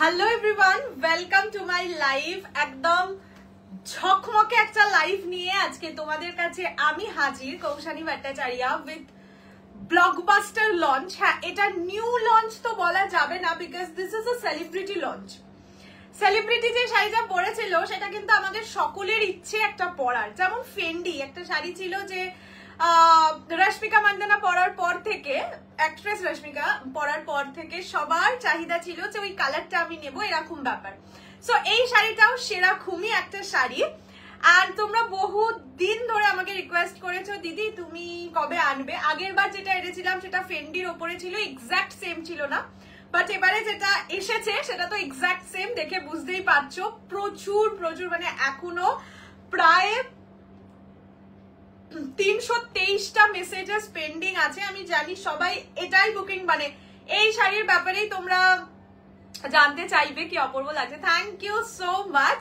Hello everyone, welcome to my live. একদম ঝকমকে একটা live নিয়ে আজকে তোমাদের কাছে আমি হাজির, Koushani Bhattacharya with blockbuster launch. হ্যাঁ, এটা নিউ লঞ্চ তো বলা যাবে না, because this is a celebrity launch. Celebrity যে শাড়িটা পরেছিল সেটা কিন্তু আমাদের সকলের ইচ্ছে একটা পরার। যেমন ফেন্ডি একটা শাড়ি ছিল যে রশ্মিকা মান্দানা পরার পর থেকে, অ্যাক্ট্রেস রশ্মিকা পরার পর থেকে সবার চাহিদা ছিল যে ওই কালারটা আমি নেবো, এরকম ব্যাপার। সো এই শাড়িটাও সেরকমই একটা শাড়ি। আর তোমরা বহু দিন ধরে আমাকে রিকোয়েস্ট করেছো, দিদি তুমি কবে আনবে। আগের বার যেটা এনেছিলাম সেটা ফেন্ডির ওপরে ছিল, এক্সাক্ট সেম ছিল না, বাট এবারে যেটা এসেছে সেটা তো এক্সাক্ট সেম, দেখে বুঝতেই পারছো। প্রচুর প্রচুর মানে এখনো প্রায় 323টা মেসেজেস পেন্ডিং আছে। আমি জানি সবাই এটাই বুকিং, মানে এই শাড়ির ব্যাপারেই তোমরা জানতে চাইবে কি অপূর্ব লাগছে। Thank you so much.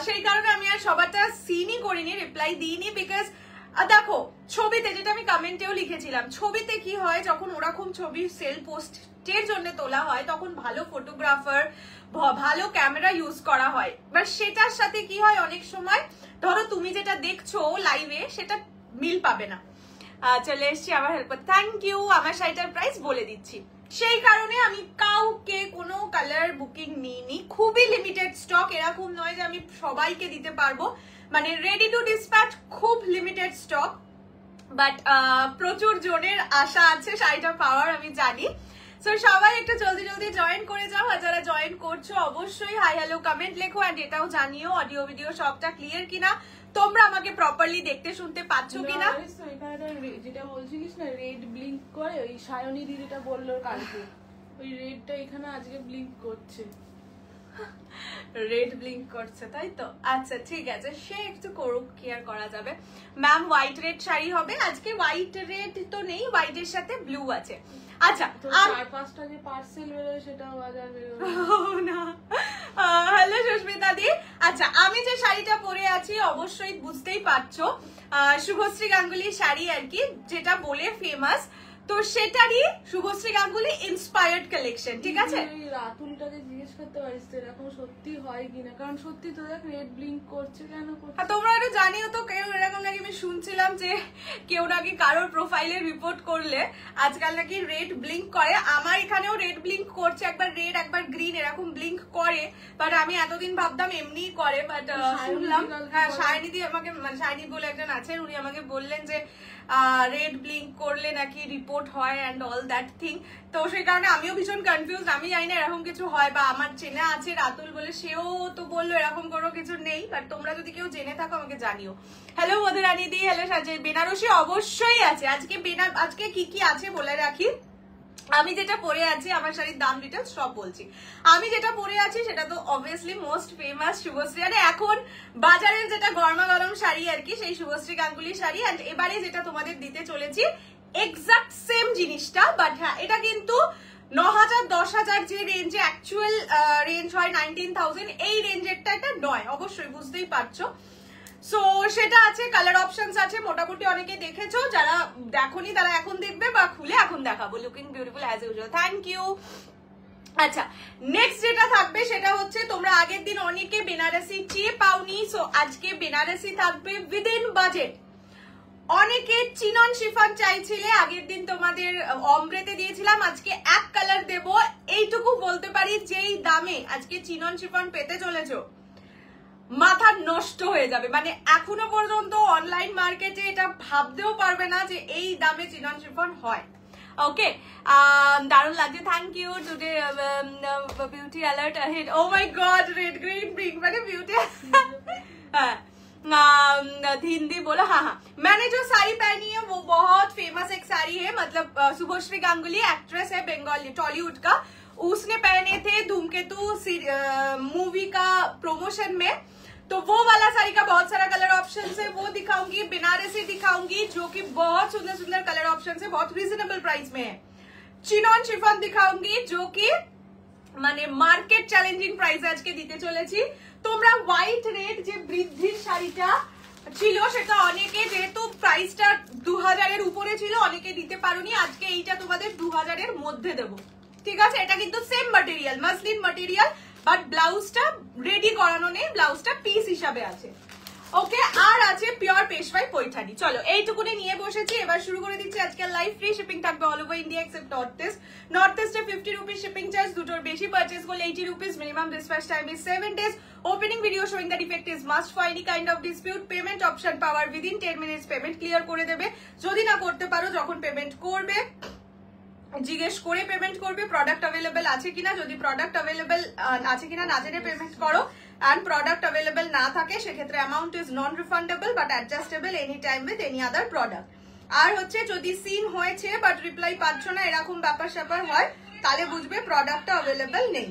সেই কারণে আমি আর সবারটা সিনই করিনি, রিপ্লাই দিইনি, বিকজ দেখো ছবিতে, যেটা আমি কমেন্টেও লিখেছিলাম, ছবিতে কি হয় যখন ওরকম ছবি সেল পোস্টের জন্য তোলা হয় তখন ভালো ফটোগ্রাফার, ভালো ক্যামেরা ইউজ করা হয়। বাট সেটার সাথে কি হয়, অনেক সময় ধরো তুমি যেটা দেখছো লাইভে সেটা মিল পাবে না। চলে এসছি আমার হেল্পার। Thank you. আমার শাড়িটার প্রাইস বলে দিচ্ছি। সেই কারণে আমি কাউকে কোনো কালার বুকিং নিইনি, খুবই লিমিটেড স্টক। এরকম নয় যে আমি সবাইকে দিতে পারবো, মানে রেডি টু ডিসপ্যাচ খুব লিমিটেড স্টক, বাট প্রচুর জনের আশা আছে শাড়িটা পাওয়ার, আমি জানি। সো সবাই একটু জলদি জলদি জয়েন করে যাও, আর যারা জয়েন করছো অবশ্যই হাই হ্যালো কমেন্ট লেখো, অ্যান্ড এটাও জানিও অডিও ভিডিও সবটা ক্লিয়ার কিনা, তোমরা আমাকে প্রপারলি দেখতে শুনতে পাচ্ছ কিনা। যেটা বলছিলিস না রেড ব্লিঙ্ক করে, ওই সায়নী দিদি যেটা বললো কালকে, ওই রেডটা এখানে আজকে ব্লিঙ্ক করছে। রেড ব্লিঙ্ক করছে, তাই তো? আচ্ছা ঠিক আছে, সে একটু করুক, কি আর করা যাবে। ম্যাম হোয়াইট রেড শাড়ি হবে আজকে। হোয়াইট রেড তো নেই, হোয়াইটের সাথে ব্লু আছে। আচ্ছা, 4-5টা যে পার্সেল বেরোয় সেটাও বাজার বেরোয় না। হ্যালো সুস্মিতা দি। আচ্ছা, আমি যে শাড়িটা পরে আছি অবশ্যই বুঝতেই পারছো, শুভশ্রী গাঙ্গুলি শাড়ি আর কি, যেটা বলে ফেমাস, তো সেটারই শুভশ্রী গাঙ্গুলি ইন্সপায়ার্ড কালেকশন, ঠিক আছে? রাতুলটাকে জিজ্ঞেস করতে পারিস তো এরকম সত্যি হয় কিনা, কারণ সত্যি তো দেখ রেড ব্লিঙ্ক করছে কেন করছে। তোমরা একটু জানিও তো, কেউ এরকম নাকি আমি শুনছিলাম যে কেউ নাকি কারোর প্রোফাইলে রিপোর্ট করলে আজকাল নাকি রেড ব্লিঙ্ক করে। আমার এখানেও রেড ব্লিঙ্ক করছে, একবার রেড একবার গ্রিন এরকম ব্লিঙ্ক করে, বাট আমি এতদিন ভাবতাম এমনিই করে, বাট শুনলাম হ্যাঁ সায়নী দি আমাকে, মানে সায়নী বলে একজন আছেন, উনি আমাকে বললেন যে রেড ব্লিঙ্ক করলে নাকি রিপোর্ট হয় অ্যান্ড অল দ্যাট থিং। তো সেই কারণে আমিও ভীষণ কনফিউজ, আমি জানি না এরকম কিছু হয়, বা আমার চেনা আছে রাতুল বলে, সেও তো বললো এরকম কোনো কিছু নেই, বাট তোমরা যদি কেউ জেনে থাকো আমাকে জানিও। হ্যালো মধুরানী দি, হ্যালো সাজয়। বেনারসি অবশ্যই আছে আজকে। আজকে কি কি আছে বলে রাখি, আমি যেটা পরে আছি, আমার শাড়ির দাম ডিটেলস সব বলছি। আমি যেটা পরে আছি সেটা তো অবভিয়াসলি মোস্ট ফেমাস শুভশ্রী, মানে এখন বাজারের যেটা গরমা গরম শাড়ি আর কি, সেই শুভশ্রী গাঙ্গুলি শাড়ি। অ্যান্ড এবারে যেটা তোমাদের দিতে চলেছি এক্সাক্ট সেম জিনিসটা, বাট হ্যাঁ এটা কিন্তু 9,000 10,000 যে রেঞ্জে অ্যাকচুয়াল রেঞ্জ হয় 19,000, এই রেঞ্জেরটা এটা নয়, অবশ্যই বুঝতেই পারছো। সো সেটা আছে, কালার অপশনস আছে, মোটামুটি অনেকে দেখেছো, যারা দেখোনি তারা এখন দেখবে, বা খুলে এখন দেখাবো। Looking beautiful as usual, thank you. আচ্ছা, নেক্সট যেটা থাকবে সেটা হচ্ছে, তোমরা আগের দিন অনেকে বেনারসি চেয়ে পাওনি, সো আজকে বেনারসি থাকবে উইদিন বাজেট। অনেকে চিনন শিফন চাইছিলে, আগের দিন তোমাদের অমব্রেতে দিয়েছিলাম, আজকে এক কালার দেবো। এইটুকু বলতে পারি, যেই দামে আজকে চিনন শিফন পেতে চলেছো মাথা নষ্ট হয়ে যাবে, মানে এখনো পর্যন্ত অনলাইন মার্কেটে এটা ভাবতেও পারবে না যে এই দামে চিনন শিফন হয়। ওকে, দারুণ লাগছে, thank you. Today beauty alert ahead. Oh my God, red green pink মানে বিউটি। হ্যাঁ हिंदी बोला। हाँ हाँ, मैंने जो साड़ी पहनी है वो बहुत फेमस एक साड़ी है, मतलब शुभश्री गांगुली एक्ट्रेस है बंगाली टॉलीवुड का, उसने पहने थे धूमकेतु मूवी का प्रमोशन में। तो वो वाला साड़ी का बहुत सारा कलर ऑप्शन है, वो दिखाऊंगी। बनारसी दिखाऊंगी जो कि बहुत सुंदर सुंदर कलर ऑप्शन है, बहुत रिजनेबल प्राइस में है। चिनॉन शिफॉन दिखाऊंगी जो कि মানে মার্কেট চ্যালেঞ্জিং প্রাইস আজকে দিতে চলেছি। তোমরা হোয়াইট রেড যে বৃদ্ধির শাড়িটা ছিল সেটা অনেকে, যেহেতু প্রাইসটা 2000 এর উপরে ছিল, অনেকে দিতে পারোনি, আজকে এইটা তোমাদের 2000 এর মধ্যে দেবো, ঠিক আছে, এটা কিন্তু same material, muslin material, but ব্লাউজটা রেডি করানো নেই, ব্লাউজটা পিস হিসাবে আছে। ওকে, আর আছে পিওর পেশওয়াই পৈঠানি। চলো এইটুকুনি নিয়ে বসেছি, এবার শুরু করে দিচ্ছি আজকের লাইভ। ফ্রি শিপিং থাকবে all over India except north east. North ইস্টে 50 রুপিস শিপিং চার্জ, দুটোর বেশি পারচেস করলে 80 rupees, minimum dispatch time is 7 days। Opening video showing the defect is must for any kind of dispute. Payment option পাওয়ার within 10 minutes payment clear করে দেবে। যদি না করতে পারো, যখন পেমেন্ট করবে জিজ্ঞেস করে পেমেন্ট করবে প্রোডাক্ট অ্যাভেলেবেল আছে কিনা, যদি প্রোডাক্ট অ্যাভেলেবেল আছে কিনা না জেনে পেমেন্ট করো, and product available না থাকে সেক্ষেত্রে amount is non refundable but adjustable any time with any other product। আর হচ্ছে যদি সিন হয়েছে বাট রিপ্লাই পাচ্ছ না, এরকম ব্যাপার স্যাপার হয়, তাহলে বুঝবে প্রোডাক্টটা অ্যাভেলেবেল নেই।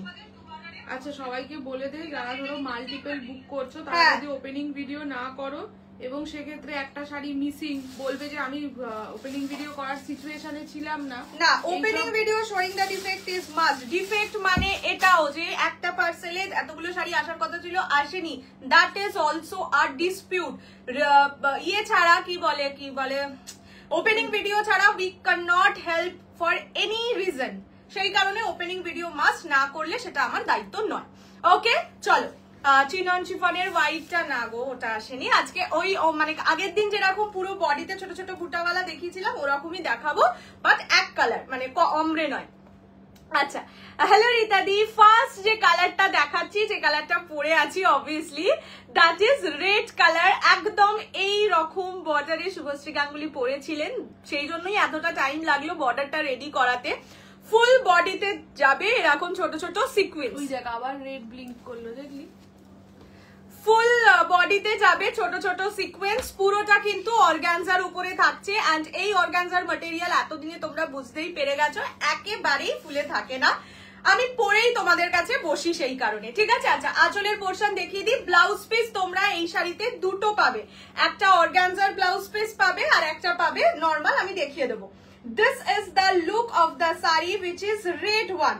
আচ্ছা, সবাইকে বলে দেই যারা ধরো মাল্টিপল বুক করছো তারা যদি ওপেনিং ভিডিও না করো এবং সেক্ষেত্রে একটা শাড়ি মিসিং, বলবে যে আমি ওপেনিং ভিডিও করার সিচুয়েশনে ছিলাম না। না, opening video showing the defect is must. Defect মানে এটাও যে একটা পার্সেলে এতগুলো শাড়ি আসার কথা ছিল, আসেনি, that is also a dispute. ইয়ে ছাড়া কি বলে ওপেনিং ভিডিও ছাড়া we can not help for any reason, সেই কারণে ওপেনিং ভিডিও মাস্ট, না করলে সেটা আমার দায়িত্ব নয়। ওকে, চলো চিনন শিফনের হোয়াইটটা না গো, ওটা আসেনি আজকে। ওই মানে আগের দিন যেরকম পুরো বডিতে ছোট ছোট বুটাওয়ালা দেখিয়েছিলাম ওরকমই দেখাবো, বাট এক কালার, মানে অমরে নয়। আচ্ছা, হ্যালো রীতাদি, ফার্স্ট যে কালারটা দেখাচ্ছি, যে কালারটা পরে আছি obviously that is red colour. একদম এই রকম বর্ডারে শুভশ্রী গাঙ্গুলি পরেছিলেন, সেই জন্যই এতটা টাইম লাগলো বর্ডারটা রেডি করাতে। ফুল বডিতে যাবে এরকম ছোট ছোট সিকোয়েন্স, ওই জায়গা আবার রেড ব্লিঙ্ক করলো দেখলি, ফুল বডিতে যাবে ছোট ছোট সিকোয়েন্স, পুরোটা কিন্তু অর্গানজার উপরে থাকছে। এন্ড এই অর্গানজার ম্যাটেরিয়াল এতদিনে তোমরা বুঝতেই পেরে গেছো একেবারেই ফুলে থাকে না, আমি পরেই তোমাদের কাছে বসি সেই কারণে, ঠিক আছে। আচ্ছা, আঁচলের পোর্শন দেখিয়ে দিই। ব্লাউজ পিস তোমরা এই শাড়িতে দুটো পাবে, একটা অর্গানজার ব্লাউজ পিস পাবে আর একটা পাবে নর্মাল, আমি দেখিয়ে দেবো। This is the look of the sari which is red one,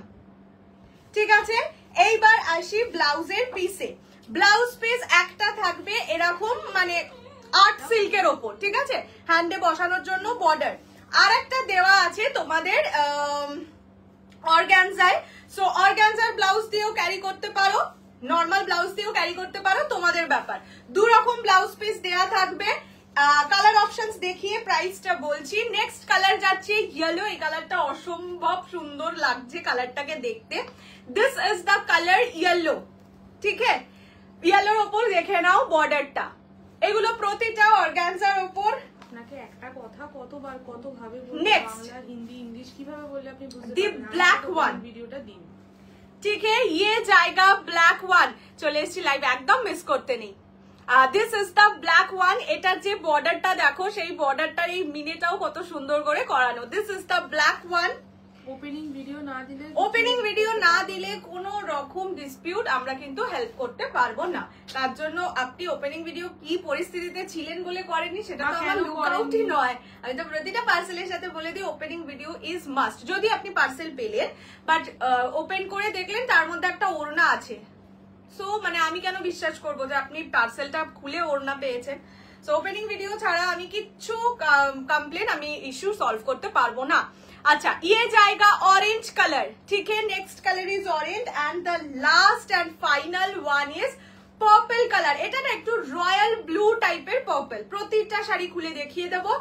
ঠিক আছে। এইবার আসি ব্লাউজের পিসে। ব্লাউজ পিস একটা থাকবে এরকম মানে আর্ট সিল্কের ওপর, ঠিক আছে, হ্যান্ডে বসানোর জন্য বর্ডার। আর একটা দেওয়া আছে তোমাদের অর্গানজায়, সো অর্গানজার ব্লাউজ দিয়েও ক্যারি করতে পারো, নর্মাল ব্লাউজ দিয়েও ক্যারি করতে পারো, তোমাদের ব্যাপার। দু রকম ব্লাউজ পিস দেওয়া থাকবে। কালার অপশনস দেখিয়ে প্রাইসটা বলছি। নেক্সট কালার যাচ্ছে ইয়েলো, এই কালারটা অসম্ভব সুন্দর লাগছে কালারটাকে দেখতে। This is the colour yellow, ঠিক আছে। ইয়েলোর ওপর দেখে নাও বর্ডারটা, এগুলো প্রতিটা অর্গানজার ওপর। আপনাকে একটা কথা কতবার কতভাবে নেক্সট বাংলা হিন্দি ইংলিশ কিভাবে বললে আপনি বুঝতে দি পারবেন। ব্ল্যাক ওয়ান ভিডিওটা দিন, ঠিক আছে। ইয়ে জায়গা ব্ল্যাক ওয়ান চলে এসেছি লাইভ, একদম মিস করতে নেই। This is the black one. এটার যে বর্ডারটা দেখো, সেই বর্ডারটার এই মিনেটাও কত সুন্দর করে করানো। This is the black one. Opening video না দিলে কোনো রকম ডিসপিউট আমরা কিন্তু হেল্প করতে পারবো না। তার জন্য আপনি ওপেনিং ভিডিও কি পরিস্থিতিতে ছিলেন বলে করেননি সেটা তো আমার লুকআউটই নয়। আমি তো প্রতিটা পার্সেলের সাথে বলে দিই ওপেনিং ভিডিও ইজ মাস্ট। যদি আপনি পার্সেল পেলেন বাট ওপেন করে দেখলেন তার মধ্যে একটা ওড়না আছে, সো মানে আমি কেন বিশ্বাস করবো যে আপনি পার্সেলটা খুলে ওড়না পেয়েছেন। সো ওপেনিং ভিডিও ছাড়া আমি কিচ্ছু কমপ্লেন, আমি ইস্যু সলভ করতে পারবো না। अच्छा, ये जाएगा ऑरेंज कलर, ठीक है। Next colour is orange and the last and final one is purple colour. এটা না একটু রয়্যাল ব্লু টাইপের পার্পল। প্রতিটা শাড়ি খুলে দেখিয়ে দেবো।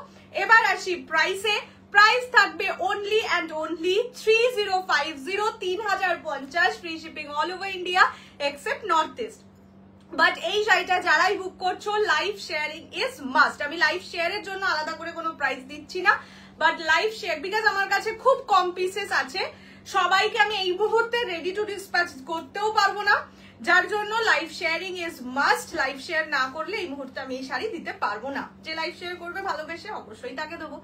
এবার আসি প্রাইসে। প্রাইস থাকবে only and only 3050, 3050, free shipping all over India except north east. But এই শাড়িটা যারাই বুক করছো লাইভ শেয়ারিং ইজ মাস্ট। আমি লাইভ শেয়ারের জন্য আলাদা করে কোনো প্রাইস দিচ্ছি না, বাট লাইভ শেয়ার বিকজ আমার কাছে খুব কম পিসেস আছে, সবাইকে আমি এই মুহূর্তে রেডি টু ডিসপ্যাচ করতেও পারবো না, যার জন্য live sharing is must. Live share না করলে এই মুহূর্তে আমি এই শাড়ি দিতে পারবো না। যে লাইভ শেয়ার করবে ভালোবেসে অবশ্যই তাকে দেবো।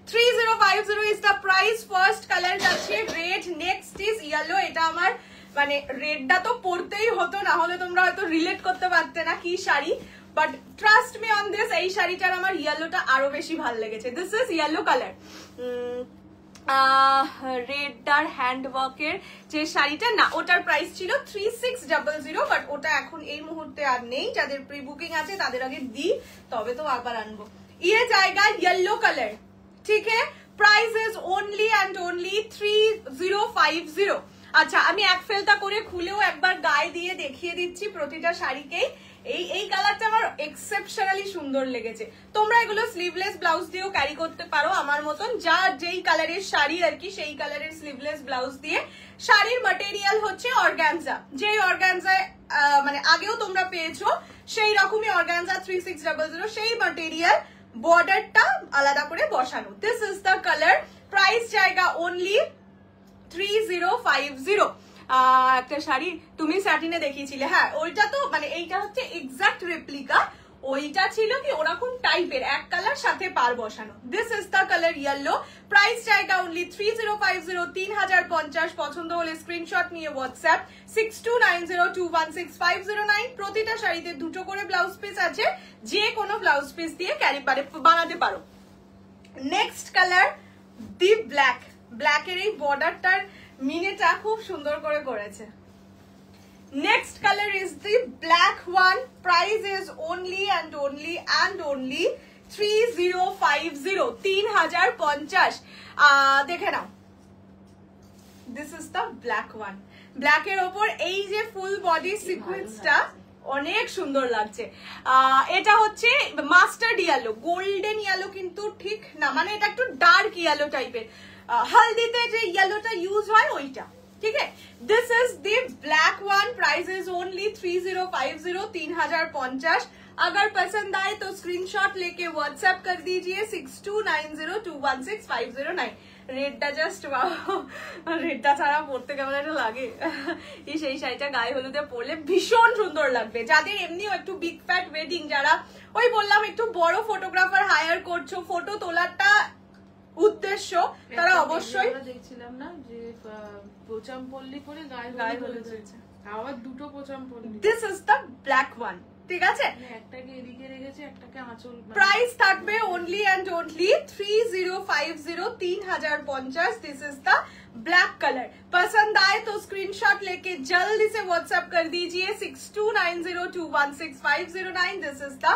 3050 is the price. First colour যাচ্ছে রেড, নেক্সট ইজ ইয়েলো। এটা আমার মানে রেডটা তো পরতেই হতো, না হলে তোমরা হয়তো রিলেট করতে পারতে না কি sari, but trust me on this, এই শাড়িটার আমার ইয়েলোটা আরো বেশি ভালো লেগেছে। This is yellow colour. রেডার হ্যান্ডওয়ার্কের যে শাড়িটা না, ওটার প্রাইস ছিল 3600, বাট ওটা এখন এই মুহূর্তে আর নেই। যাদের প্রি বুকিং আছে তাদের আগে দিই, তবে তো আবার আনবো। ये जाएगा येलो कलर, ठीक है। Price is only and only 3050। আচ্ছা, আমি এক ফেলতা করে খুলেও একবার গায়ে দিয়ে দেখিয়ে দিচ্ছি প্রতিটা শাড়িকেই। এই কালারটা আমার এক্সেপশনালি সুন্দর লেগেছে। তোমরা এগুলো স্লিভলেস ব্লাউজ দিয়েও ক্যারি করতে পারো আমার মতন, যা যেই কালারের শাড়ি আর কি সেই কালারের স্লিভলেস ব্লাউজ দিয়ে। শাড়ির ম্যাটেরিয়াল হচ্ছে অর্গানজা, যেই অর্গানজায় মানে আগেও তোমরা পেয়েছো সেই রকমই অর্গানজা 3600, সেই ম্যাটেরিয়াল, বর্ডারটা আলাদা করে বসানো। This is the colour. Price জায়গা অনলি 3050। একটা শাড়ি তুমি স্যাটিনে দেখিয়েছিলে, হ্যাঁ ওইটা তো মানে এইটা হচ্ছে এক্সাক্ট রেপ্লিকা, ওইটা ছিল কি ওরকম টাইপের এক কালার সাথে পার বসানো। This is the colour yellow. Price জায়গা অনলি 3050, 3050। পছন্দ হলে স্ক্রিনশট নিয়ে হোয়াটসঅ্যাপ 6290216509। প্রতিটা শাড়িতে দুটো করে ব্লাউজ পিস আছে, যে কোনো ব্লাউজ পিস দিয়ে ক্যারি বানাতে পারো। Next colour deep black. ব্ল্যাকের এই বর্ডারটার মিনেটা খুব সুন্দর করে করেছে। Next color is the black one. Price is only and only 3050, 3050। দেখে নাও, this is the black one. Black এর ওপর এই যে ফুল বডি সিকোয়েন্সটা অনেক সুন্দর লাগছে। এটা হচ্ছে মাস্টার্ড ইয়েলো, গোল্ডেন ইয়েলো কিন্তু ঠিক না, মানে এটা একটু ডার্ক ইয়েলো টাইপের, হলদিতে যে ইয়েলোটা ইউজ হয় ওইটা, ठीक है। This is the black one. Price is only 3050, 3050। अगर पसंद आए तो स्क्रीनशॉट लेके व्हाट्सएप कर दीजिए 6290216509। রেডটা জাস্ট রেডটা ছাড়া পড়তে কেমন একটা লাগে। সেই শাড়িটা গায়ে হলুদে পরলে ভীষণ সুন্দর লাগবে। যাদের এমনিও একটু বিগ ফ্যাট ওয়েডিং, যারা ওই বললাম একটু বড় ফটোগ্রাফার হায়ার করছো, ফটো তোলাটা উদ্দেশ্য, তারা অবশ্যই দেখছিলাম না যে পোচামপল্লি পরে গায়ে হলুদ হয়েছে, আবার দুটো Pochampally. This is the black one, ঠিক আছে। একটাকে এদিকে রেখেছে, একটাকে আঁচল। প্রাইস থাকবে only and only 3050, 3050। This is the black colour. पसंद आए तो स्क्रीनशॉट लेके जल्दी से व्हाट्सएप कर दीजिए 6290216509। This is the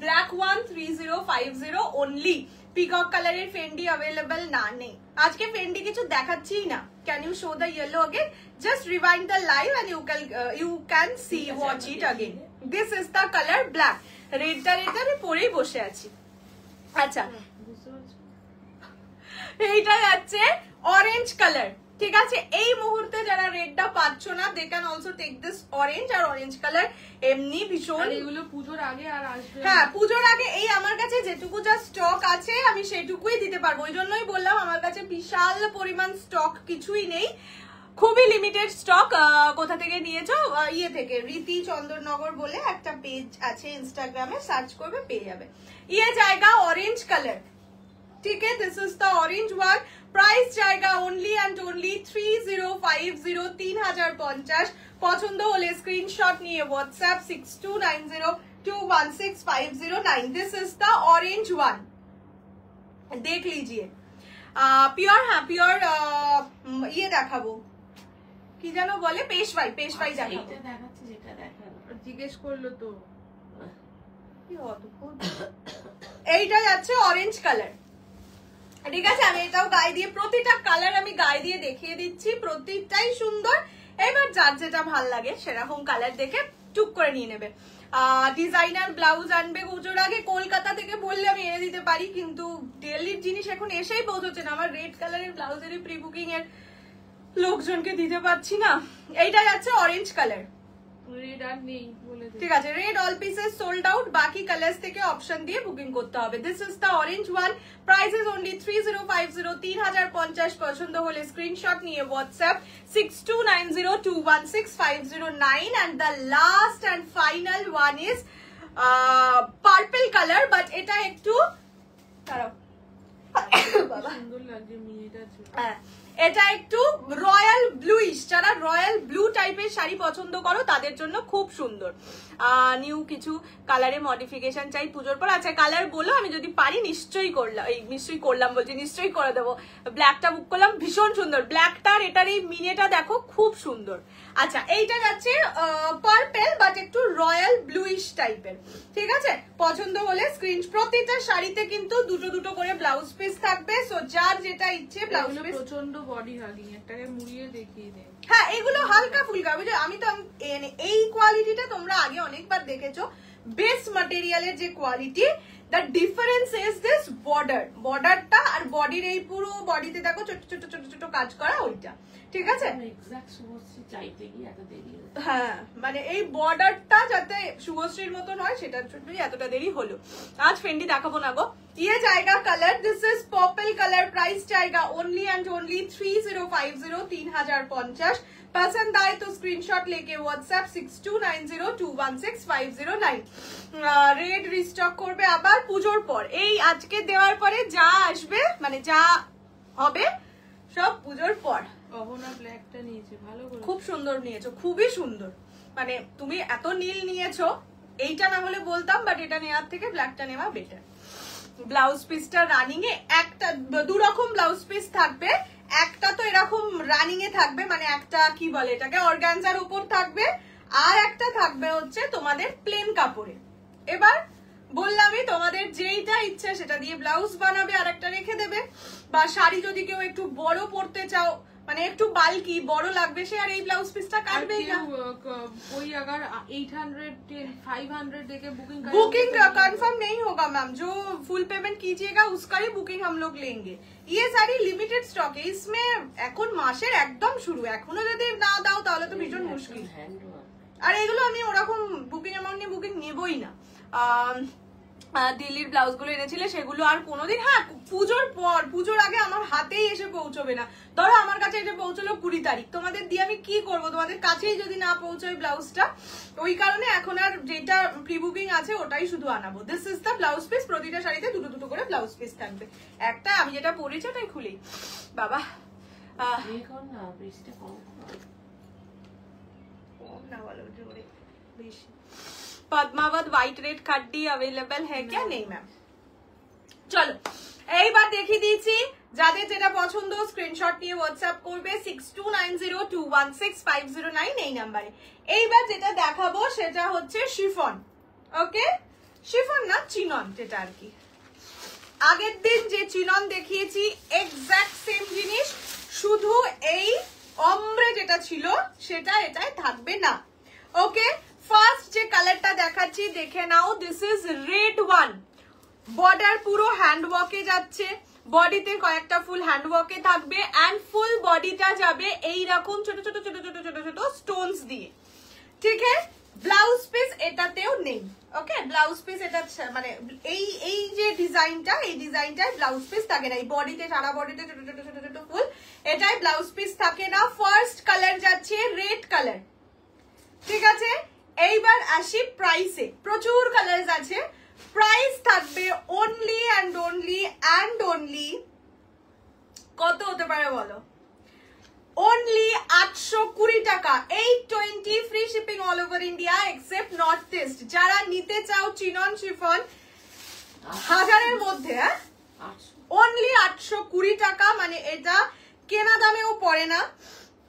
black one 3050 only. Peacock কালারের ফেন্ডি अवेलेबल না নেই আজকে, ফেন্ডি কিছু দেখাচ্ছি না। Can you show the yellow again? Just rewind the live and you can see watch it again. This is the colour black. রেডটা আমি পরেই বসে আছি। আচ্ছা, এইটা যাচ্ছে অরেঞ্জ কালার, ঠিক আছে। এই মুহূর্তে যারা রেডটা পাচ্ছ না, they can also take this orange. আর অরেঞ্জ কালার এমনি ভীষণ, এগুলো পুজোর আগে আর আসবে। হ্যাঁ, পুজোর আগে এই আমার কাছে যেটুকু যা স্টক আছে আমি সেটুকুই দিতে পারবো। ওই জন্যই বললাম আমার কাছে বিশাল পরিমাণ স্টক কিছুই নেই, খুবই লিমিটেড স্টক। কোথা থেকে নিয়েছো? ইয়ে থেকে, রীতি চন্দননগর বলে একটা পেজ আছে ইনস্টাগ্রামে, সার্চ করবে পেয়ে যাবে। ইয়ে জায়গা অরেঞ্জ কালার, ठीक है। This is the orange one. Price जाएगा ओनली एंड ओनली 3050, 3050। পছন্দ হলে স্ক্রিনশট নিয়ে WhatsApp 6290216509। This is the orange one, देख लीजिए। পিওর, হ্যাঁ পিওর। ইয়ে দেখাবো, কি যেন বলে, পেশওয়াই, পেশওয়াই দেখাবো। দেখাচ্ছি, যেটা দেখাবো জিজ্ঞেস করলো তো। এইটা যাচ্ছে অরেঞ্জ কালার, ঠিক আছে। আমি এটাও গায়ে দিয়ে, প্রতিটা কালার আমি গায়ে দিয়ে দেখিয়ে দিচ্ছি, প্রতিটাই সুন্দর। এবার যার যেটা ভাল লাগে সেরকম কালার দেখে টুক করে নিয়ে নেবে। ডিজাইনার ব্লাউজ আনবে পুজোর আগে কলকাতা থেকে বললে আমি এনে দিতে পারি, কিন্তু দিল্লির জিনিস এখন এসেই পৌঁছচ্ছে না। আমার রেড কালারের ব্লাউজের প্রি বুকিং এর লোকজনকে দিতে পারছি না। এইটা যাচ্ছে অরেঞ্জ কালার, রেড আর নেই বলে, ঠিক আছে। Red all pieces sold out, বাকি কালার্স থেকে অপশন দিয়ে বুকিং করতে হবে। This is the orange one. Price is only 3050, 3050। পছন্দ হলে স্ক্রিনশট নিয়ে WhatsApp 6290216509। and the last and final one is purple color, but এটা একটু সুন্দর লাগছে মিনিটা। এটা একটু রয়্যাল ব্লুইশ, যারা রয়্যাল ব্লু টাইপের শাড়ি পছন্দ করো তাদের জন্য খুব সুন্দর। নিউ কিছু কালারে মডিফিকেশন চাই পুজোর পর। আচ্ছা, কালার বলো, আমি যদি পারি নিশ্চয়ই করলাম, এই নিশ্চয়ই করলাম বলছি, নিশ্চয়ই করে দেবো। ব্ল্যাকটা বুক করলাম, ভীষণ সুন্দর ব্ল্যাকটার, এটার এই মিনেটা দেখো খুব সুন্দর। আচ্ছা, এইটা যাচ্ছে পার্পেল বাট একটু রয়্যাল ব্লুইশ টাইপের, ঠিক আছে। পছন্দ হলে প্রতিটা শাড়িতে কিন্তু দুটো দুটো করে ব্লাউজ পিস পিস থাকবে। সো যার যেটা ইচ্ছে ব্লাউজ পিস। প্রচন্ড বডি হাগিং, একটাকে মুড়িয়ে দেখিয়ে দে। হ্যাঁ এগুলো হালকা ফুলকা, বুঝলে আমি তো এই কোয়ালিটিটা তোমরা আগে অনেকবার দেখেছো। বেস ম্যাটেরিয়ালের যে quality, the difference is this বর্ডারটা আর বডির এই পুরো বডিতে দেখো ছোট ছোট ছোট ছোট কাজ করা, ওইটা ঠিক আছে। হ্যাঁ মানে এই বর্ডারটা যাতে শুভশ্রীর মতন হয় সেটার জন্যই এতটা দেরি হলো। আজ ফেন্ডি দেখাবো না গো। ये जाएगा colour, this is purple colour, price जाएगा ओनली एंड ओनली 3050 3050। पसंद आए तो स्क्रीनशॉट लेके व्हाट्सएप 6290216509। রেড রিস্টক করবে আবার পুজোর পর। এই আজকে দেওয়ার পরে যা আসবে মানে যা হবে সব পুজোর পর। অহনা ব্ল্যাকটা নিয়েছে, ভালো করে, খুব সুন্দর নিয়েছো, খুবই সুন্দর। মানে তুমি এত নীল নিয়েছো, এইটা না হলে বলতাম, বাট এটা নেওয়ার থেকে ব্ল্যাকটা নেওয়া বেটার। ব্লাউজ পিসটা রানিং এ একটা দু রকম ব্লাউজ পিস থাকবে। একটা তো এরকম রানিং এ থাকবে, মানে একটা কি বলে এটাকে অর্গানজার উপর থাকবে, আর একটা থাকবে হচ্ছে তোমাদের প্লেন কাপড়ে। এবার বললামই তোমাদের যেইটা ইচ্ছে সেটা দিয়ে ব্লাউজ বানাবে, আর একটা রেখে দেবে। বা শাড়ি যদি কেউ একটু বড় পরতে চাও, মানে একটু বাল্কি বড় লাগবে, সে আর এই ব্লাউজ পিসটা কাটবেই না। कोई अगर 800 500 देके बुकिंग कंफर्म नहीं होगा मैम, जो फुल पेमेंट कीजिएगा उसका ही बुकिंग हम लोग लेंगे। ये सारी लिमिटेड स्टॉक है, इसमें এখন মাসের একদম শুরু, এখনো যদি না দাও তাহলে তো ভীষণ মুশকিল। আর এগুলো আমি ওরকম বুকিং অ্যামাউন্ট নিয়ে বুকিং নেবই না। দিল্লির ব্লাউজ গুলো এনেছিলে সেগুলো আর কোনোদিন, হ্যাঁ পুজোর পর, পুজোর আগে আমার হাতেই এসে পৌঁছবে না। ধরো আমার কাছে এসে পৌঁছলো 20 তারিখ, তোমাদের দিয়ে আমি কি করব, তোমাদের কাছেই যদি না পৌঁছয় ব্লাউজটা। ওই কারণে এখন আর যেটা প্রি বুকিং আছে ওটাই শুধু আনাবো। This is the blouse piece. প্রতিটা শাড়িতে দুটো দুটো করে ব্লাউজ পিস থাকবে। একটা আমি যেটা পরেছি ওটাই খুলি বাবা। पद्मावत व्हाइट रेड खड्डी अवेलेबल है क्या? नहीं मैम। চলো এইবার দেখিয়ে দিচ্ছি, যাদের যেটা পছন্দ স্ক্রিনশট নিয়ে হোয়াটসঅ্যাপ করবে 6290216509 এই নাম্বারে। এইবার যেটা দেখাবো সেটা হচ্ছে শিফন। ওকে, শিফন না চিনন, যেটা আর কি আগের দিন যে চিনন দেখিয়েছি এক্সাক্ট সেম জিনিস, শুধু এই অমব্রে যেটা ছিল সেটা এটাই থাকবে না। ওকে, ফার্স্ট যে কালারটা দেখাচ্ছি দেখে নাও। This is red one. Border পুরো হ্যান্ড ওয়ার্কে যাচ্ছে, বডিতে কয়েকটা ফুল হ্যান্ড ওয়ার্কে থাকবে, এন্ড ফুল বডিটা যাবে এইরকম ছোট ছোট ছোট ছোট ছোট ছোট স্টোনস দিয়ে। ঠিক আছে, ব্লাউজ পিস এটাতেও নেই। ওকে, ব্লাউজ পিস এটা মানে এই যে ডিজাইনটা, এই ডিজাইনটায় ব্লাউজ পিস থাকে না। এই বডিতে, সারা বডিতে ছোট ছোট ছোট ছোট ফুল, এটাই ব্লাউজ পিস থাকে না। ফার্স্ট কালার যাচ্ছে রেড কালার। ঠিক আছে, এইবার আসি প্রাইসে। প্রচুর কালার আছে। প্রাইস থাকবে অনলি অ্যান্ড অনলি কত হতে পারে বলো? অনলি 820 টাকা। 820 free shipping all over India except north east. যারা নিতে চাও চিনন শিফন হাজারের মধ্যে, অনলি 820 টাকা। মানে এটা কেনা দামেও পড়ে না।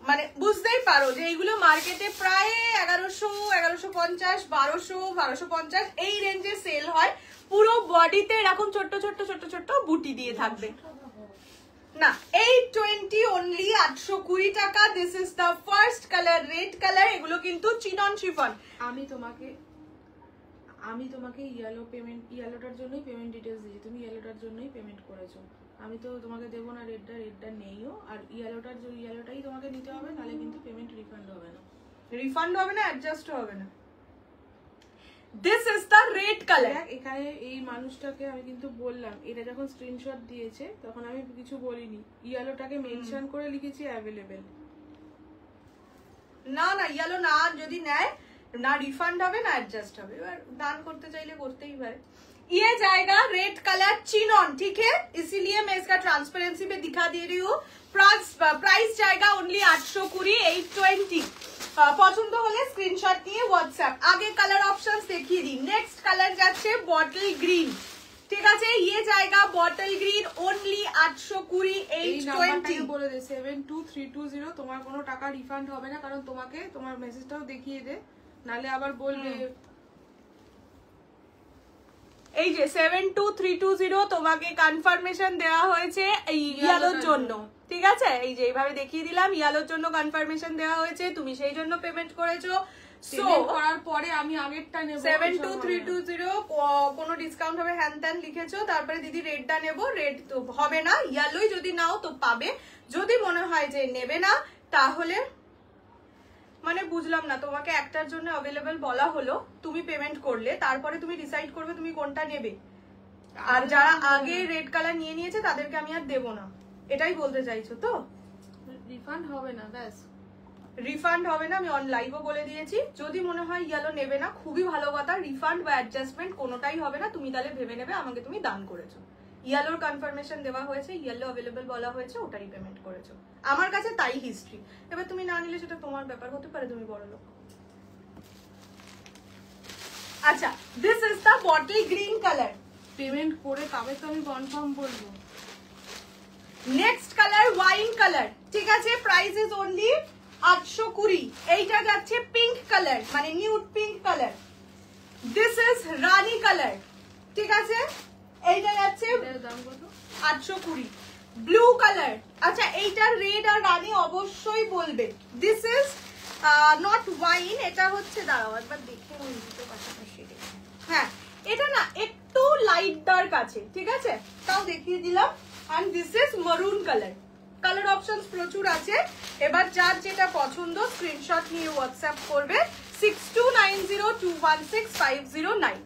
মানে বুঝতেই পারো যে এইগুলো মার্কেটে প্রায় 1100, 1150, 1200, 1250 এই রেঞ্জে সেল হয়। পুরো বডিতে এরকম ছোট্ট ছোট্ট ছোট্ট ছোট্ট বুটি দিয়ে থাকবে না। 820 অনলি 820 টাকা। This is the first colour, red colour. এগুলো কিন্তু চিনন শিফন। আমি তোমাকে ইয়েলোটার জন্যই পেমেন্ট ডিটেইলস দিয়েছি, তুমি ইয়েলোটার জন্যই পেমেন্ট করেছো। আমি তো তোমাকে দেবো না রেডটা নেইও। আর ইয়েলোটাই তোমাকে নিতে হবে, নালে কিন্তু পেমেন্ট রিফান্ড হবে না। রিফান্ড হবে না, অ্যাডজাস্ট হবে না। This is the red colour. এখানে এই মানুষটাকে আমি কিন্তু বললাম, এটা যখন স্ক্রিনশট দিয়েছে তখন আমি কিছু বলিনি, ইয়েলোটাকে মেনশন করে লিখেছি অ্যাভেলেবেল। না না, ইয়েলো না যদি নেয় না রিফান্ড হবে না অ্যাডজাস্ট হবে। এবার দান করতে চাইলে করতেই পারে। ये जाएगा रेड कलर चिनॉन। ठीक है, इसीलिए मैं इसका ट्रांसपेरेंसी में दिखा दे रही हूँ। प्राइस जाएगा ओनली 820, 820। পছন্দ হলে স্ক্রিনশট নিয়ে হোয়াটসঅ্যাপ। আগে কালার অপশনস দেখিয়ে দিই। নেক্সট কালার যাচ্ছে বটল গ্রিন। ঠিক আছে, ये जाएगा বটল গ্রিন অনলি 820, 820। বলে দে 72320। তোমার কোনো টাকা রিফান্ড হবে না, কারণ তোমাকে তোমার মেসেজটাও দেখিয়ে দে, নালে আবার বলবে। এই যে 72320 তোমাকে কনফার্মেশন দেওয়া হয়েছে এই ইয়ালোর জন্য, ঠিক আছে? এই যে এইভাবে দেখিয়ে দিলাম, ইয়ালোর জন্য কনফার্মেশন দেওয়া হয়েছে, তুমি সেই জন্য পেমেন্ট করেছো। করার পরে আমি আগেরটা নেব 72320 কোনো ডিসকাউন্ট হবে হ্যান ত্যান লিখেছো, তারপরে দিদি রেডটা নেবো, রেড তো হবে না, ইয়ালোই যদি নাও তো পাবে, যদি মনে হয় যে নেবে না তাহলে মানে বুঝলাম না, তোমাকে একটার জন্য অ্যাভেলেবল বলা হলো, তুমি পেমেন্ট করলে, তারপরে তুমি ডিসাইড করবে তুমি কোনটা নেবে। আর যারা আগে রেড কালার নিয়ে নিয়েছে তাদেরকে আমি আর দেবো না, এটাই বলতে চাইছো তো? রিফান্ড হবে না, ব্যাস রিফান্ড হবে না, আমি অন লাইভও বলে দিয়েছি। যদি মনে হয় ইয়েলো নেবে না, খুবই ভালো কথা, রিফান্ড বা অ্যাডজাস্টমেন্ট কোনোটাই হবে না, তুমি তাহলে ভেবে নেবে আমাকে তুমি দান করেছো। ইয়েলোর কনফার্মেশন দেওয়া হয়েছে, ইয়েলো অ্যাভেলেবল বলা হয়েছে, ওটাই পেমেন্ট করেছো, আমার কাছে তাই হিস্ট্রি। এবার তুমি না নিলে সেটা তোমার ব্যাপার, হতে পারে তুমি বড় লোক। আচ্ছা, this is the bottle green colour. Payment করে তবে তো আমি কনফার্ম বলবো। নেক্সট কালার ওয়াইন কালার, ঠিক আছে? Price is only 820। এইটা যাচ্ছে পিঙ্ক কালার, মানে nude pink colour. This is Rani colour, ঠিক আছে? এইটা যাচ্ছে দাম কত? 820। ব্লু কালার, আচ্ছা এইটার রেড আর রানী অবশ্যই বলবে। দিস ইজ নট ওয়াইন, এটা হচ্ছে, দাঁড়াও একবার দেখে দুটো পাশাপাশি। হ্যাঁ, এটা না একটু লাইট ডার্ক আছে, ঠিক আছে? তাও দেখিয়ে দিলাম। And this is maroon colour. Colour options প্রচুর আছে, এবার যার যেটা পছন্দ স্ক্রিনশট নিয়ে হোয়াটসঅ্যাপ করবে 6290216509।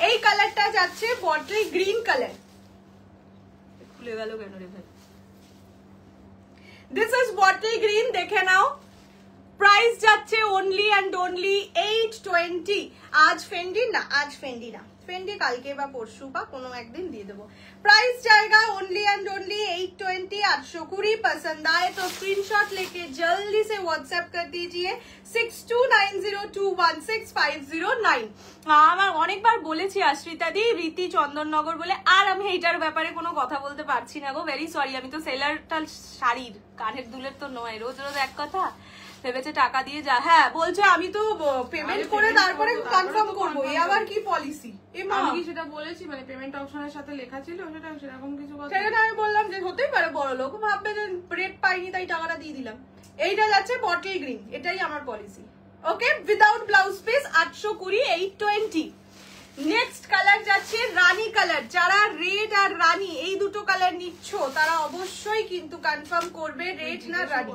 এই কালারটা যাচ্ছে বটল গ্রিন কালার। খুলে গেল কেন রে ভাই? দিস ইজ বটল গ্রিন, দেখে নাও। প্রাইস যাচ্ছে অনলি অ্যান্ড অনলি 820। আজ ফেন্ডি না, আজ ফেন্ডি না, ফেন্ডি কালকে বা পরশু বা কোনো একদিন দিয়ে দেবো। प्राइस जाएगा ओनली एंड ओनली 820। 820 पसंद आए तो स्क्रीनशॉट लेके जल्दी से व्हाट्सएप कर दीजिए 6290216509। আমার অনেকবার বলেছি আশ্রিতা দি রীতি চন্দননগর বলে, আর আমি এইটার ব্যাপারে কোনো কথা বলতে পারছি না গো, ভেরি সরি। আমি তো সেলারটা শাড়ির কানের দুলের তো নয়, রোজ রোজ এক কথা ভেবেছে টাকা দিয়ে যা। হ্যাঁ বলছে আমি তো পেমেন্ট করে তারপরে কনফার্ম করবো, এ আবার কি পলিসি? আমি কি সেটা বলেছি, মানে পেমেন্ট অপশনের সাথে লেখা ছিল সেটা, সেরকম কিছু কথা? সেটা আমি বললাম যে হতেই পারে বড় লোক ভাববে যে রেট পাইনি তাই টাকাটা দিয়ে দিলাম। এইটা যাচ্ছে বটল গ্রিন, এটাই আমার পলিসি। Okay, without blouse piece 820 820। Next colour যাচ্ছে রানী কালার। যারা রেড আর রানী এই দুটো কালার নিচ্ছ তারা অবশ্যই কিন্তু কনফার্ম করবে রেড না রানী।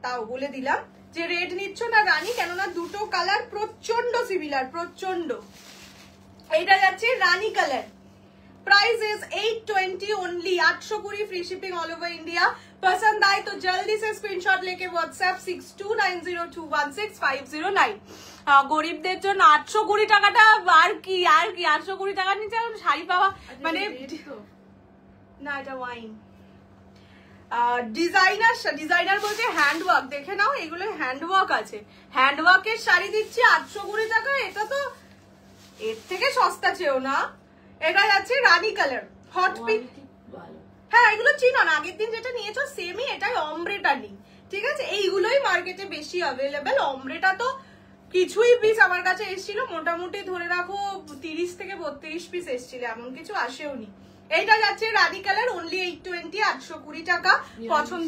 তাও বলে দিলাম যে রেড নিচ্ছ না রানী, কেননা দুটো কালার প্রচন্ড সিমিলার, প্রচন্ড। এইটা যাচ্ছে রানী colour. Price is 820 only. 820 free shipping all over India. पसंद आए तो जल्दी से स्क्रीनशॉट लेके व्हाट्सएप 6290216509। গরিবদের জন্য 820 টাকাটা আর কি 820 টাকার নিচে শাড়ি পাওয়া মানে না, এটা ওয়াইন। ডিজাইনার বলতে হ্যান্ডওয়ার্ক, দেখে নাও এগুলো হ্যান্ডওয়ার্ক আছে, হ্যান্ডওয়ার্কের শাড়ি দিচ্ছি 820 টাকা, এটা তো এর থেকে সস্তা চেও না। এটা যাচ্ছে রানী কালার, হট পিঙ্ক। হ্যাঁ এগুলো চিনো না, আগের দিন যেটা নিয়েছো সেমই, এটাই অমব্রেটা নেই, ঠিক আছে? এইগুলোই মার্কেটে বেশি অ্যাভেলেবেল। অমব্রেটা তো কিছুই পিস আমার কাছে এসেছিল, মোটামুটি ধরে রাখো 30 থেকে 32 পিস এসেছিল, এমন কিছু আসেওনি। এইটা যাচ্ছে রানী কালার, অনলি 820, 820 টাকা। পছন্দ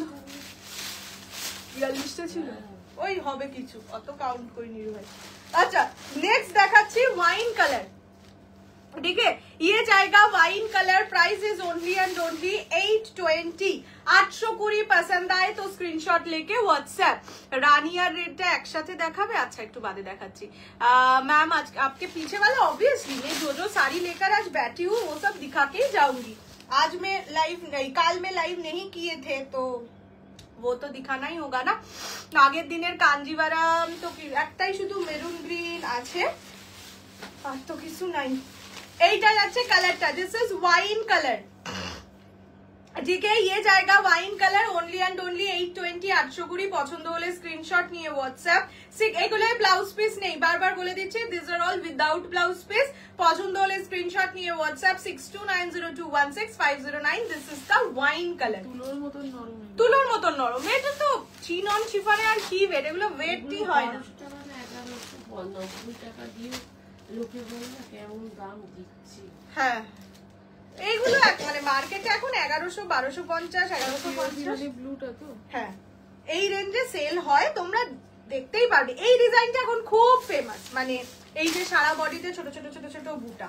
42টা ছিল, ওই হবে কিছু, অত কাউন্ট করিনি ভাই। अच्छा नेक्स्ट দেখাচ্ছি वाइन कलर, ठीक है? ये जाएगा wine colour. Price is only and only 820। 820 पसंद आए तो स्क्रीनशॉट लेके व्हाट्सएप। रानी और रेडটা একসাথে দেখাবে? আচ্ছা একটু বাদে দেখাচ্ছি। मैम आज आपके पीछे वाला ऑब्वियसली मैं जो साड़ी लेकर आज बैठी हूँ वो सब दिखा के जाऊंगी। आज मैं लाइव नहीं, काल में लाइव नहीं किए थे तो वो तो दिखाना ही होगा ना। আগের দিনের কাঞ্জিভারাম তো একটাই শুধু মেরুন গ্রিন আছে, আর তো কিছু নাই। এইটা যাচ্ছে কালারটা, দিস ইজ ওয়াইন কালার, ঠিক है? ये जाएगा wine colour only and only 820। 820 পছন্দ হলে স্ক্রিনশট নিয়ে হোয়াটসঅ্যাপ। এগুলো ব্লাউজ পিস নেই, বারবার বলে দিচ্ছি, this are all without blouse piece. পছন্দ হলে স্ক্রিনশট নিয়ে WhatsApp 6290216509। This is the wine colour. তুলোর মতন নরম, তুলোর মতন নরম। এটা তো চিনন শিফনে আর কি ওয়েট, এগুলো ওয়েটই হয় না। 1190 টাকা দিয়ে লোকে বলে না কেমন দাম দিচ্ছি। হ্যাঁ এইগুলো মানে মার্কেটে এখন 1100, 1250, 1150 ব্লুটা তো। হ্যাঁ এই রেঞ্জে সেল হয়, তোমরা দেখতেই পারবে। এই ডিজাইনটা এখন খুব ফেমাস, মানে এই যে সারা বডিতে ছোট ছোট ছোট ছোট বুটা।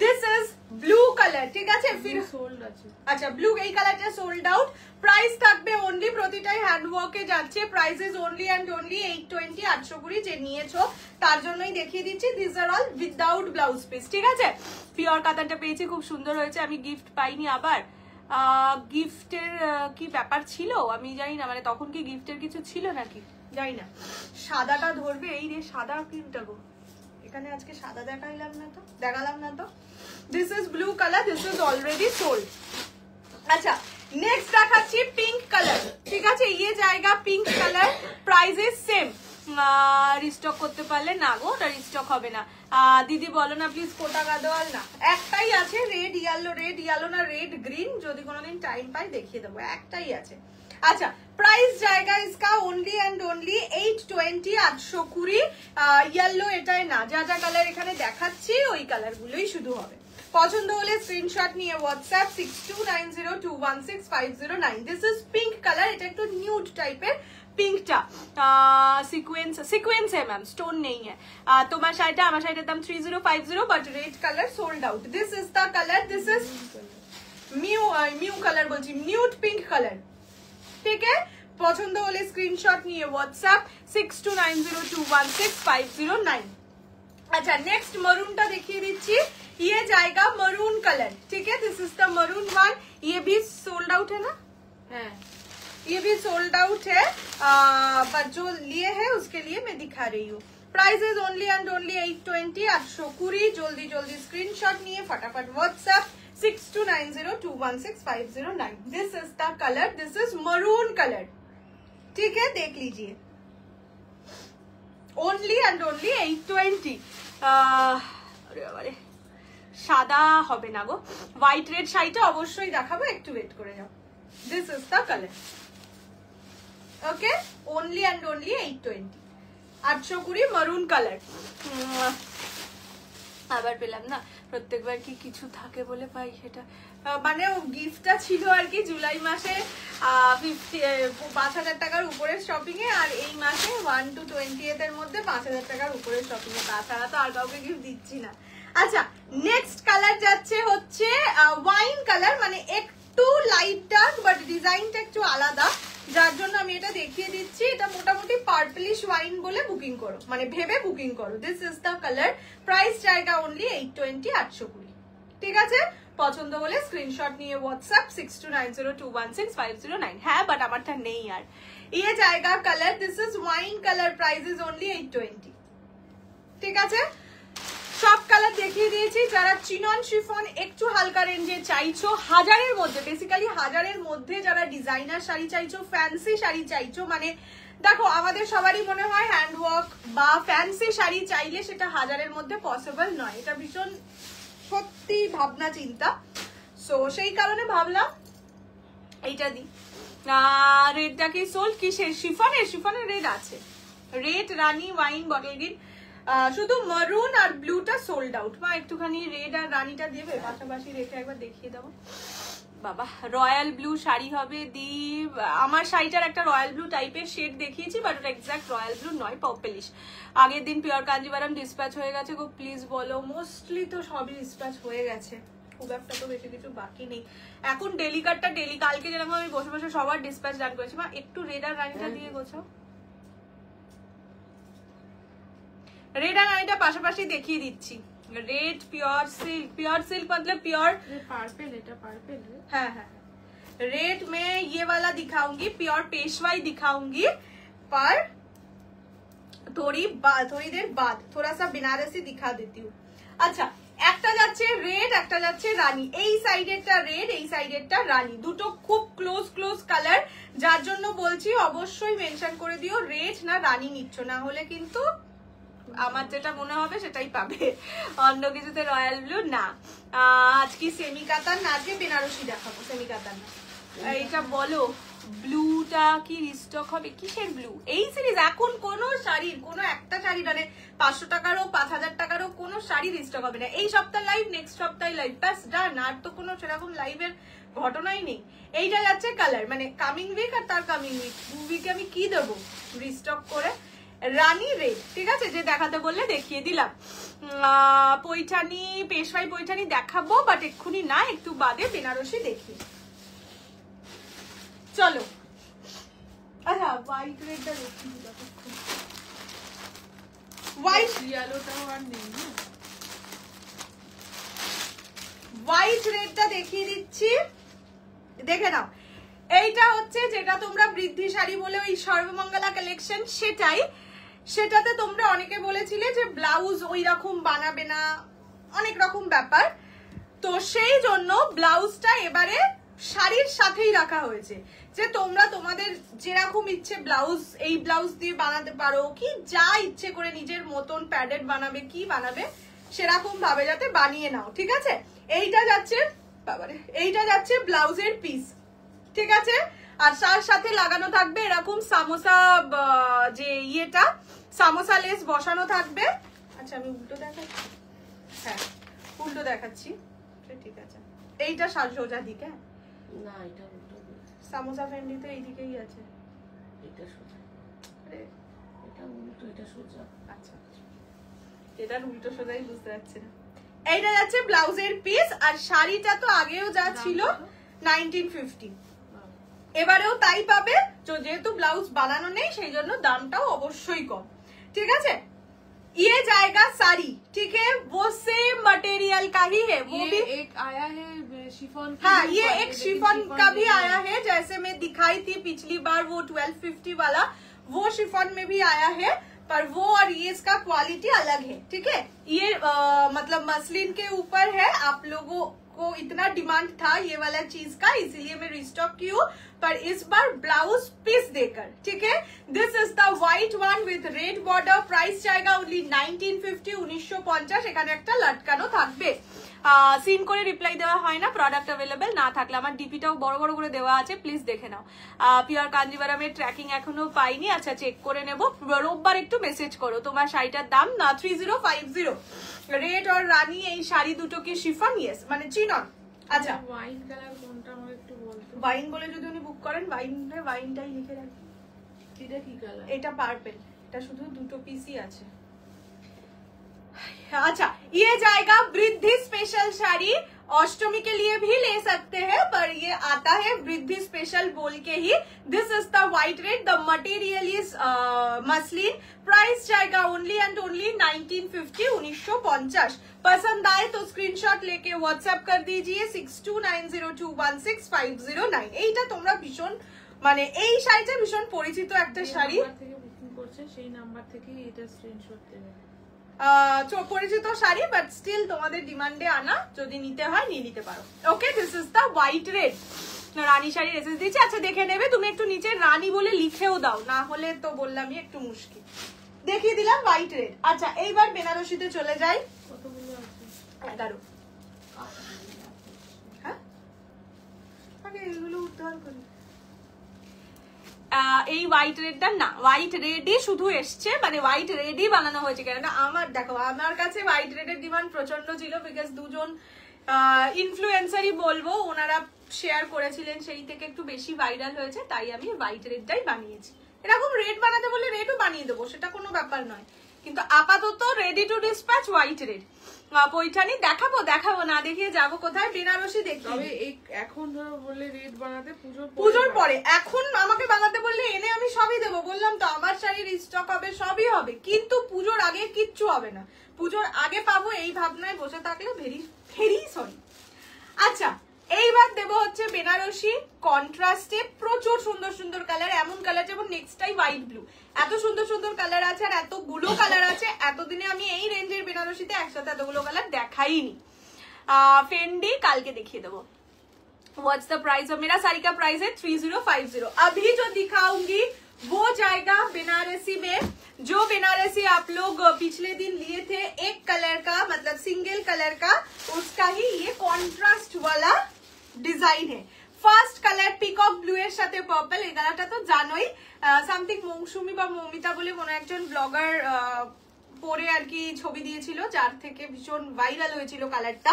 দিস ইজ ব্লু কালার, ঠিক আছে? ফির সোল্ড আছে। আচ্ছা ব্লু এই কালারটা সোল্ড আউট। প্রাইস থাকবে অনলি, প্রতিটাই হ্যান্ডওয়ার্কে যাচ্ছে। Price is only and only 820, 820 যে নিয়েছো তার জন্যই দেখিয়ে দিচ্ছি। This are all without blouse piece, ঠিক আছে? পিওর কাতানটা পেয়েছি, খুব সুন্দর হয়েছে। আমি গিফট পাইনি, আবার গিফটের কি ব্যাপার ছিল আমি জানি না, মানে তখন কি গিফটের কিছু ছিল নাকি জানি না। সাদাটা ধরবে, এই রে সাদা ক্রিমটা গো, এখানে আজকে সাদা দেখালাম না তো। This is blue colour, this is already sold. আচ্ছা নেক্সট দেখাচ্ছি পিঙ্ক কালার, ঠিক আছে? ইয়ে জায়গা pink colour, price is same. Restock করতে পারলে না গো, ওটা রিস্টক হবে না। দিদি বলো না প্লিজ কোটা গাদোয়াল না, একটাই আছে রেড ইয়েলো না রেড গ্রিন, যদি কোনোদিন টাইম পাই দেখিয়ে দেবো, একটাই আছে। আচ্ছা প্রাইস জায়গা ইসকা অনলি অ্যান্ড অনলি 820, 820। ইয়েলো এটাই না, যা যা কালার এখানে দেখাচ্ছি ওই কালার গুলোই শুধু হবে। পছন্দ হলে স্ক্রিনশট নিয়ে WhatsApp 6290216509। This is pink colour, এটা একটু নিউড টাইপের পিঙ্কটা, সিকোয়েন্স है मैम, स्टोन नहीं है। তোমার শাড়িটা আমার শাড়িটার দাম 3050, but red colour sold out. This is the colour, this is mu colour বলছি, নিউড পিঙ্ক কালার, ঠিক আছে? পছন্দ হলে স্ক্রিনশট নিয়ে হোয়াটসঅ্যাপ 6290216509। अच्छा नेक्स्ट मरून देखिए दीजिए, ये जाएगा मरून कलर, ठीक है? This is the maroon one. ये भी सोल्ड आउट है ना? है, ये भी सोल्ड आउट है, पर जो लिए है उसके लिए मैं दिखा रही हूँ। Price is only and only 820, 820। जल्दी जल्दी स्क्रीनशॉट निये, फटाफट WhatsApp 6290216509। This is the colour, this is maroon colour, ठीक है? देख लीजिए, ओनली एंड ओनली 820। সাদা হবে না গো, হোয়াইট রেড শাড়িটা অবশ্যই দেখাবো, একটু ওয়েট করে যাও। This is the colour, okay? Only and only 820, 820 মারুন কালার। আবার পেলাম না, প্রত্যেকবার কি কিছু থাকে বলে পাই সেটা, মানে গিফটটা ছিল আর কি জুলাই মাসে 5000 টাকার উপরে শপিং এ, আর এই মাসে 1 to 20th এর মধ্যে 5000 টাকার উপরে শপিং এ, তাছাড়া তো আর কাউকে গিফট দিচ্ছি না। আচ্ছা নেক্সট কালার যাচ্ছে হচ্ছে ওয়াইন কালার, মানে একটু লাইট ডার্ক বাট ডিজাইনটা একটু আলাদা, যার জন্য আমি এটা দেখিয়ে দিচ্ছি। এটা মোটামুটি পার্পলিশ ওয়াইন বলে বুকিং করো, মানে ভেবে বুকিং করো। This is the colour, price জায়গা অনলি 820, 820, ঠিক আছে? পছন্দ হলে স্ক্রিনশট নিয়ে হোয়াটসঅ্যাপ 6290216509। হ্যাঁ বাট আমারটা নেই আর। ये जाएगा colour, this is wine colour, price is only 820, ঠিক আছে? সব কালার দেখিয়ে দিয়েছি। যারা চিনন শিফন একটু হালকা রেঞ্জে চাইছো, হাজারের মধ্যে, বেসিক্যালি হাজারের মধ্যে যারা ডিজাইনার শাড়ি চাইছো, ফ্যান্সি শাড়ি চাইছো, মানে দেখো আমাদের সবারই মনে হয় হ্যান্ডওয়ার্ক বা ফ্যান্সি শাড়ি চাইলে সেটা হাজারের মধ্যে পসিবল নয়, এটা ভীষণ সত্যি ভাবনা চিন্তা। সো সেই কারণে ভাবলাম এইটা দিই। রেডটা কি সোল্ড, কি শিফনের রেড আছে, রেড রানী ওয়াইন বটল গ্রিন, শুধু মারুন আর ব্লুটা সোল্ড আউট। মা একটুখানি রেড আর রানীটা দেবে পাশাপাশি রেখে একবার দেখিয়ে দেবো। বাবা রয়্যাল ব্লু শাড়ি হবে দি, আমার শাড়িটার একটা রয়্যাল ব্লু টাইপের শেড দেখিয়েছি, বাট ওটা এক্সাক্ট রয়্যাল ব্লু নয়, পার্পলিশ। আগের দিন পিওর কাঞ্জিভারাম ডিসপ্যাচ হয়ে গেছে গো, প্লিজ বলো। মোস্টলি তো সবই ডিসপ্যাচ হয়ে গেছে, খুব একটা তো বেশি কিছু বাকি নেই। এখন ডেলিকারটা ডেলি, কালকে যেরকম আমি বসে বসে সবার ডিসপ্যাচ ডান করেছি। মা একটু রেড আর রানীটা দিয়ে গোছাও, রেড আর রানীটা পাশাপাশি দেখিয়ে দিচ্ছি। रेड प्योर सिल्क मतलब प्योर पर्पल, এটা पर्पल है। हाँ हाँ रेड में ये वाला दिखाऊंगी, प्योर पेशवाई दिखाऊंगी, पर थोड़ी देर बाद थोड़ा सा बनारसी दिखा देती हूँ। अच्छा একটা যাচ্ছে রেড, একটা যাচ্ছে রানী, এই সাইডেরটা রেড, এই সাইডেরটা রানী, দুটো খুব ক্লোজ কালার, যার জন্য বলছি অবশ্যই মেনশন করে দিও রেড না রানী নিচ্ছ, না হলে কিন্তু আমার যেটা মনে হবে সেটাই পাবে, অন্য কিছুতে রয়্যাল ব্লু না। আজ কি সেমি কাতান না, আজকে বেনারসি দেখাবো, সেমি কাতান না। এইটা বলো ব্লুটা কি রিস্টক হবে? কিসের ব্লু? এই সিরিজ এখন কোনো শাড়ির, কোনো একটা শাড়ি মানে 500 টাকার হোক 5000 টাকার হোক কোনো শাড়ি রিস্টক হবে না। এই সপ্তাহ লাইভ, নেক্সট সপ্তাহে লাইভ, ব্যাস ডান। আর তো কোনো সেরকম লাইভের ঘটনাই নেই। এইটা যাচ্ছে কালার, মানে কামিং উইক আর তার কামিং উইক, 2 উইকে আমি কি দেবো রিস্টক করে? রানী রেড, ঠিক আছে, যে দেখাতে বললে দেখিয়ে দিলাম। পৈঠানি, পেশওয়াই পৈঠানি দেখাবো, বাট এক্ষুনি না, একটু বাদে বেনারসি দেখি। চলো, আচ্ছা হোয়াইট রেডটা দেখি। হোয়াইট ইয়েলোটাও আর নেই না, হোয়াইট রেডটা দেখিয়ে দিচ্ছি, দেখে নাও। এইটা হচ্ছে যেটা তোমরা বৃদ্ধি শাড়ি বলে ওই সর্বমঙ্গলা কালেকশন, সেটাতে তোমরা অনেকে বলেছিলে যে ব্লাউজ ওই রকম বানাবে না, অনেক রকম ব্যাপার। তো সেই জন্য ব্লাউজটা এবারে শাড়ির সাথেই রাখা হয়েছে, যে তোমরা তোমাদের যেরকম ইচ্ছে ব্লাউজ এই ব্লাউজ দিয়ে বানাতে পারো, কি যা ইচ্ছে করে নিজের মতন প্যাডেড বানাবে, কি বানাবে সেরকম ভাবে যাতে বানিয়ে নাও, ঠিক আছে। এইটা যাচ্ছে, বাবারে, এইটা যাচ্ছে ব্লাউজের পিস, ঠিক আছে। আর তার সাথে লাগানো থাকবে এরকম সামোসা, যে ইয়েটা সামোসা লেস বসানো থাকবে। আচ্ছা আমি উল্টো দেখাচ্ছি, হ্যাঁ উল্টো দেখাচ্ছি, ঠিক আছে। এইটা সোজা দিকে না, এটা উল্টো, সামোসা ফেন্ডি তো এইদিকেই আছে, এটা সোজা, আরে এটা উল্টো, এটা সোজা। আচ্ছা, এটা উল্টো সোজাই বুঝতে পারছি না। এইটা যাচ্ছে ব্লাউজের পিস, আর শাড়িটা তো আগেও যা ছিল 1950, এবারেও তাই পাবে। তো যেহেতু ব্লাউজ বানানো নেই সেই জন্য দামটাও অবশ্যই কম, ঠিক আছে। ये जाएगा साड़ी, ठीक है, वो सेम मटेरियल का ही है, वो भी एक आया है शिफॉन, हाँ ये एक शिफॉन का भी आया है, जैसे मैं दिखाई थी पिछली बार वो 1250 वाला, वो शिफॉन में भी आया है, पर वो और ये इसका क्वालिटी अलग है, ठीक है। ये मतलब मसलिन के ऊपर है, आप लोगों को इतना डिमांड था ये वाला चीज का, इसीलिए मैं रिस्टॉक की हूँ, पर इस बार ब्लाउज पीस देकर, ठीक है। This is the white one with red border, price जाएगा ओनली 1950, 1950। এখানে একটা লটকানো থাকবে, সিন করে রিপ্লাই দেওয়া হয় না, প্রোডাক্ট অ্যাভেলেবেল না থাকলে। আমার ডিপিটাও বড় বড় করে দেওয়া আছে, প্লিজ দেখে নাও। পিওর কাঞ্জিভারামের ট্র্যাকিং এখনো পাইনি, আচ্ছা চেক করে নেব, রোববার একটু মেসেজ করো। তোমার শাড়িটার দাম 3050, রেড আর রানী এই শাড়ি দুটো কি শিফন? ইয়েস, মানে চিনন। আচ্ছা ওয়াইন কালার কোনটা আমাকে একটু বলতো। ওয়াইন বলে যদি উনি বুক করেন ওয়াইনটাই লিখে রাখি। এটা কি কালার? এটা পার্পল, এটা শুধু দুটো পিসই আছে। अच्छा ये जाएगा वृद्धि स्पेशल साड़ी, अष्टमी के लिए भी ले सकते हैं, पर ये आता है वृद्धि स्पेशल बोल के ही। This is the white red, the material is muslin, price जाएगा ओनली एंड ओनली 1950, 1950। पसंद आए तो स्क्रीनशॉट लेके व्हाट्सएप कर दीजिए 6290216509। এইটা তোমরা ভীষণ, মানে এই শাড়িটা ভীষণ পরিচিত একটা শাড়ি, থেকে বুকিং করছে সেই নাম্বার থেকে এটা স্ক্রিনশট দেবে। পরিচিত শাড়ি, বাট স্টিল তোমাদের ডিমান্ডে আনা, যদি নিতে হয় নিয়ে নিতে পারো। Okay, this is the white red রানী শাড়ি এসে দিচ্ছি। আচ্ছা দেখে নেবে, তুমি একটু নিচে রানী বলে লিখেও দাও, না হলে তো বললামই একটু মুশকিল। দেখিয়ে দিলাম হোয়াইট রেড। আচ্ছা এইবার বেনারসিতে চলে যাই। কতগুলো আছে? 11। হ্যাঁ আগে এগুলো উদ্ধার করি। এই হোয়াইট রেডটা না, হোয়াইট রেডই শুধু এসছে, মানে হোয়াইট রেডই বানানো হয়েছে। কেননা আমার দেখো, আমার কাছে হোয়াইট রেডের ডিমান্ড প্রচন্ড ছিল, বিকজ দুজন ইনফ্লুয়েন্সারই বলবো, ওনারা শেয়ার করেছিলেন, সেই থেকে একটু বেশি ভাইরাল হয়েছে, তাই আমি হোয়াইট রেডটাই বানিয়েছি। এরকম রেড বানাতে বলে রেডও বানিয়ে দেবো, সেটা কোনো ব্যাপার নয়, কিন্তু আপাতত ready to dispatch white red. Paithani দেখাবো না দেখিয়ে যাবো কোথায়? বেনারসি দেখি। তবে এখন ধরো বললে রেড বানাতে পুজোর পরে, এখন আমাকে বানাতে বললে এনে আমি সবই দেবো, বললাম তো আমার শাড়ির স্টক হবে, সবই হবে, কিন্তু পুজোর আগে কিচ্ছু হবে না। পুজোর আগে পাবো এই ভাবনায় বসে থাকলে ভেরি সরি। আচ্ছা এইবার দেবো হচ্ছে বেনারসি কন্ট্রাস্টে, প্রচুর সুন্দর সুন্দর কালার, এমন কালার যেমন নেক্সটটাই হোয়াইট ব্লু, এত সুন্দর সুন্দর কালার আছে, আর এতগুলো কালার আছে। এতদিনে আমি এই রেঞ্জের বেনারসিতে একসাথে এতগুলো কালার দেখাইনি। फेंडी काल के देखिए देवो। व्हाट्स द प्राइस ऑफ मेरा साड़ी का प्राइस है 3050। अभी जो दिखाऊंगी वो जाएगा बनारसी में। जो बनारसी आप लोग पिछले दिन लिए थे एक कलर का, मतलब सिंगल कलर का, उसका ही ये कॉन्ट्रास्ट वाला डिजाइन है। ফার্স্ট কালার পিকক ব্লু এর সাথে পার্পল, এই কালারটা তো জানোই, সামথিং মৌসুমি বা মৌমিতা বলে কোনো একজন ব্লগার পরে আর কি ছবি দিয়েছিল, যার থেকে ভীষণ ভাইরাল হয়েছিল কালারটা।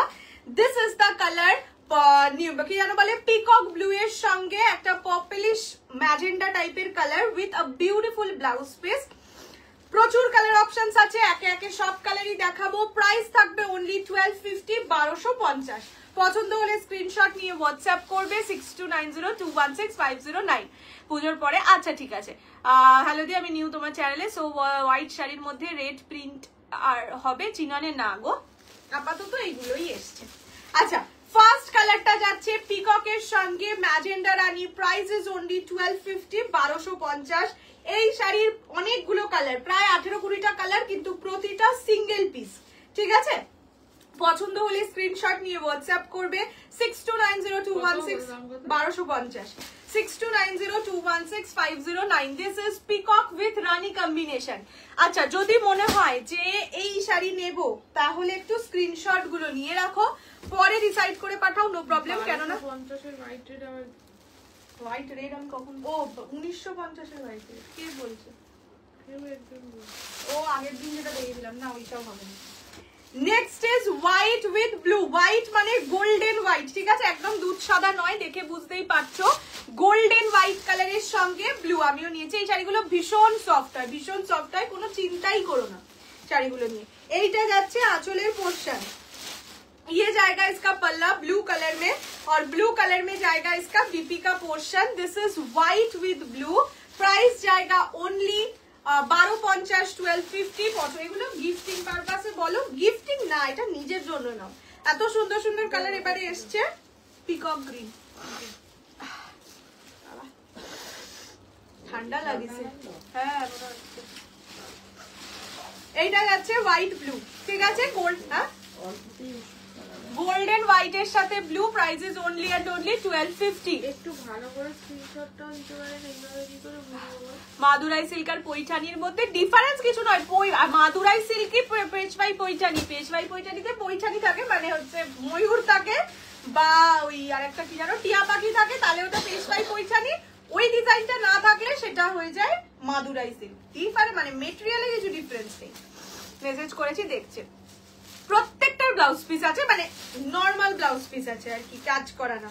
দিস ইজ দ্য কালার, কি জানো বলে, পিকক ব্লু এর সঙ্গে একটা পার্পলিশ ম্যাজেন্ডা টাইপের colour with a beautiful blouse piece. প্রচুর কালার অপশনস আছে, একে একে সব কালারই দেখাবো। প্রাইস থাকবে অনলি 1250, 1250। পছন্দ হলে স্ক্রিনশট নিয়ে হোয়াটসঅ্যাপ করবে 6290216509 পুজোর পরে। আচ্ছা ঠিক আছে, হ্যালো দি, আমি নিউ তোমার চ্যানেলে। সো হোয়াইট শাড়ির মধ্যে রেড প্রিন্ট আর হবে, চিননে না গো, আপাতত এইগুলোই এসছে। আচ্ছা, ফার্স্ট কালারটা যাচ্ছে পিককের সঙ্গে magenta Rani, price is only 1250, 1250। এই শাড়ির অনেকগুলো কালার, প্রায় 18-20টা কালার, কিন্তু প্রতিটা সিঙ্গেল পিস, ঠিক আছে? পছন্দ হলে স্ক্রিনশট নিয়ে হোয়াটসঅ্যাপ করবে 6290216509 1250 6290216509। This is peacock with Rani combination. আচ্ছা, যদি মনে হয় যে এই শাড়ি নেব তাহলে একটু স্ক্রিনশট গুলো নিয়ে রাখো, পরে ডিসাইড করে পাঠাও, নো প্রবলেম। কেন না 50 এর হোয়াইট রেড, আমার হোয়াইট রেড আমি কখন, ও 1950 এর হোয়াইট রেড কে বলছে? ও আগের দিন যেটা দেখেছিলাম না, ওইটাও হবে না। Next is white with blue. White মানে গোল্ডেন হোয়াইট, ঠিক আছে? একদম দুধ সাদা নয়, দেখে বুঝতেই পারছো। গোল্ডেন হোয়াইট কালারের সঙ্গে ব্লু আমিও নিয়েছি। এই শাড়িগুলো ভীষণ সফট হয়, ভীষণ সফট হয়, কোনো চিন্তাই করো না শাড়িগুলো নিয়ে। এইটা যাচ্ছে আঁচলের পোর্শন, ये जाएगा इसका पल्ला ब्लू कलर में, और ब्लू कलर में जाएगा इसका बीपी का portion. This is white with blue. Price जाएगा ओनली 1250, 1250। এগুলো গিফটিং পারপাসে বলো, গিফটিং না, এটা নিজের জন্য নাও। এত সুন্দর সুন্দর কালার এবারে এসছে। পিকক গ্রিন, ঠান্ডা লাগিছে, হ্যাঁ। এইটা যাচ্ছে হোয়াইট ব্লু, ঠিক আছে? গোল্ড, হ্যাঁ, গোল্ডেন হোয়াইটের সাথে blue. Price is only and only 1250। একটু ভালো করে স্ক্রিনশটটা দিতে পারেন, এইভাবে কি করে বুঝবো? মাদুরাই সিল্ক আর পৈঠানির মধ্যে ডিফারেন্স কিছু নয়। মাদুরাই সিল্কই পেশওয়াই পৈঠানি, পেশওয়াই পৈঠানিতে পৈঠানি থাকে মানে হচ্ছে ময়ূর থাকে, বা ওই আরেকটা কি জানো টিয়া পাখি থাকে, তাহলে ওটা পেশওয়াই পৈঠানি। ওই ডিজাইনটা না থাকলে সেটা হয়ে যায় মাদুরাই সিল্ক। ডিফারেন্স মানে মেটেরিয়ালে কিছু ডিফারেন্স নেই। মেসেজ করেছি, দেখছে। প্রত্যেকটার ব্লাউজ পিস আছে, মানে নর্মাল ব্লাউজ পিস আছে আর কি, কাজ করা না।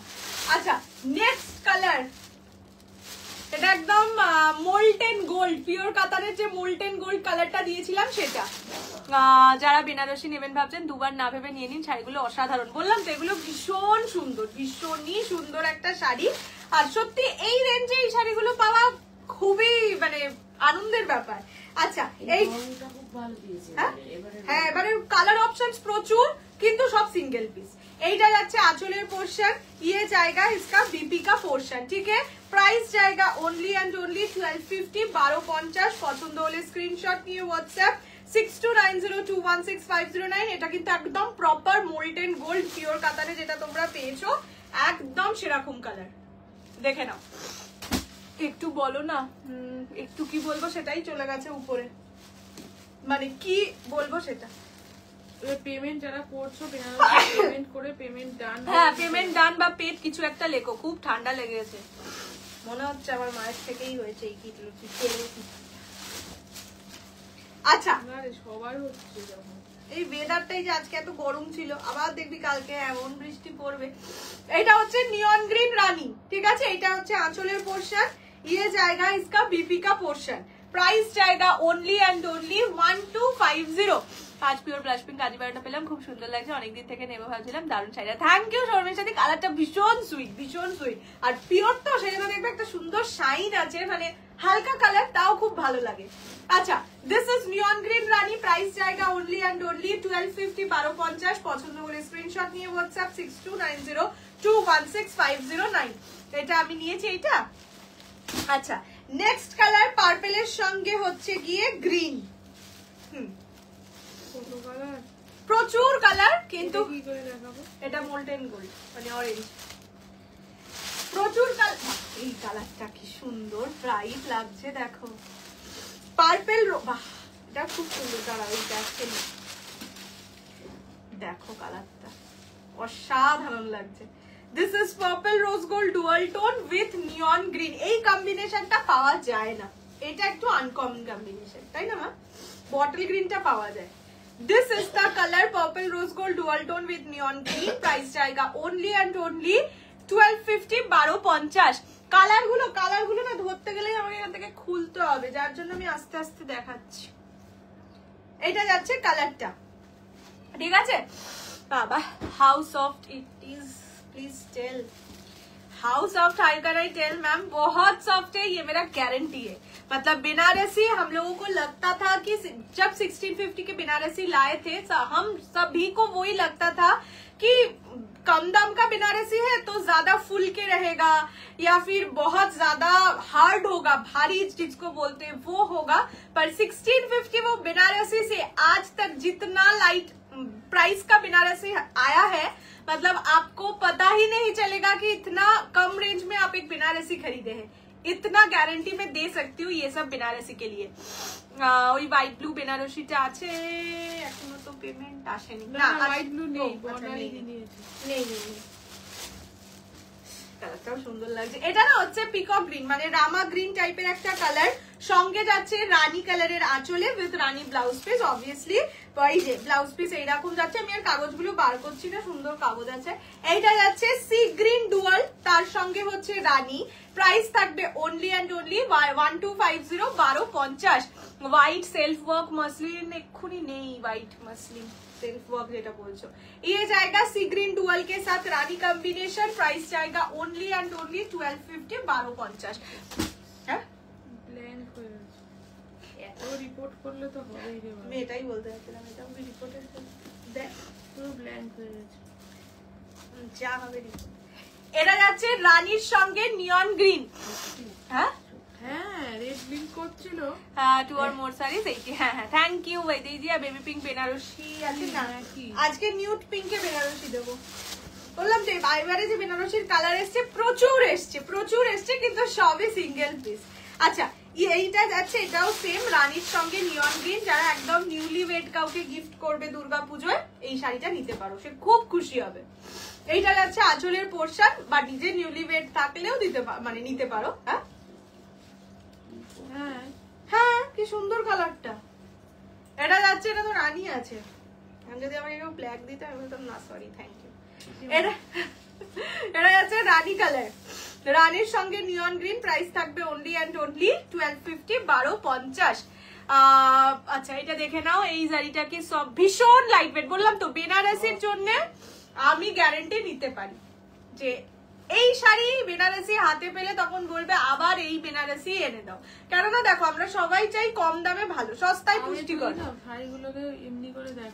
আচ্ছা, নেক্সট কালার, এটা একদম মোল্টেন গোল্ড, পিওর কাতানের যে মোল্টেন গোল্ড কালারটা দিয়েছিলাম সেটা। যারা বেনারসি নেবেন ভাবছেন, দুবার না ভেবে নিয়ে নিন, শাড়িগুলো অসাধারণ। বললাম তো এগুলো ভীষণ সুন্দর, ভীষণই সুন্দর একটা শাড়ি। আর সত্যি এই রেঞ্জে এই শাড়িগুলো পাওয়া খুবই মানে আনন্দের ব্যাপার। আচ্ছা, এই হ্যাঁ, এবারে কালার অপশনস প্রচুর, কিন্তু সব সিঙ্গেল পিস। এইটা যাচ্ছে আঁচলের পোর্শন, ये जाएगा इसका बीपी का पोर्शन, ठीक है? प्राइस जाएगा ओनली एंड ओनली 1250, 1250। পছন্দ হলে স্ক্রিনশট নিয়ে হোয়াটসঅ্যাপ 6290216509। এটা কিন্তু একদম প্রপার মোল্টেন গোল্ড পিওর কাতারে যেটা তোমরা পেয়েছো, একদম সেরকম কালার। দেখে নাও, একটু বলো না, একটু কি বলবো সেটাই চলে গেছে উপরে, মানে কি বলবো সেটা। পেমেন্ট যারা করছো, পেমেন্ট করে পেমেন্ট ডান, হ্যাঁ পেমেন্ট ডান বা পেড কিছু একটা লেখো। খুব ঠান্ডা লেগেছে, মনে হচ্ছে আমার মায়ের থেকেই হয়েছে এই কি। আচ্ছা, সবার হচ্ছে যখন এই ওয়েদারটাই যে আজকে এত গরম ছিল, আবার দেখবি কালকে এমন বৃষ্টি পড়বে। এটা হচ্ছে নিয়ন গ্রিন রানী, ঠিক আছে? এটা হচ্ছে আঁচলের পোর্শন, ये जाएगा इसका बीपी का पोर्शन। प्राइस जाएगा ओनली एंड ओनली 1250। আজ পিওর ব্লাশ পিঙ্ক কাজিবারটা পেলাম, খুব সুন্দর লাগছে, অনেকদিন থেকে নেবো ভাবছিলাম, দারুণ শাড়িটা। থ্যাংক ইউ শর্মির সাথে, কালারটা ভীষণ সুইট, ভীষণ সুইট। আর পিওর তো সেই জন্য দেখবে একটা সুন্দর শাইন আছে, মানে হালকা কালার, তাও খুব ভালো লাগে। আচ্ছা, this is neon green Rani. Price জায়গা অনলি এন্ড অনলি 1250, 1250। পছন্দ হলে স্ক্রিনশট নিয়ে হোয়াটসঅ্যাপ 6290216509। এটা আমি নিয়েছি এইটা। আচ্ছা, নেক্সট কালার পার্পেলের সঙ্গে হচ্ছে গিয়ে গ্রিন। প্রচুর কালার, কিন্তু এটা মোল্টেন গোল্ড মানে অরেঞ্জ। প্রচুর কালার। এই কালারটা কি সুন্দর ব্রাইট লাগছে, দেখো পার্পেল, বাহ এটা খুব সুন্দর কালার। দেখো কালারটা অসাধারণ লাগছে। This is purple rose gold dual tone with neon green. এই কম্বিনেশনটা পাওয়া যায় না, এটা একটু আনকমন কম্বিনেশন, তাই না মা? বটল গ্রিনটা পাওয়া যায়। This is the color purple rose gold dual tone with neon green. Price जाएगा only and only 1250 1250। কালার গুলো না ধরতে গেলে আমাকে এখান থেকে খুলতে হবে, যার জন্য আমি আস্তে আস্তে দেখাচ্ছি। এটা যাচ্ছে কালারটা, ঠিক আছে বাবা। How soft it is, please tell how soft how can I tell ma'am? बहुत सॉफ्ट है, ये मेरा गारंटी है। मतलब बनारसी हम लोगों को लगता था कि जब 1650 के बनारसी लाए थे हम सभी को वही लगता था कि कम दाम का बनारसी है तो ज्यादा फुल के रहेगा या फिर बहुत ज्यादा हार्ड होगा, भारी जिसको बोलते हैं वो होगा। पर 1650 वो बनारसी से आज तक जितना लाइट प्राइस का बनारसी आया है, मतलब आपको पता ही नहीं चलेगा कि इतना कम रेंज में आप एक बनारसी खरीदे हैं। इतना गारंटी मैं दे सकती हूँ ये सब बनारसी के लिए। ওই হোয়াইট ব্লু বেনারসিটা আছে, এখনো তো পেমেন্ট আসেনি। না হোয়াইট ব্লু নেই, নেই। কালারটাও সুন্দর লাগছে। এটা না হচ্ছে পিকক গ্রিন, মানে রামা গ্রিন টাইপের একটা কালার, সঙ্গে যাচ্ছে রানী কালারের আঁচলে with Rani blouse piece. Obviously এই যে ব্লাউজ পিস এইরকম যাচ্ছে, আমি আর কাগজগুলো বার করছি না, সুন্দর কাগজ আছে। এইটা যাচ্ছে সি গ্রিন ডুয়াল, তার সঙ্গে হচ্ছে রানী। প্রাইস থাকবে only and only 1250 1250। White self work muslin এক্ষুনি নেই, হোয়াইট মাসলিন सेल्फ वर्क যেটা বলছো। ये जाएगा सी ग्रीन डुअल के साथ रानी कॉम्बिनेशन। प्राइस जाएगा ओनली एंड ओनली 1250 1250। হ্যাঁ ব্ল্যাঙ্ক হয়ে গেছে, এত রিপোর্ট করলে তো হবেই রে বাবা। আমি এটাই বলতে যাচ্ছিলাম, এটা আমি রিপোর্টের দেখ পুরো ব্ল্যাঙ্ক হয়ে গেছে, যা হবে রিপোর্ট। এটা যাচ্ছে রানীর সঙ্গে নিয়ন গ্রিন। হ্যাঁ হ্যাঁ রেড ব্লিঙ্ক করছিল। Two or more saris eighty. হ্যাঁ হ্যাঁ থ্যাংক ইউ বৈদেজি। আর বেবি পিঙ্ক বেনারসি আছে না, আজকে নিউড পিঙ্কে বেনারসি দেবো বললাম তো। এবারে যে বেনারসির কালার এসছে প্রচুর এসছে কিন্তু সবই সিঙ্গেল পিস। আচ্ছা এইটা যাচ্ছে, এটাও সেম রানীর সঙ্গে নিয়ন গ্রিন। যারা একদম নিউলি ওয়েড কাউকে গিফট করবে দুর্গাপুজোয়, এই শাড়িটা নিতে পারো, সে খুব খুশি হবে। এইটা যাচ্ছে আঁচলের পোর্শন, বা নিজে নিউলি ওয়েড থাকলেও দিতে মানে নিতে পারো। হ্যাঁ হ্যাঁ কি সুন্দর কালারটা। এটা যাচ্ছে, এটা তো রানী আছে, আমি যদি আমাকে কেউ ব্ল্যাক দিতে আমি বলতাম না সরি থ্যাংক ইউ। এটা যাচ্ছে রানী কালার, রানীর সঙ্গে নিয়ন গ্রিন। প্রাইস থাকবে অনলি অ্যান্ড অনলি 1250 1250। আচ্ছা এটা দেখে নাও, এই শাড়িটাকে সব ভীষণ লাইট ওয়েট। বললাম তো বেনারসির জন্য আমি গ্যারান্টি নিতে পারি যে এই শাড়ি বেনারসি হাতে পেলে তখন বলবে আবার এই বেনারসি এনে দাও। কেননা দেখো আমরা সবাই চাই কম দামে ভালো, সস্তায় পুষ্টিকর।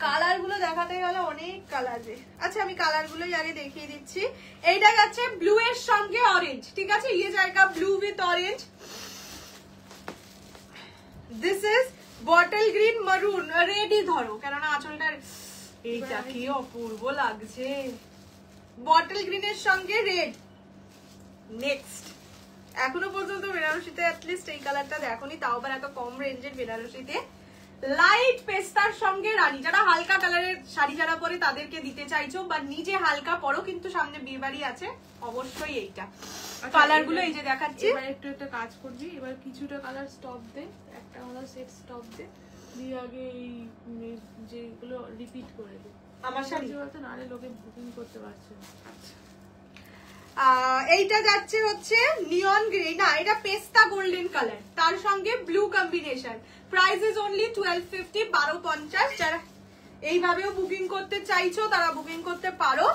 কালার গুলো দেখাতে গেলে অনেক কালার। আচ্ছা আমি কালার গুলোই আগে দেখিয়ে দিচ্ছি। এইটা যাচ্ছে ব্লু এর সঙ্গে অরেঞ্জ, ঠিক আছে, ইয়ে জায়গা blue with orange. This is bottle green মারুন। রেডই ধরো, কেননা আঁচলটার এইটা কি অপূর্ব লাগছে। বটল গ্রিনের সঙ্গে রেড। নেক্সট, এখনো পর্যন্ত বেনারসিতে অ্যাটলিস্ট এই কালারটা দেখোনি, তাও আবার এত কম রেঞ্জের বেনারসিতে। লাইট পেস্তার সঙ্গে রানী। যারা হালকা কালারের শাড়ি যারা পরে তাদেরকে দিতে চাইছো, বা নিজে হালকা পরো কিন্তু সামনে বিয়ে বাড়ি আছে, অবশ্যই এইটা। কালার গুলো এই যে দেখাচ্ছি। এবার একটু একটা কাজ করবি, এবার কিছুটা কালার স্টপ দে, একটা কালার সেট স্টপ দে, দিয়ে আগে এই যেগুলো রিপিট করে দে। আমার শাড়ি বলতে নারে লোকে বুকিং করতে পারছে না। আচ্ছা এইটা যাচ্ছে হচ্ছে নিয়ন গ্রিন, না এটা পেস্তা গোল্ডেন কালার, তার সঙ্গে blue combination. Price is only 1250 1250। যারা এইভাবেও বুকিং করতে চাইছো তারা বুকিং করতে পারো।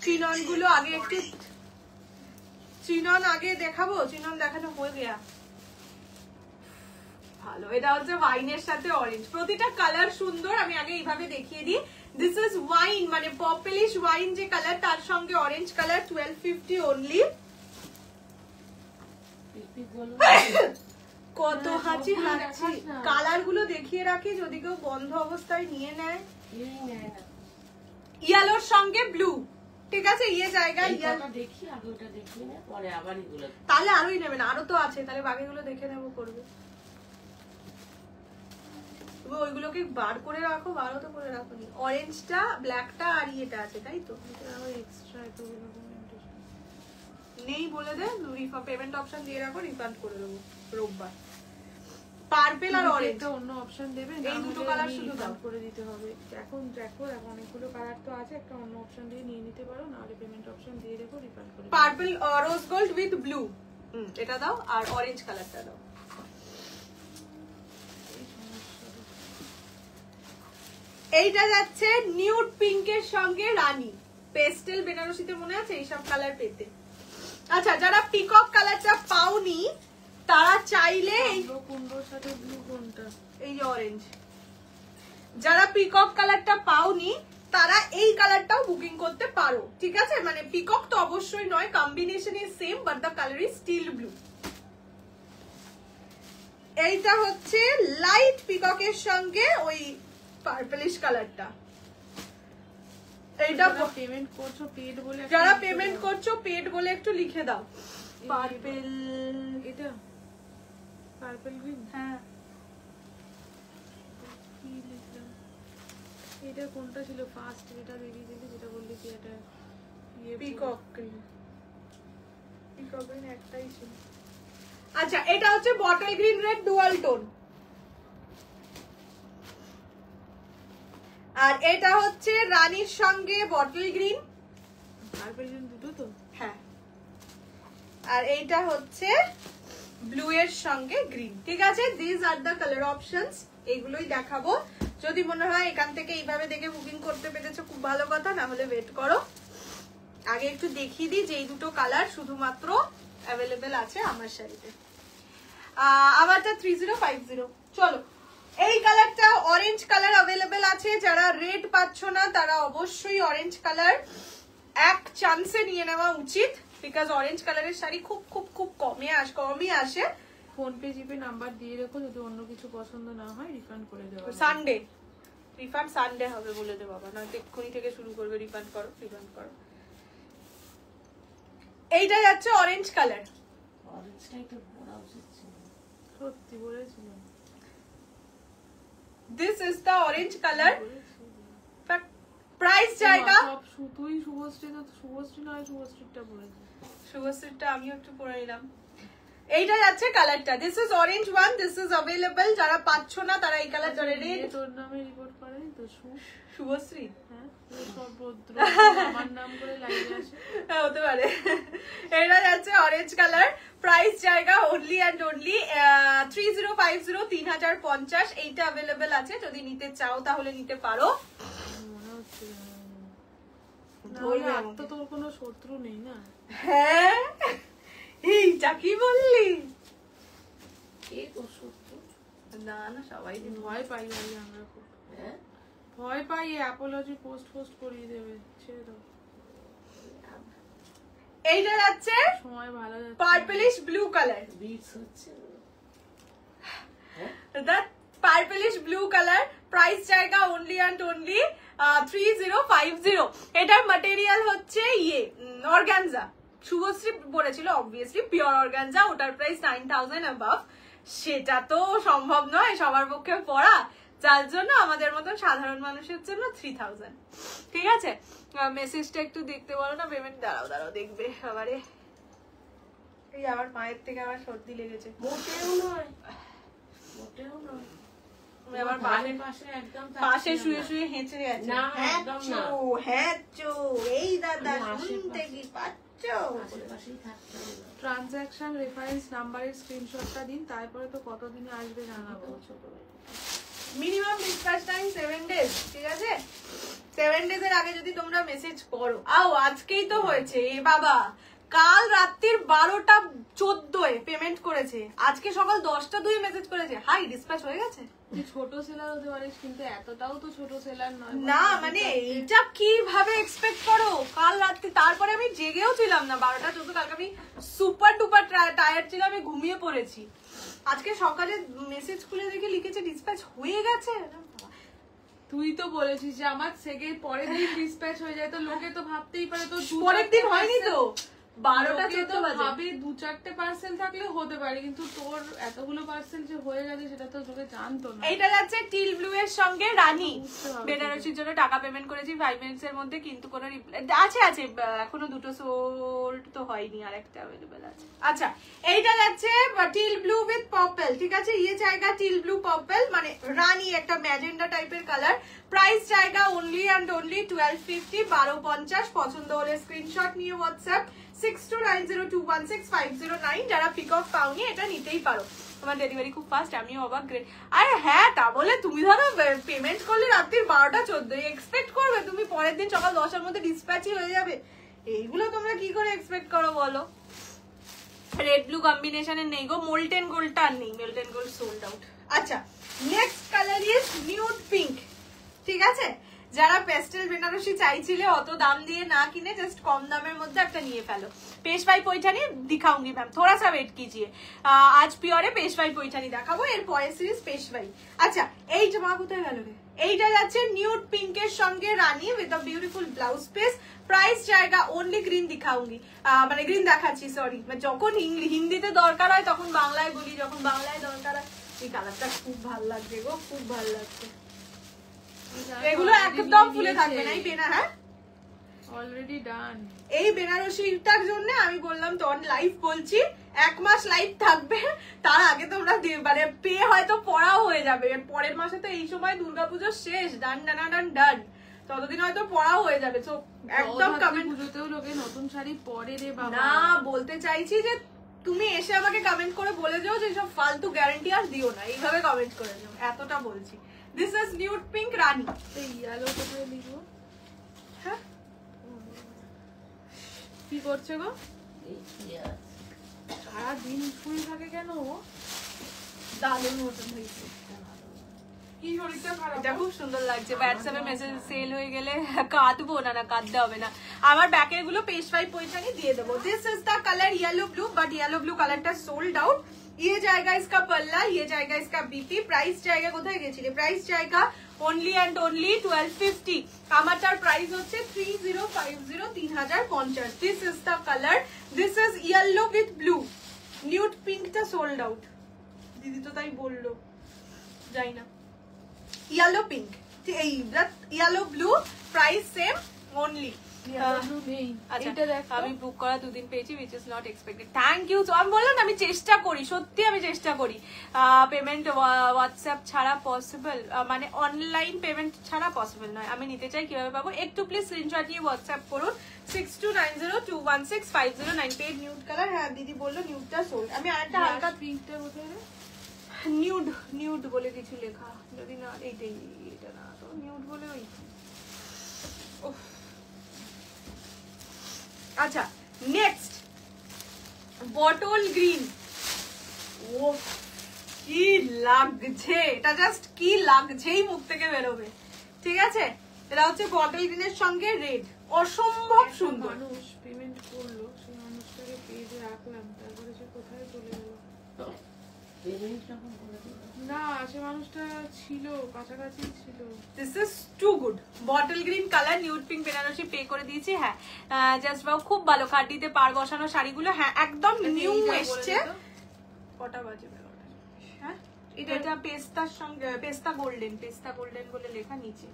চিনন গুলো আগে একটু, চিনন আগে দেখাবো, চিনন দেখানো হয়ে গেয়া ভালো। এটা হচ্ছে ওয়াইনের সাথে অরেঞ্জ, প্রতিটা কালার সুন্দর। আমি আগে এইভাবে দেখিয়ে দিই। দিস ইজ ওয়াইন, মানে পার্পলিশ ওয়াইন যে কালার, তার সঙ্গে অরেঞ্জ কালার। 1250 অনলি। কত হাঁচি হাঁচি। কালার গুলো দেখিয়ে রাখি, যদি কেউ বন্ধ অবস্থায় নিয়ে নেয়। ইয়েলোর সঙ্গে ব্লু, ঠিক আছে, ইয়ে জায়গা দেখি আগে ওটা দেখি না, পরে আবার এগুলো তাহলে আরোই নেবে না, আরো তো আছে, তাহলে বাকিগুলো দেখে নেবো করবে। ওইগুলোকে বার করে রাখো, বারও তো করে রাখো নি। অরেঞ্জটা, ব্ল্যাকটা আর ইয়েটা আছে, তাই তো? এক্সট্রা এতগুলো নেই বলে দে, পেমেন্ট অপশন দিয়ে রাখো, রিফান্ড করে দেবো রোববার। পার্পল আর অরেঞ্জ একটা অন্য অপশন দেবে, এই দুটো কালার শুধু দাও করে দিতে হবে। এখন দেখো এখন অনেকগুলো কালার তো আছে, একটা অন্য অপশন দিয়ে নিয়ে নিতে পারো, নাহলে পেমেন্ট অপশন দিয়ে রেখো, রিফান্ড করে দিও। Purple rose gold with blue, এটা দাও, আর অরেঞ্জ কালারটা দাও। এইটা যাচ্ছে নিউড পিঙ্কের সঙ্গে রানী, পেস্টেল বেনারসিতে মনে আছে এইসব কালার পেতে। আচ্ছা, যারা পিকক কালারটা পাওনি তারা চাইলে কুন্ডোর সাথে ব্লু কোনটা? এই যে অরেঞ্জ। যারা পিকক কালারটা পাওনি তারা এই কালারটাও বুকিং করতে পারো, ঠিক আছে? মানে পিকক তো অবশ্যই নয়, combination is same but the colour is steel blue. এইটা হচ্ছে লাইট পিককের সঙ্গে ওই পার্পলিশ কালারটা। এইটা পেমেন্ট করছো পেড বলে, যারা পেমেন্ট করছো পেড বলে একটু লিখে দাও। পার্পল, এটা পার্পল গ্রিন। হ্যাঁ, কি লিখলাম? এটা কোনটা ছিল ফার্স্ট যেটা দেখিয়েছিলি, যেটা বললি কি এটা পিকক গ্রিন। পিকক গ্রিন একটাই ছিল। আচ্ছা, এটা হচ্ছে bottle green red dual tone, আর এটা হচ্ছে রানীর সঙ্গে বটল গ্রিন। পার্পল গ্রিন দুটো তো? হ্যাঁ, আর এইটা হচ্ছে ব্লু এর সঙ্গে গ্রিন, ঠিক আছে? This are the colour options, এগুলোই দেখাবো। যদি মনে হয় এখান থেকে এইভাবে দেখে বুকিং করতে পেরেছো খুব ভালো কথা, না হলে ওয়েট করো। আগে একটু দেখিয়ে দিই যে এই দুটো কালার শুধুমাত্র অ্যাভেলেবেল আছে আমার শাড়িতে। আমারটা 3050। চলো, এই কালারটা অরেঞ্জ কালার অ্যাভেলেবেল আছে। যারা রেড পাচ্ছ না তারা অবশ্যই অরেঞ্জ কালার এক চান্সে নিয়ে নেওয়া উচিত, বিকজ অরেঞ্জ কালারের শাড়ি খুব খুব খুব কমই আসে। ফোন পে জিপে নাম্বার দিয়ে রেখো, যদি অন্য কিছু পছন্দ না হয় রিফান্ড করে দেওয়া। সানডে রিফান্ড, সানডে হবে বলে দে বাবা, না এক্ষুনি থেকে শুরু করবে রিফান্ড করো, রিফান্ড করো। এইটা যাচ্ছে অরেঞ্জ কালার, অরেঞ্জটাই তো পরা উচিত ছিল। সত্যি বলেছিলাম, this is the orange colour. Price জায়গা সব তুই শুভশ্রী, তো শুভশ্রী নয়, শুভশ্রীটা বলেছি। শুভশ্রীটা আমিও একটু পরে নিলাম। এইটা যাচ্ছে কালারটা, this is orange one, this is available. যারা পাচ্ছ না তারা এই কালার, যারা রেড। তোর নামে রিপোর্ট করে তো শুভশ্রী, হ্যাঁ সব রৌদ্র আমার নাম করে লাইভে আসে, হতে পারে। এটা যাচ্ছে অরেঞ্জ কালার, প্রাইস জায়গা অনলি অ্যান্ড অনলি 3050, 3050। এইটা অ্যাভেলেবল আছে, যদি নিতে চাও তাহলে নিতে পারো। মনে হচ্ছে ধরবে আর তো তোর কোনো শত্রু নেই না? হ্যাঁ, এইটা কি বললি? কে তোর শত্রু? না না, সবাই ভয় পাই ভাই আমরা খুব, হ্যাঁ ভয় পাই। অ্যাপোলজি পোস্ট করিয়ে দেবে, ছেড়ে দাও। এইটা যাচ্ছে সময় ভালো যাচ্ছে, পার্পলিশ ব্লু কালার। বিটস হচ্ছে the purplish blue colour, price জায়গা অনলি অ্যান্ড অনলি 3050। এটার ম্যাটেরিয়াল হচ্ছে অর্গানজা। শুভশ্রী বলেছিল অবভিয়াসলি পিওর অর্গানজা, ওটার প্রাইস 9000 অ্যাবাভ। সেটা তো সম্ভব নয় সবার পক্ষে পরা, যার জন্য আমাদের মতন সাধারণ মানুষের জন্য 3000, ঠিক আছে? মেসেজটা একটু দেখতে বলো না, পেমেন্ট। দাঁড়াও দেখবে সবারে। এই আমার মায়ের থেকে আমার সর্দি লেগেছে। মোটেও নয়, মোটেও নয়। আমার পাশে শুয়ে শুয়ে হেঁচে গেছে। না, একদম না। হ্যাঁ এই দাদা শুনতে কি পাচ্ছ? আশেপাশেই থাকতে হবে। ট্রানজাকশন রেফারেন্স নাম্বারের স্ক্রিনশটটা দিন, তারপরে তো কতদিনে আসবে জানাবো। মিনিমাম ডিসপ্যাচ টাইম 7 ডেজ, ঠিক আছে? 7 ডেজের আগে যদি তোমরা মেসেজ করো। আজকেই তো হয়েছে এ বাবা, কাল রাত্রির 12:14 পেমেন্ট করেছে, আজকে সকাল 10:02 মেসেজ করেছে, হাই ডিসপ্যাচ হয়ে গেছে। তুই ছোট সেলার হতে পারিস, কিন্তু এতটাও তো ছোট সেলার নয় না, মানে এটা কিভাবে এক্সপেক্ট করো? কাল রাত্রি, তারপরে আমি জেগেও ছিলাম না 12:14। কালকে আমি সুপার ডুপার টায়ার্ড ছিলাম, আমি ঘুমিয়ে পড়েছি। আজকে সকালে মেসেজ খুলে দেখে লিখেছে ডিসপ্যাচ হয়ে গেছে। তুই তো বলেছিস যে আমার পরের দিন ডিসপ্যাচ হয়ে যায়, তো লোকে তো ভাবতেই পারে তো পরের দিন হয়নি তো, 12টা লোকে 14 তো বাজে। ভাবে 2-4টে পার্সেল থাকলে হতে পারে, কিন্তু তোর এতগুলো পার্সেল যে হয়ে গেছে সেটা তো তোকে জানতো না। এইটা যাচ্ছে টিল ব্লু এর সঙ্গে রানী। বুঝতে হবে। বেনারসির জন্য টাকা পেমেন্ট করেছি 5 মিনিটস এর মধ্যে, কিন্তু কোনো রিপ্লাই আছে এখনো দুটো সোল্ড তো হয়নি, আর একটা अवेलेबल আছে। আচ্ছা এইটা যাচ্ছে টিল ব্লু উইথ পার্পল, ঠিক আছে, ये জায়গা টিল ব্লু পার্পল মানে রানী একটা ম্যাজেন্ডা টাইপের কালার। প্রাইস জায়গা অনলি অ্যান্ড অনলি 1250, 1250। পছন্দ হলে স্ক্রিনশট নিয়ে হোয়াটসঅ্যাপ 6290216509। যারা পিক অফ পাওনি এটা নিতেই পারো, তোমার ডেলিভারি খুব ফাস্ট, আমিও অবাক। গ্রেট। আরে হ্যাঁ, তা বলে তুমি ধরো পেমেন্ট করলে রাত্রি 12টা 14 এক্সপেক্ট করবে তুমি পরের দিন সকাল 10টার মধ্যে ডিসপ্যাচই হয়ে যাবে? এইগুলো তোমরা কি করে এক্সপেক্ট করো বলো? রেড ব্লু কম্বিনেশনের নেই গো, মোল্টেন গোল্ডটা আর নেই, মোল্টেন গোল্ড সোল্ড আউট। আচ্ছা next colour is nude pink, ঠিক আছে। যারা পেস্টেল বেনারসি চাইছিলে অত দাম দিয়ে না কিনে জাস্ট কম দামের মধ্যে একটা নিয়ে ফেলো। पेशवाई पैठानी दिखाऊंगी मैम, थोड़ा सा वेट कीजिए। आज प्योरे पेशवाई पैठानी দেখাবো, এর পরের সিরিজ পেশওয়াই। আচ্ছা এই জামা কোথায় গেল রে? এইটা যাচ্ছে নিউড পিঙ্কের সঙ্গে রানী with a beautiful blouse piece. Price জায়গা অনলি গ্রিন দিখাऊंगी, মানে গ্রিন দেখাচ্ছি সরি, যখন হিন্দিতে দরকার হয় তখন বাংলায় বলি, যখন বাংলায় দরকার হয়। এই কালারটা খুব ভালো লাগছে গো, খুব ভালো লাগছে। এগুলো একদম ফুলে থাকবে না এই বেনা, হ্যাঁ অলরেডি ডান। এই বেনারসিটার জন্য আমি বললাম তো লাইভ বলছি, 1 মাস লাইভ থাকবে, তার আগে তোমরা মানে পে হয়তো পড়াও হয়ে যাবে। পরের মাসে তো এই সময় দুর্গাপুজো শেষ, ডান ডান ডান ডান, ততদিন হয়তো পড়াও হয়ে যাবে। তো একদম কমেন্ট, পুজোতেও লোকে নতুন শাড়ি পরে রে বাবা। না বলতে চাইছি যে তুমি এসে আমাকে কমেন্ট করে বলে যাও যে সব ফালতু গ্যারান্টি আর দিও না, এইভাবে কমেন্ট করে যাও, এতটা বলছি। দিস ইজ নিউড পিঙ্ক রানী। এই ইয়েলো কোথায় লিখবো? হ্যাঁ কি করছে গো? এই কি আছে? সারাদিন শুয়ে থাকে কেন? দারুণ মতন হয়েছে, কি শরীরটা খারাপ? এটা খুব সুন্দর লাগছে। হোয়াটসঅ্যাপে মেসেজ সেল হয়ে গেলে কাঁদবো না, না কাঁদতে হবে না। আমার ব্যাকের গুলো পেশওয়াই পয়সানি দিয়ে দেবো। This is the colour yellow blue, but yellow blue কালারটা সোল্ড আউট। ये जाएगा इसका पल्ला, ये जाएगा इसका बीपी। प्राइस जाएगा কোথায় গেছিলে? প্রাইস জায়গা only and only 1250। আমারটার প্রাইস হচ্ছে 3050, 3050। This is the colour, this is yellow with blue. Nude পিঙ্কটা সোল্ড আউট, দিদি তো তাই বললো, যাই না। येलो पिंक, এই yellow blue, price same only. আমি বুক করা 2 দিন পেয়েছি, which is not expected. Thank you. আমি বললাম আমি চেষ্টা করি, সত্যি আমি চেষ্টা করি। পেমেন্ট হোয়াটসঅ্যাপ ছাড়া পসিবল, মানে অনলাইন পেমেন্ট ছাড়া পসিবল নয়। আমি নিতে চাই, কিভাবে পাবো? একটু প্লিজ স্ক্রিনশট নিয়ে হোয়াটসঅ্যাপ করুন 6290216509। পেড নিউড কালার, হ্যাঁ দিদি বললো নিউডটা সোল্ড। আমি আরেকটা হালকা পিঙ্কটা কোথায় রে? নিউড, নিউড বলে কিছু লেখা, যদি না এইটাই, এটা না তো নিউড বলে ওই। আচ্ছা নেক্সট বটল গ্রিন। ও কি লাগছে, এটা জাস্ট কি লাগছেই মুখ থেকে বেরোবে, ঠিক আছে। এটা হচ্ছে বটল গ্রিনের সঙ্গে রেড, অসম্ভব সুন্দর। মানুষ পেমেন্ট করলো, সেই মানুষটাকে পেজে রাখলাম, তারপরে সে কোথায় চলে গেল? পেমেন্ট যখন করে দিল না, সে মানুষটা ছিল কাছাকাছি ছিল। This is too good. Bottle green colour nude pink Banarasi pay করে দিয়েছি। হ্যাঁ জাস্ট বাউ, খুব ভালো। খাটিতে পার বসানো শাড়িগুলো, হ্যাঁ একদম নিউ এসছে। কটা বাজে? হ্যাঁ এটা পেস্তার সঙ্গে, পেস্তা গোল্ডেন, পেস্তা গোল্ডেন বলে লেখা নিচে।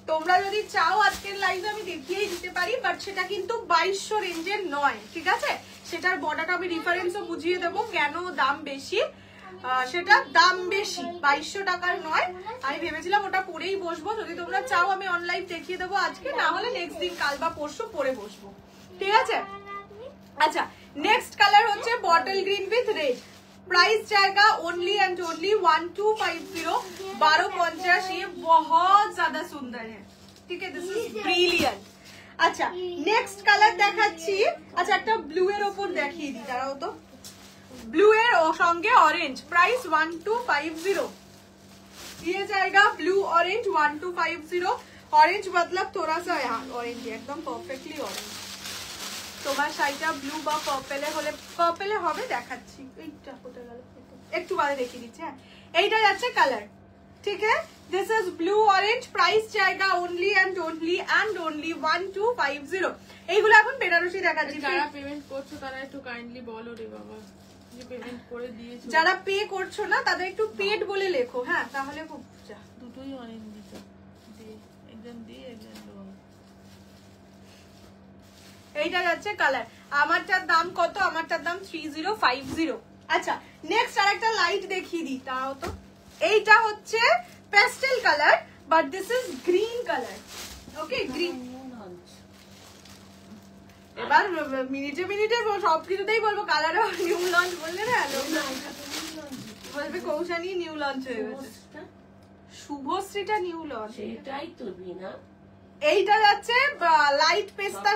তোমরা যদি চাও আজকের লাইভে আমি দেখিয়েই দিতে পারি, বাট সেটা কিন্তু 2200 রেঞ্জের নয়, ঠিক আছে। সেটার বর্ডারটা আমি রেফারেন্সও বুঝিয়ে দেবো কেন দাম বেশি। সেটা দাম বেশি 2200 টাকার নয়। আমি ভেবেছিলাম ওটা পরেই বসবো, যদি তোমরা চাও আমি অনলাইন দেখিয়ে দেবো আজকে, না হলে নেক্সট দিন কাল বা পরশু পরে বসবো, ঠিক আছে। আচ্ছা নেক্সট কালার হচ্ছে bottle green with red. Price जाएगा ओनली एंड ओनली 1250, 1250। ये बहुत ज्यादा सुंदर है, ठीक है, दिस इज ब्रिलियंट। अच्छा नेक्स्ट कलर দেখাচ্ছি। আচ্ছা একটা ব্লু এর উপর দেখিয়ে দিই, দাঁড়াও তো। ব্লু এর সঙ্গে অরেঞ্জ, প্রাইস 1250। ये जाएगा ब्लू ऑरेंज 1250। ऑरेंज मतलब थोड़ा सा यहाँ ऑरेंज, एकदम परफेक्टली ऑरेंज। তোমার শাড়িটা ব্লু বা পার্পেলে হলে, পার্পেলে হবে দেখাচ্ছি, এইটা কোথায় গেল একটু বাদে দেখিয়ে দিচ্ছি। হ্যাঁ এইটা যাচ্ছে কালার, ठीक है। This is blue orange, price जाएगा ओनली एंड ओनली 1250। এইগুলো এখন বেনারসি দেখাচ্ছি। যারা পেমেন্ট করছো তারা একটু কাইন্ডলি বলো রে বাবা, যে পেমেন্ট করে দিয়েছো। যারা পে করছো না তাদের একটু পেড বলে লেখো, হ্যাঁ তাহলে খুব দুটোই অনেক দিত, একজন দিয়ে একজন লো। এইটা যাচ্ছে কালার। আমারটার দাম কত? আমারটার দাম 3050। আচ্ছা নেক্সট আরেকটা লাইট দেখিয়ে দিই, তাও তো। এইটা হচ্ছে pastel colour, but this is green colour. Okay green. এবার মিনিটে মিনিটে সবকিছুতেই বলবো কালারও নিউ লঞ্চ বললে না, বলবে কৌশানি নিউ লঞ্চ হয়ে গেছে। শুভশ্রীটা নিউ লঞ্চ, সেটাই তো বিনা। এইটা যাচ্ছে লাইট পেস্তা।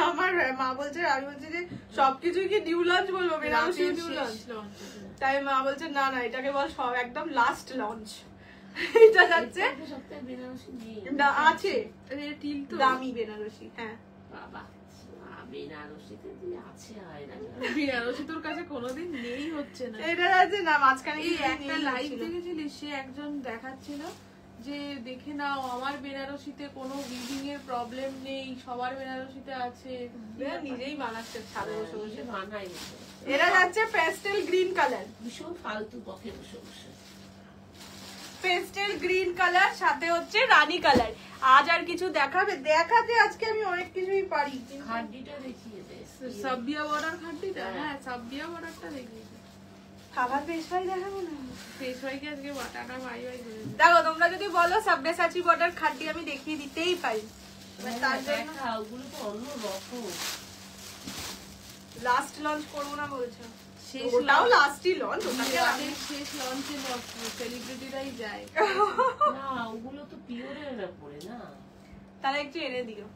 আমার মা বলছে, আমি বলছি যে সবকিছুই কি নিউ লঞ্চ বলবো, বেনারসি নিউ লঞ্চ। তাই মা বলছে না না এটাকে বল সব একদম লাস্ট লঞ্চ। এটা যাচ্ছে না আছে দামি বেনারসি। হ্যাঁ বাবা বেনারসিতে দিয়ে আছে, হয় না বেনারসি তোর কাছে কোনোদিন নেই হচ্ছে না। এটা যাচ্ছে না মাঝখানে একটা লাইভ দেখেছিলি, সে একজন দেখাচ্ছিল যে দেখে নাও আমার বেনারসিতে কোনো উইভিং এর প্রবলেম নেই, সবার বেনারসিতে আছে। নিজেই বানাচ্ছে ছাদে বসে বসে বানাই। এরা যাচ্ছে পেস্টেল গ্রিন কালার, ভীষণ ফালতু বকে বসে বসে। পেস্টেল গ্রিন কালার সাথে হচ্ছে রানী কালার। আজ আর কিছু দেখাতে আজকে আমি অনেক কিছুই পারি। খাড্ডিটা দেখিয়ে দে, সাবিয়া বর্ডার খাড্ডিটা। হ্যাঁ সাবিয়া বর্ডারটা দেখিয়ে দে। খাবার পেশওয়াই দেখাবো না, পেশওয়াইকে আজকে টাকা বাই বাই করে দেখো। তোমরা যদি বলো সাবরেসাচি বর্ডার খাড্ডি আমি দেখিয়ে দিতেই পারি। তার জন্য ওগুলো তো অন্য রকম। লাস্ট লঞ্চ করবো না বলছো, শেষ ওটাও লাস্টই লঞ্চ। ওটাকে শেষ লঞ্চে সেলিব্রিটিরাই যায় না, ওগুলো তো পিওরের উপরে না। তারা একটু এনে দিও,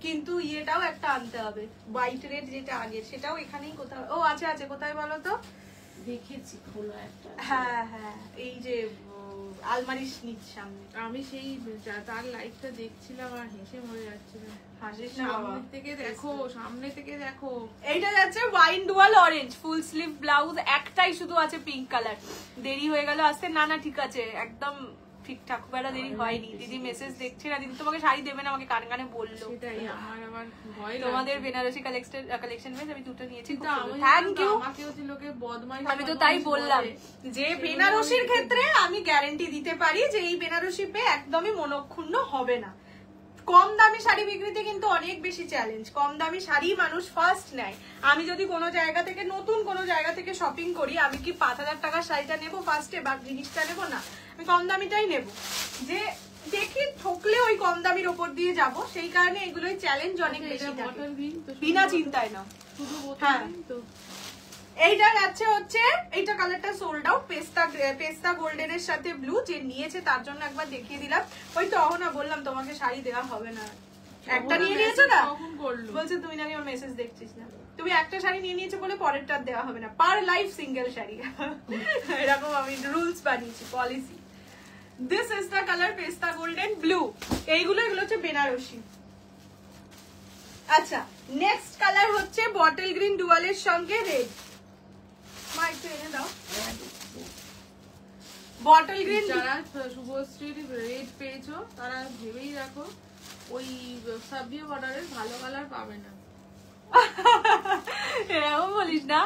কিন্তু ইয়েটাও একটা আনতে হবে, হোয়াইট রেড যেটা আগের, সেটাও এখানেই কোথাও। ও আছে আছে, কোথায় বলো তো? দেখেছি খোলা একটা। হ্যাঁ হ্যাঁ, এই যে আলমারির নিচ সামনে। আমি সেই তার লাইফটা দেখছিলাম আর হেসে মরে যাচ্ছিলাম। হাসিস না বাবা, সামনে থেকে দেখো, সামনে থেকে দেখো। এইটা যাচ্ছে wine dual orange, full sleeve blouse, একটাই শুধু আছে পিঙ্ক কালার। দেরি হয়ে গেল আসতে? না না ঠিক আছে, একদম ঠিকঠাক, খুব একটা দেরি হয়নি। দিদি মেসেজ দেখছে না, দিদি তোমাকে শাড়ি দেবে না, আমাকে কানে কানে বললো। সেটাই আমার আবার ভয় লাগে। তোমাদের বেনারসি কালেকশন বেশ, আমি দুটো নিয়েছি। Thank you. আমাকে হচ্ছে লোকে বদমাইশ, আমি তো তাই বললাম যে বেনারসির ক্ষেত্রে আমি গ্যারান্টি দিতে পারি যে এই বেনারসি পে একদমই মনক্ষুণ্ণ হবে না। কম দামি শাড়ি বিক্রিতে কিন্তু অনেক বেশি চ্যালেঞ্জ। কম দামি শাড়ি মানুষ ফার্স্ট নেয়। আমি যদি কোনো জায়গা থেকে, নতুন কোনো জায়গা থেকে শপিং করি, আমি কি 5000 টাকার শাড়িটা নেবো ফার্স্টে বা জিনিসটা নেবো না? আমি কম দামিটাই নেব, যে দেখি ঠকলে ওই কম দামির ওপর দিয়ে যাব। সেই কারণে এগুলোই চ্যালেঞ্জ অনেক বেশি থাকে, বিনা চিন্তায় না। হ্যাঁ এইটা যাচ্ছে হচ্ছে, এইটা কালারটা সোল্ড আউট, পেস্তা গোল্ডেনের সাথে ব্লু। যে নিয়েছে তার জন্য একবার দেখিয়ে দিলাম। ওই তো অহনা বললাম তোমাকে শাড়ি দেওয়া হবে না, একটা নিয়ে নিয়েছো না, বলছে তুমি নাকি ওর মেসেজ দেখছিস না। তুমি একটা শাড়ি নিয়ে নিয়েছো বলে পরেরটা দেওয়া হবে না, পার লাইফ সিঙ্গেল শাড়ি। এরকম আমি রুলস বানিয়েছি, policy. This is the colour পেস্তা গোল্ডেন ব্লু। এগুলো হচ্ছে বেনারসি। আচ্ছা নেক্সট কালার হচ্ছে বটল গ্রিন ডুয়ালের সঙ্গে রেড। মা একটু এনে দাও। Bottle green. যারা শুভশ্রীর রেড পেয়েছো তারা ভেবেই রাখো ওই সাবিয়া বর্ডারের ভালো কালার পাবে না। এরকম বলিস না।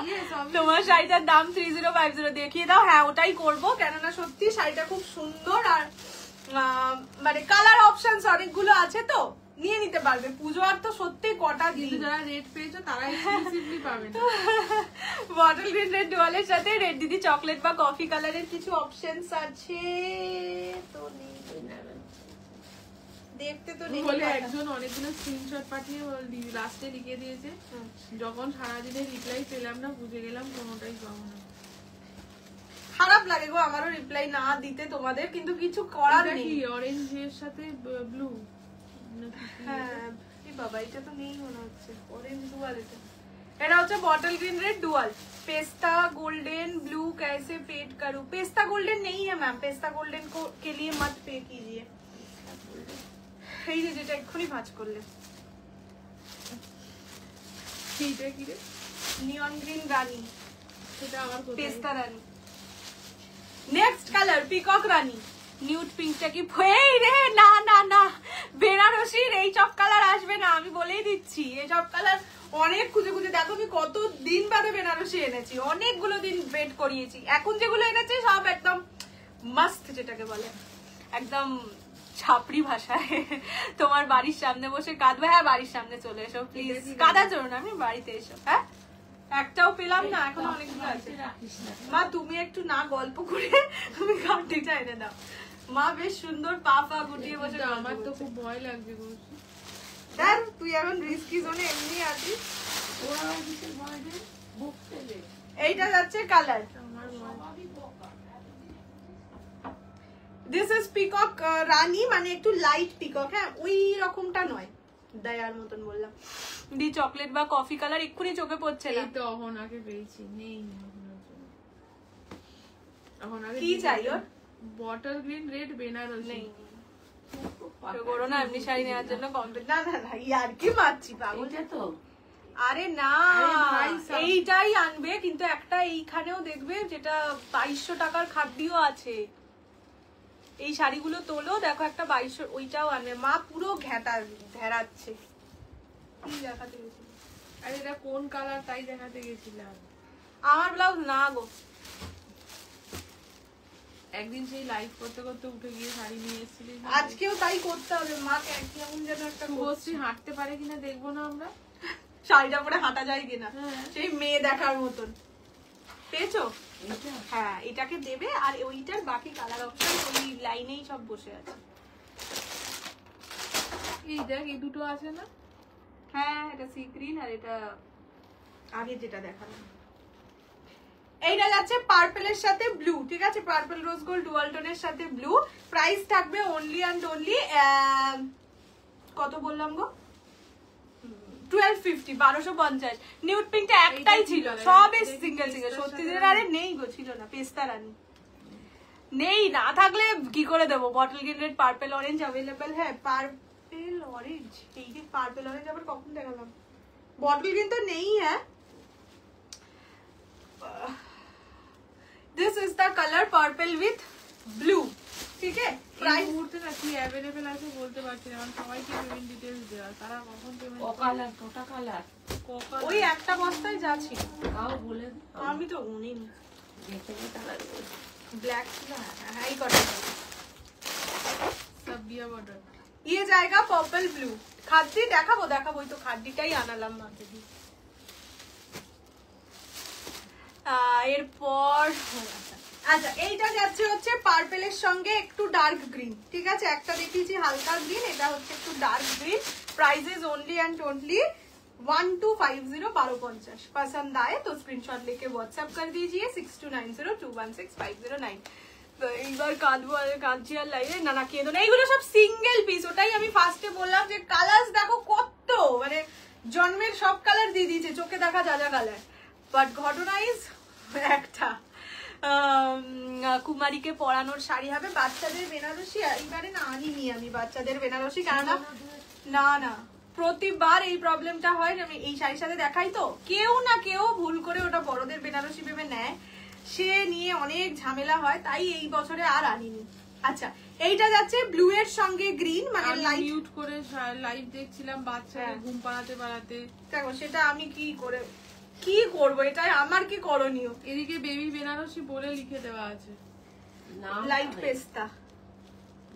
তোমার শাড়িটার দাম 3050 দেখিয়ে দাও। হ্যাঁ ওটাই করবো, কেননা সত্যি শাড়িটা খুব সুন্দর। আর মানে কালার অপশনস অনেকগুলো আছে, তো নিয়ে নিতে পারবে। পুজো আর তো সত্যি কটা দিন। যারা রেড পেয়েছো তারা এক্সক্লুসিভলি পাবে না। বটল গ্রিন রেড ডুয়ালের সাথে রেড দিদি চকলেট বা কফি কালারের কিছু অপশনস আছে, তো দেখতে তো নেই বলে একজন অনেকগুলো স্ক্রিনশট পাঠিয়ে লাস্টে লিখে দিয়েছে, যখন সারাদিনে রিপ্লাই পেলাম না বুঝে গেলাম কোনোটাই পাবো না। খারাপ লাগে গো আমারও রিপ্লাই না দিতে তোমাদের, কিন্তু কিছু করার নেই। অরেঞ্জ এর সাথে ব্লু। হ্যাঁ বাবা এটা তো নেই মনে হচ্ছে, অরেঞ্জ ডুয়াল। এটা হচ্ছে bottle green red dual. Pista golden blue कैसे पेड करूं? पेस्ता गोल्डन नहीं है मैम, पेस्ता गोल्डन को के लिए मत पे कीजिए। এই যে যেটা এক্ষুনি ভাঁজ করলে, সেইটা কি রে? নিয়ন গ্রিন রানী, সেটা আবার কোথায়? পেস্তা রানী। নেক্সট কালার পিকক রানী, নিউড পিঙ্কটা কি এই রে, না না না, বেনারসির এই সব কালার আসবে না, আমি বলেই দিচ্ছি। এই সব কালার অনেক খুঁজে খুঁজে, দেখো আমি কত দিন বাদে বেনারসি এনেছি, অনেকগুলো দিন ওয়েট করিয়েছি। এখন যেগুলো এনেছি সব একদম মাস্ত, যেটাকে বলে একদম ছাপড়ি ভাষায়, তোমার বাড়ির সামনে বসে কাঁদবে। হ্যাঁ, বাড়ির সামনে চলে এসো প্লিজ, কাঁদার জন্য না, আমি বাড়িতে এসো। হ্যাঁ, একটাও পেলাম না, এখন অনেকগুলো আছে। মা তুমি একটু না গল্প করে তুমি কাঁটিটা এনে দাও। মা বেশ সুন্দর পা পা গুটিয়ে বসে। আমার তো খুব ভয় লাগছে। দেখ তুই এখন রিস্কি জোনে এমনি আছিস। এইটা যাচ্ছে কালার, দিস ইজ পিকক রানী, মানে একটু লাইট পিকক। হ্যাঁ, ওই রকমটা নয়, দয়ার মতন বললাম। দি চকলেট বা কফি কালার এক্ষুনি চোখে পড়ছে না। এই তো অহনাকে পেয়েছি, নেই অহনাকে। কি চাই ওর? বটল গ্রিন রেড বেনারসি নেই, করো না এমনি শাড়ি নেওয়ার জন্য কমপ্লিট। না না না, ইয়ার কি মারছি পাগল তো। আরে না, এইটাই আনবে, কিন্তু একটা এইখানেও দেখবে যেটা 2200 টাকার খাদ্যও আছে। এই শাড়িগুলো তোলো, দেখো একটা 2200, ওইটাও আনবে। মা পুরো ঘেরাচ্ছে। কি দেখাতে গেছিল? আরে এটা কোন কালার তাই দেখাতে গেছিলাম। আমার ব্লাউজ না গো, একদিন সেই লাইভ করতে করতে উঠে গিয়ে শাড়ি নিয়ে এসেছিলি, আজকেও তাই করতে হবে। মা কেমন যেন একটা শুভশ্রী হাঁটতে পারে কিনা দেখবো না আমরা, শাড়িটা পরে হাঁটা যায় কিনা, হ্যাঁ। সেই মেয়ে দেখার মতন। পেয়েছো? হ্যাঁ, এটাকে দেবে। আর ওইটার বাকি কালার অপশন ওই লাইনেই সব বসে আছে। এই দেখ, এই দুটো আছে না? হ্যাঁ, এটা সি গ্রিন আর এটা আগে যেটা দেখালাম। এইটা যাচ্ছে পার্পলের সাথে ব্লু, ঠিক আছে, পার্পল রোজ গোল্ড ডুয়াল টোনের সাথে ব্লু। প্রাইস থাকবে অনলি অ্যান্ড অনলি কত বললাম গো, 1250, 1250। নিউড পিঙ্কটা একটাই ছিল, সবই সিঙ্গেল সিঙ্গেল। সত্যিদের আরে নেই গো, ছিল না। পেস্তা রানী নেই, না থাকলে কি করে দেবো। Bottle green red, purple orange available. হ্যাঁ, পার্পল অরেঞ্জ, এই যে পার্পল অরেঞ্জ আবার কখন দেখালাম। বটল গ্রিন তো নেই। হ্যাঁ, this is the colour purple with blue, ঠিক আছে। প্রাইস মুহূর্তে না কি অ্যাভেলেবল আছে বলতে পারছি না, কারণ সবাইকে পেমেন্ট ডিটেইলস দেওয়া, তারা কখন পেমেন্ট। কালার, কোটা কালার, ওই একটা বস্তায় যা ছিল, তাও বলে আমি তো গুনিনি। কালার ব্ল্যাক ছিল, হ্যাঁ, এই কটা সব বিয়া বর্ডার। ये जाएगा पर्पल ब्लू। খাদ্দি দেখাবো, ওই তো খাদ্দিটাই আনালাম মাকে দিয়ে। এরপর আচ্ছা, এইটা যাচ্ছে হচ্ছে পার্পেলের সঙ্গে একটু ডার্ক গ্রিন, ঠিক আছে। একটা দেখিয়েছি হালকা গ্রিন, এটা হচ্ছে একটু dark green. Price is only and only 1250, 1250। पसंद आए तो स्क्रीनशॉट लेके व्हाट्सएप कर दीजिए 6290216509। এইবার কাঁদবো আর কাঁদছি আর লাইভে, না না কেঁদো না, এইগুলো সব সিঙ্গেল পিস। ওটাই আমি ফার্স্টে বললাম যে কালার দেখো কত, মানে জন্মের সব কালার দিয়ে দিয়েছে, চোখে দেখা যা যা কালার। বাট ঘটনা ইজ একটা কুমারীকে পরানোর শাড়ি হবে, বাচ্চাদের বেনারসি। এইবারে না আনিনি আমি বাচ্চাদের বেনারসি, কেননা না না প্রতিবার এই প্রবলেমটা হয়। আমি এই শাড়ির সাথে দেখাই তো, কেউ না কেউ ভুল করে ওটা বড়দের বেনারসি ভেবে নেয়, সে নিয়ে অনেক ঝামেলা হয়, তাই এই বছরে আর আনিনি। আচ্ছা, এইটা যাচ্ছে ব্লু এর সঙ্গে গ্রিন, মানে লাইট মিউট করে লাইভ দেখছিলাম বাচ্চাকে ঘুম পাড়াতে পাড়াতে। দেখো সেটা আমি কি করবো, এটাই আমার কি করণীয়। এদিকে বেবি বেনারসি বলে লিখে দেওয়া আছে, লাইট পেস্তা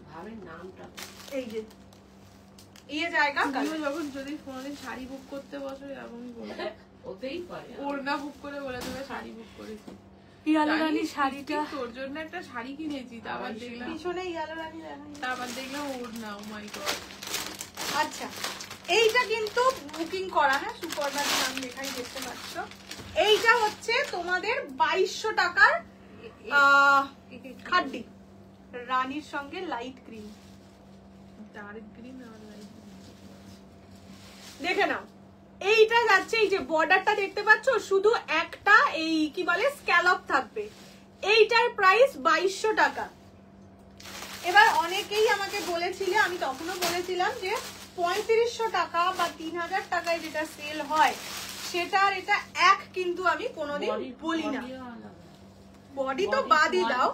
ভাবের নামটা। এই যে ইয়ে জায়গা যখন যদি ফোনে শাড়ি বুক করতে বসো এরকমই বলবে, ওতেই পারে ওড়না বুক করে বলে দেবে শাড়ি বুক করেছি। ইয়ালো রানী শাড়িটা তোর জন্য একটা শাড়ি কিনেছি, তারপর দেখলাম পিছনে ইয়ালো রানী দেখাই, তারপর দেখলাম ওড়না। ও মাই গড। আচ্ছা, এইটা কিন্তু বুকিং করা, হ্যাঁ, সুপারম্যান নাম লেখাই দেখতে পাচ্ছ। এইটা হচ্ছে তোমাদের 2200 টাকার খাড্ডি, রানীর সঙ্গে লাইট গ্রিন। ডার্ক গ্রিন আর লাইট গ্রিন দেখে নাও। এইটা যাচ্ছে, এই যে বর্ডারটা দেখতে পাচ্ছ, শুধু একটা এই কি বলে স্ক্যালপ থাকবে। এইটার প্রাইস 2200 টাকা। এবার অনেকেই আমাকে বলেছিলে, আমি তখনও বলেছিলাম যে 3500 টাকা বা 3000 টাকায় যেটা সেল হয় সেটার এটা এক, কিন্তু আমি কোনোদিন বলি না। বডি তো বাদই দাও,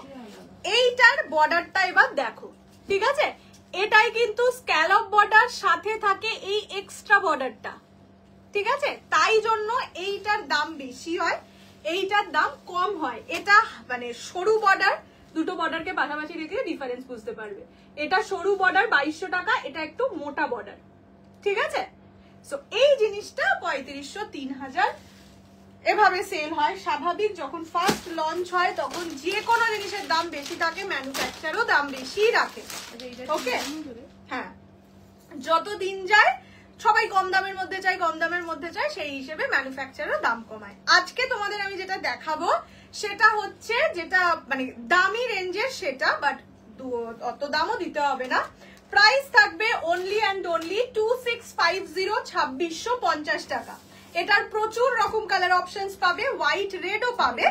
এইটার বর্ডারটা এবার দেখো, ঠিক আছে? এটাই কিন্তু স্ক্যালপ বর্ডার, সাথে থাকে এই এক্সট্রা বর্ডারটা, ঠিক আছে? তাই জন্য এইটার দাম বেশি হয়, এইটার দাম কম হয়। এটা মানে সরু বর্ডার, দুটো বর্ডারকে পাশাপাশি রেখে ডিফারেন্স বুঝতে পারবে। এটা সরু বর্ডার 2200 টাকা, এটা একটু মোটা বর্ডার, ঠিক আছে? সো এই জিনিসটা 3500 3000 এভাবে সেল হয়। স্বাভাবিক, যখন ফার্স্ট লঞ্চ হয় তখন যে কোনো জিনিসের দাম বেশি থাকে, ম্যানুফ্যাকচারও দাম বেশি রাখে। ওকে, হ্যাঁ, যত দিন যায় সবাই কম দামের মধ্যে চাই, কম দামের মধ্যে চাই, সেই হিসেবে ম্যানুফ্যাকচারও দাম কমায়। আজকে তোমাদের আমি যেটা দেখাবো সেটা হচ্ছে যেটা মানে দামি রেঞ্জের সেটা, বাট অত দামও দিতে হবে না। প্রাইস থাকবে অনলি অ্যান্ড অনলি 2650 2650 টাকা। এটার প্রচুর রকম কালার অপশনস পাবে, হোয়াইট রেডও পাবে।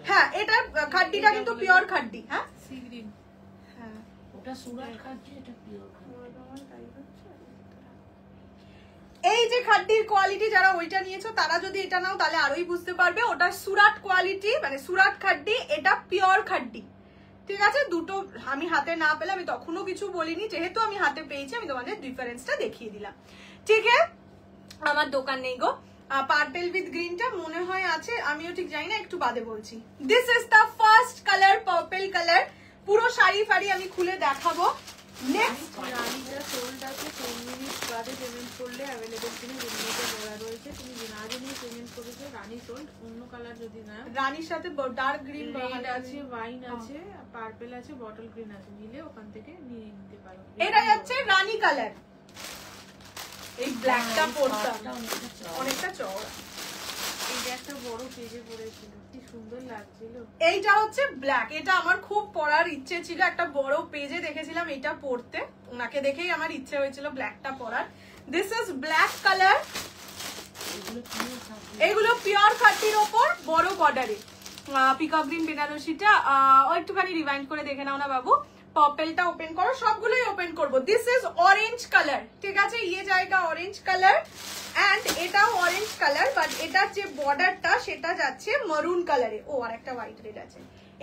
হ্যাঁ, এটার খাড্ডিটা কিন্তু পিওর খাড্ডি। হ্যাঁ, ওটা সুরাট খাড্ডি, এটা পিওর খাড্ডি। এই যে খাড্ডির কোয়ালিটি, যারা ওইটা নিয়েছো তারা যদি এটা নাও তাহলে আরোই বুঝতে পারবে ওটা সুরাট কোয়ালিটি, মানে সুরাট খাড্ডি, এটা পিওর খাড্ডি, ঠিক আছে? দুটো আমি হাতে না পেলে আমি তখনও কিছু বলিনি, যেহেতু আমি হাতে পেয়েছি আমি তোমাদের ডিফারেন্সটা দেখিয়ে দিলাম, ঠিক আছে? আমার দোকান নেই গো। পার্পল উইথ গ্রিনটা মনে হয় আছে, আমিও ঠিক জানি না, একটু বাদে বলছি। This is the first colour, purple colour. পুরো শাড়ি ফাড়ি আমি খুলে দেখাবো। নেক্সট রানীটা সোল্ড আছে, 10 মিনিট বাদে পেমেন্ট করলে অ্যাভেলেবল কিনা রিমিটে বলা রয়েছে। তুমি না জেনে পেমেন্ট করেছো, রানী সোল্ড। অন্য কালার যদি না, রানীর সাথে ডার্ক গ্রিন রেড আছে, ওয়াইন আছে, পার্পল আছে, বটল গ্রিন আছে, নিলে ওখান থেকে নিয়ে নিতে পারো। এটা যাচ্ছে রানী কালার। এই ব্ল্যাকটা পরতাম, অনেকটা চওড়া, এইটা একটা বড় পেজে পড়েছিল, কি সুন্দর লাগছিল। এইটা হচ্ছে ব্ল্যাক, এটা আমার খুব পরার ইচ্ছে ছিল, একটা বড় পেজে দেখেছিলাম এটা পরতে, ওনাকে দেখেই আমার ইচ্ছে হয়েছিল ব্ল্যাকটা পরার। This is black colour. এগুলো পিওর খাট্টির ওপর বড় বর্ডারে, পিকক গ্রিন বেনারসিটা একটুখানি রিভাইন্ড করে দেখে নাও না বাবু। পার্পলটা ওপেন করো, সবগুলোই ওপেন করবো। দিস ইজ অরেঞ্জ কালার, ঠিক আছে? ইয়ে জায়গা অরেঞ্জ কালার, এন্ড এটাও অরেঞ্জ কালার, বাট এটার যে বর্ডারটা সেটা যাচ্ছে মারুন কালারে। ও, আর একটা হোয়াইট রেড আছে।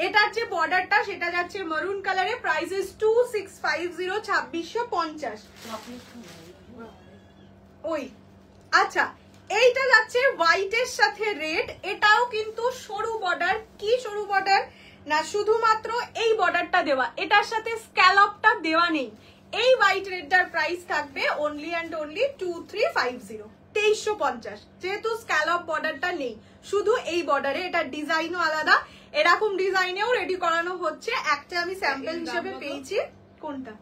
এটার যে বর্ডারটা সেটা যাচ্ছে মারুন কালারে। Price is 2650 2650। ওই আচ্ছা, এইটা যাচ্ছে হোয়াইটের সাথে রেড, এটাও কিন্তু সরু বর্ডার। কি সরু বর্ডার না, শুধুমাত্র এই বর্ডারটা দেওয়া, এটার সাথে স্ক্যালপটা দেওয়া নেই। এই হোয়াইট রেডটার প্রাইস থাকবে অনলি অ্যান্ড অনলি 2350 2350, যেহেতু স্ক্যালপ বর্ডারটা নেই, শুধু এই বর্ডারে। এটা ডিজাইনও আলাদা, এরকম ডিজাইনেও রেডি করানো হচ্ছে। একটা আমি স্যাম্পল হিসেবে পেয়েছি। কোনটা?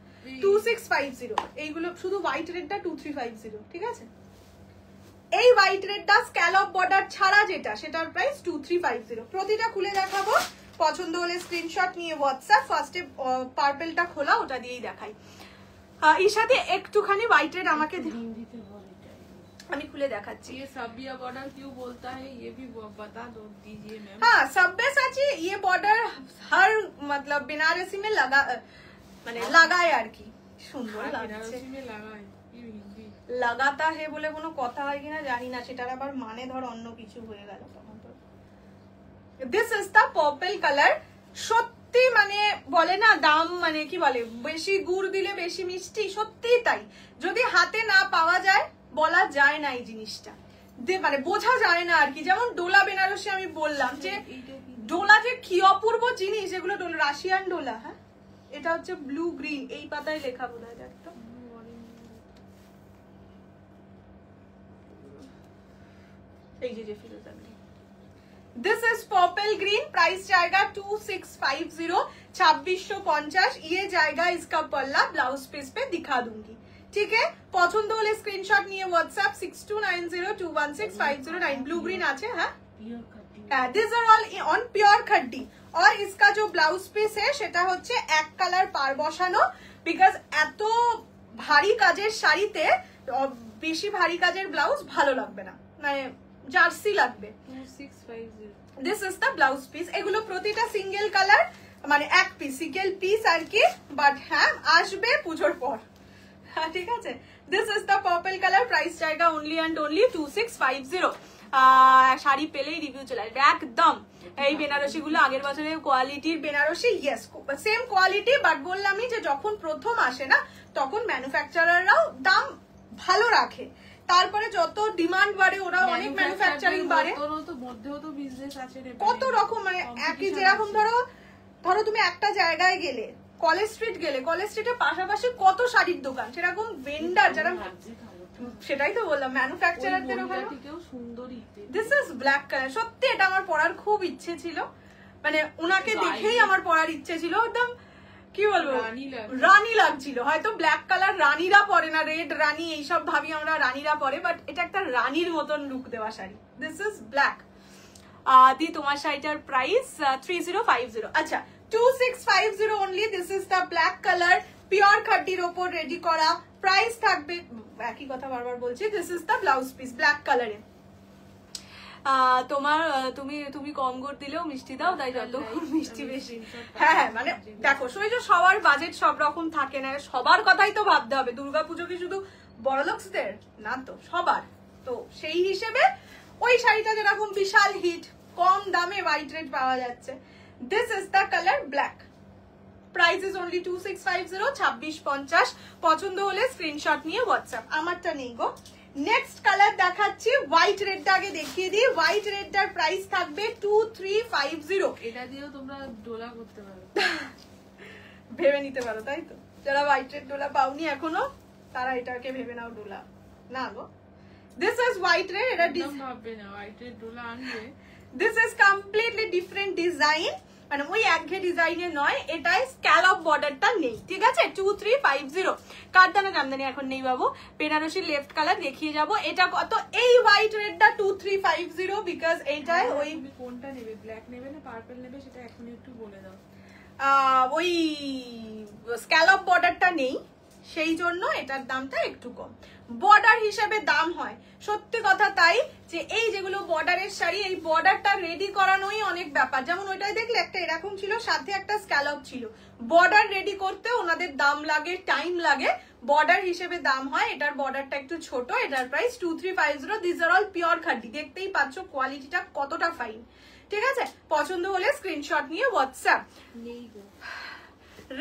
2650। এইগুলো শুধু হোয়াইট রেডটা 2350, ঠিক আছে? এই হোয়াইট রেডটা স্ক্যালপ বর্ডার ছাড়া যেটা, সেটার প্রাইস 2350। প্রতিটা খুলে দেখাবো, পছন্দ হলে স্ক্রিনশট নিয়ে হোয়াটসঅ্যাপ। ফার্স্টে পার্পলটা খোলা, ওটা দিয়েই দেখাই। এর সাথে একটুখানি হোয়াইট রেড আমাকে আমি খুলে দেখাচ্ছি। ये सबिया बॉर्डर क्यों बोलता है ये भी बता दो दीजिए मैम। हाँ, सब्यसाची ये बॉर्डर हर मतलब बनारसी में लगा, মানে লাগায় আর কি, সুন্দর লাগছে। बनारसी में लगाए, ये हिंदी লাগাতা হে বলে কোনো কথা হয় কিনা জানি না, সেটার আবার মানে ধর অন্য কিছু হয়ে গেল তখন তো। This is the purple colour. সত্যি মানে বলে না দাম, মানে কি বলে, বেশি গুড় দিলে বেশি মিষ্টি, সত্যি তাই। যদি হাতে না পাওয়া যায় বলা যায় না এই জিনিসটা, মানে বোঝা যায় না আর কি। যেমন ডোলা বেনারসি আমি বললাম যে ডোলা যে কি অপূর্ব জিনিস, এগুলো রাশিয়ান ডোলা। হ্যাঁ, এটা হচ্ছে ব্লু গ্রিন, এই পাতায় লেখা বোধ হয় একটা। এই যে ফিরোজা green. This is purple green. Price जाएगा 2650 2650। ये जाएगा इसका पल्ला, ब्लाउज पीस पे दिखा दूंगी, ठीक है? पसंद होले स्क्रीनशॉट निये व्हाट्सएप 6290216509। ब्लू ग्रीन আছে। হ্যাঁ, this are all on pure खड्डी। और इसका जो ब्लाउज पीस है সেটা হচ্ছে এক কালার পার বসানো, বিকজ এত ভারী কাজের শাড়িতে বেশি ভারী কাজের ব্লাউজ ভালো লাগবে না, মানে জার্সি লাগবে। 2650। This is the blouse piece. এগুলো প্রতিটা সিঙ্গেল কালার, মানে এক পিস, সিঙ্গেল পিস আর কি, বাট হ্যাঁ আসবে পুজোর পর, ঠিক আছে? This is the purple colour. Price জায়গা অনলি অ্যান্ড অনলি 2650। শাড়ি পেলেই রিভিউ চলে আসবে একদম। এই বেনারসি গুলো আগের বছরের কোয়ালিটির Banarasi, yes same quality, but বললামই যে যখন প্রথম আসে না তখন ম্যানুফ্যাকচারাররাও দাম ভালো রাখে, তারপরে যত ডিমান্ড বাড়ে ওরা অনেক ম্যানুফ্যাকচারিং বাড়ে, কত রকম মানে একই যেরকম ধরো তুমি একটা জায়গায় গেলে, কলেজ স্ট্রিট গেলে, কলেজ স্ট্রিটের পাশাপাশি কত শাড়ির দোকান, সেরকম ভেন্ডার যারা, সেটাই তো বললাম ম্যানুফ্যাকচারারদের ওখানে। দিস ইজ ব্ল্যাক কালার, সত্যি এটা আমার পরার খুব ইচ্ছে ছিল, মানে ওনাকে দেখেই আমার পরার ইচ্ছে ছিল, একদম কি বলবো রানী লাগছিল। হয়তো ব্ল্যাক কালার রানীরা পরে না, রেড রানী এইসব ভাবি আমরা রানীরা পরে, বাট এটা একটা রানীর মতন লুক দেওয়া শাড়ি। This is black. দি তোমার শাড়িটার প্রাইস 3050। আচ্ছা 2650 অনলি। This is the black colour, pure খাড্ডির ওপর রেডি করা, প্রাইস থাকবে একই কথা বারবার বলছি। This is the blouse piece black কালারে। তোমার তুমি কম করে দিলেও মিষ্টি দাও, তাই যত মিষ্টি বেশি। হ্যাঁ মানে দেখো সবার বাজেট সব রকম থাকে না, সবার কথাই তো ভাবতে হবে। দুর্গাপুজো কি শুধু বড়লোকসদের না, তো সবার, তো সেই হিসেবে ওই শাড়িটা যেরকম বিশাল হিট, কম দামে হোয়াইট রেড পাওয়া যাচ্ছে। This is the colour black, price is only 2650, 2650। পছন্দ হলে স্ক্রিনশট নিয়ে হোয়াটসঅ্যাপ। আমারটা নেই গো। নেক্সট কালার দেখাচ্ছি, হোয়াইট রেডটা আগে দেখিয়ে দিই। হোয়াইট রেডটার প্রাইস থাকবে 2350। এটা দিয়েও তোমরা ডোলা করতে পারো, ভেবে নিতে পারো, তাই তো? যারা হোয়াইট রেড ডোলা পাওনি এখনো, তারা এটাকে ভেবে নাও ডোলা না গো। দিস ইজ হোয়াইট রেড, এটা ভাববে না হোয়াইট রেড ডোলা আনবে। This is completely different design, মানে ওই একঘেয়ে ডিজাইনের নয়, এটাই স্ক্যালপ বর্ডারটা নেই, ঠিক আছে? 2350। কারদানা জামদানি এখন নেই বাবু। বেনারসি লেফট কালার দেখিয়ে যাব। এটা কত? এই হোয়াইট রেডটা 2350, বিকজ এইটাই ওই কোনটা নেবে, ব্ল্যাক নেবে না পার্পল নেবে, সেটা এখন একটু বলে দাও। ওই স্ক্যালপ বর্ডারটা নেই, সেই জন্য এটার দামটা একটু কম। বর্ডার হিসেবে দাম হয়, সত্যি কথা তাই, যে এই যেগুলো বর্ডারের শাড়ি, এই বর্ডারটা রেডি করানোই অনেক ব্যাপার। যেমন ওইটাই দেখলে একটা এরকম ছিল, সাথে একটা স্ক্যালপ ছিল। বর্ডার রেডি করতে ওনাদের দাম লাগে, টাইম লাগে, বর্ডার হিসেবে দাম হয়। এটার বর্ডারটা একটু ছোট, এটার price 2350। This are all pure খাড্ডি, দেখতেই পাচ্ছ কোয়ালিটিটা কতটা ফাইন, ঠিক আছে? পছন্দ হলে স্ক্রিনশট নিয়ে হোয়াটসঅ্যাপ।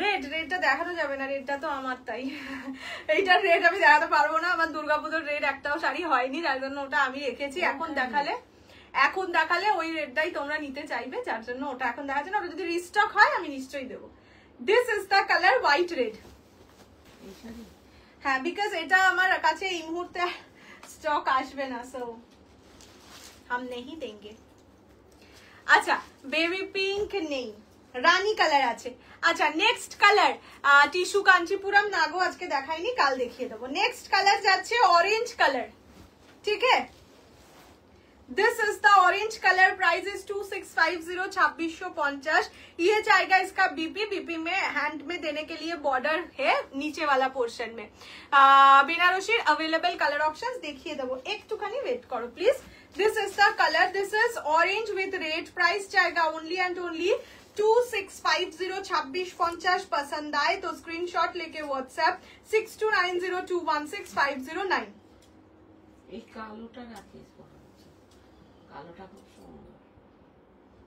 রেডটা দেখানো যাবে না, রেডটা তো আমার, তাই এইটার রেড আমি দেখাতে পারবো না। আমার দুর্গাপুজোর রেড একটাও শাড়ি হয়নি, যার জন্য ওটা আমি রেখেছি। এখন দেখালে ওই রেডটাই তোমরা নিতে চাইবে, যার জন্য ওটা এখন দেখাচ্ছে না। ওটা যদি রিস্টক হয় আমি নিশ্চয়ই দেবো। This is the colour white red. হ্যাঁ, বিকজ এটা আমার কাছে এই মুহূর্তে স্টক আসবে না, সো হাম নেহি দেंगे। আচ্ছা বেবি পিঙ্ক নেই, রানী কালার আছে। আচ্ছা নেক্সট কালার টিস্যু কাঞ্চিপুরম না গো, আজকে দেখাইনি, কাল দেখিয়ে দেবো। নেক্সট কালার যাচ্ছে অরেঞ্জ কালার, ঠিক है? This is the orange colour, price is 2650, 2650। ये जाएगा इसका बीपी में हैंड में देने के लिए बॉर्डर है नीचे वाला पोर्शन में। बेनारसी अवेलेबल कलर ऑप्शंस देखिए देवो, एकटूखानी वेट करो please. This is the colour, this is orange with red, price जाएगा ओनली एंड ओनली 2650, 2650। पसंद आए तो स्क्रीनशॉट लेके व्हाट्सएप 6290216509। এই কালোটা রাখিস, কালোটা খুব সুন্দর।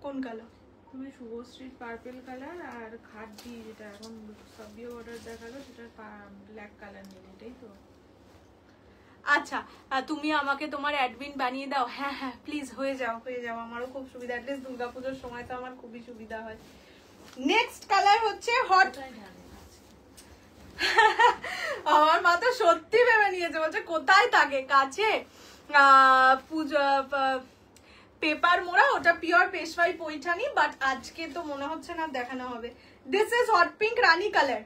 কোন কালো? তুমি শুভশ্রী পার্পল কালার আর খাড্ডি যেটা এখন সাবিও অর্ডার দেখালো, সেটা ব্ল্যাক কালার নেই, এটাই তো? আচ্ছা তুমি আমাকে তোমার অ্যাডমিন বানিয়ে দাও। হ্যাঁ হ্যাঁ প্লিজ, হয়ে যাও, আমারও খুব সুবিধা, অ্যাটলিস্ট দুর্গাপুজোর সময় তো আমার খুবই সুবিধা হয়। নেক্সট কালার হচ্ছে হট। আমার মা তো সত্যি ভেবে নিয়েছে, বলছে কোথায় থাকে, কাছে পেপার মোড়া, ওটা পিওর পেশওয়াই পৈঠানি, বাট আজকে তো মনে হচ্ছে না দেখানো হবে। This is hot pink Rani colour,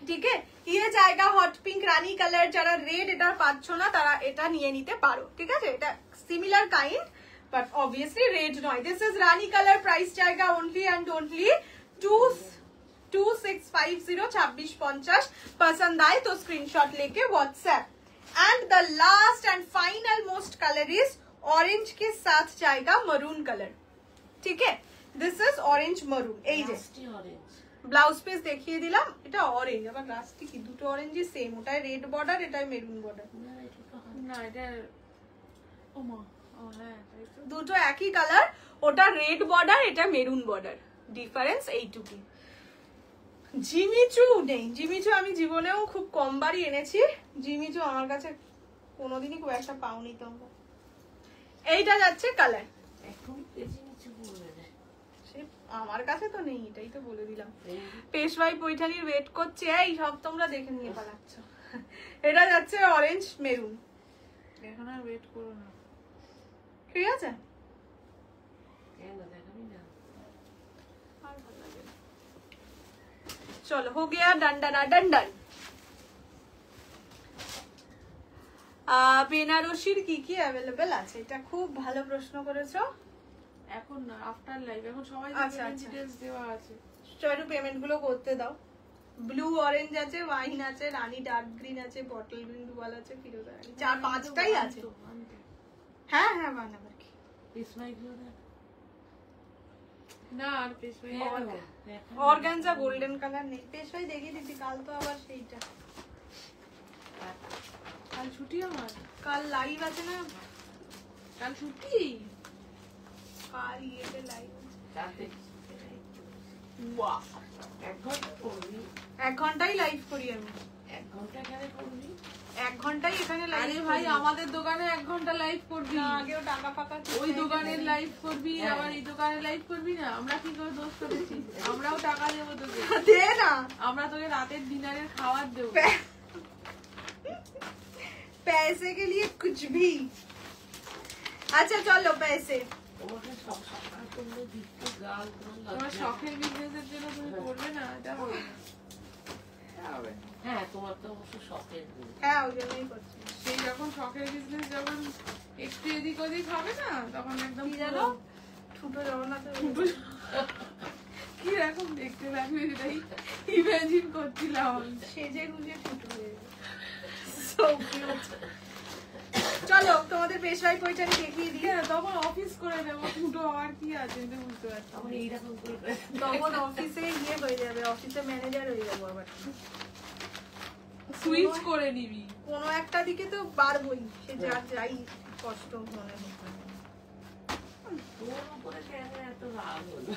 ঠিক है? ये जाएगा हॉट पिंक रानी कलर। যারা রেড এটা পাচ্ছ না তারা এটা নিয়ে নিতে পারো, ঠিক আছে? এটা similar kind but obviously red নয়। This is Rani colour, price जाएगा ओनली एंड ओनली 2650, 2650। पसंद आए तो स्क्रीनशॉट लेके WhatsApp. And the last and final most colour is orange के साथ जाएगा मरून कलर, ठीक है? This is orange maroon. এই যে ব্লাউজ পিস দেখিয়ে দিলাম, এটা অরেঞ্জ, আবার লাস্টে কি দুটো অরেঞ্জই সেম, ওটাই রেড বর্ডার, এটাই মেরুন বর্ডার। না এটা ও মা, ও হ্যাঁ তাই তো। দুটো একই কালার, ওটা রেড বর্ডার, এটা মেরুন বর্ডার, ডিফারেন্স এইটুকুই। জিমিচু নেই, জিমিচু আমি জীবনেও খুব কমবারই এনেছি, জিমিচু আমার কাছে কোনোদিনই খুব একটা পাওনি তোমরা। এইটা যাচ্ছে কালার, এখন কেজি নিচে পড়বে না। সে আমার কাছে তো নেই, এটাই তো বলে দিলাম। পেশওয়াই পৈঠানির ওয়েট করছে, এই সব তোমরা দেখে নিয়ে পালাচ্ছ। এটা যাচ্ছে অরেঞ্জ মেরুন, এখন আর ওয়েট করো না। ঠিক আছে। কেন দেখাবি না? আর ভালো লাগে না। চলো হো গিয়া ডান্ডানা ডান্ডান। বেনারসির কি কি অ্যাভেলেবেল আছে, এটা খুব ভালো প্রশ্ন করেছো। এখন না, আফটার লাইভ, এখন সবাই আচ্ছা, আচ্ছা। ডিটেইলস দেওয়া আছে। একটু পেমেন্ট গুলো করতে দাও। ব্লু অরেঞ্জ আছে, ওয়াইন আছে, রানী ডার্ক গ্রিন আছে, বটল গ্রিন ডুয়াল আছে, ফিরোজা রানী, চার পাঁচটাই আছে। হ্যাঁ হ্যাঁ বানাবার কি। পেশওয়াইগুলো দেখ। না আর পেশওয়াই অর্গানজা গোল্ডেন কালার নেই, পেশওয়াই দেখিয়ে দিচ্ছি, কাল তো আবার সেইটা, কাল ছুটি আমার, কাল লাইভ আছে না, কাল ছুটি। কাল ইয়েতে লাইভ আছে। রাতে বাহ, 1 ঘন্টা করবি, 1 ঘন্টাই লাইভ করি আমি, 1 ঘন্টা এখানে করবি। 1 ঘন্টাই এখানে লাইভ। আরে ভাই আমাদের দোকানে 1 ঘন্টা লাইভ করবি, না আগেও টাকা ফাঁকা ওই দোকানের লাইভ করবি, আবার এই দোকানে লাইভ করবি না। আমরা কি করে দোষ করেছি? আমরাও টাকা দেবো তোকে, দে না, আমরা তোকে রাতের ডিনারের খাবার দেবো। पैसे के लिए कुछ भी। अच्छा चलो पैसे। তোমাকে সব সকাল করলে দিতে গাল তোমার শখের বিজনেসের জন্য তুমি করবে না, এটা হবে না, এটা হবে না। হ্যাঁ, তোমার তো অবশ্য শখের জিনিস। হ্যাঁ ওই জন্যই করছি। সেই যখন শখের বিজনেস যখন একটু এদিক ওদিক হবে না, তখন একদম কি জানো, ঠুটো জগন্নাথের কি রকম দেখতে লাগবে সেটাই ইমাজিন করছিলাম। সেজে গুজে ঠুটো হয়ে যাবে। So cute. চলো তোমাদের পেশওয়াই পয়চানি দেখিয়ে দিই। তখন অফিস করে দেবো, দুটো আর কি আছে আমি তো বুঝতে পারছি। তখন এইরকম করে তখন অফিসে গিয়ে হয়ে যাবে, অফিসে ম্যানেজার হয়ে যাবো আবার। সুইচ করে নিবি। কোনো একটা দিকে তো পারবোই, সে যার যাই কষ্ট মনে হোক। তোর উপরে কেন এত রাগ হলো?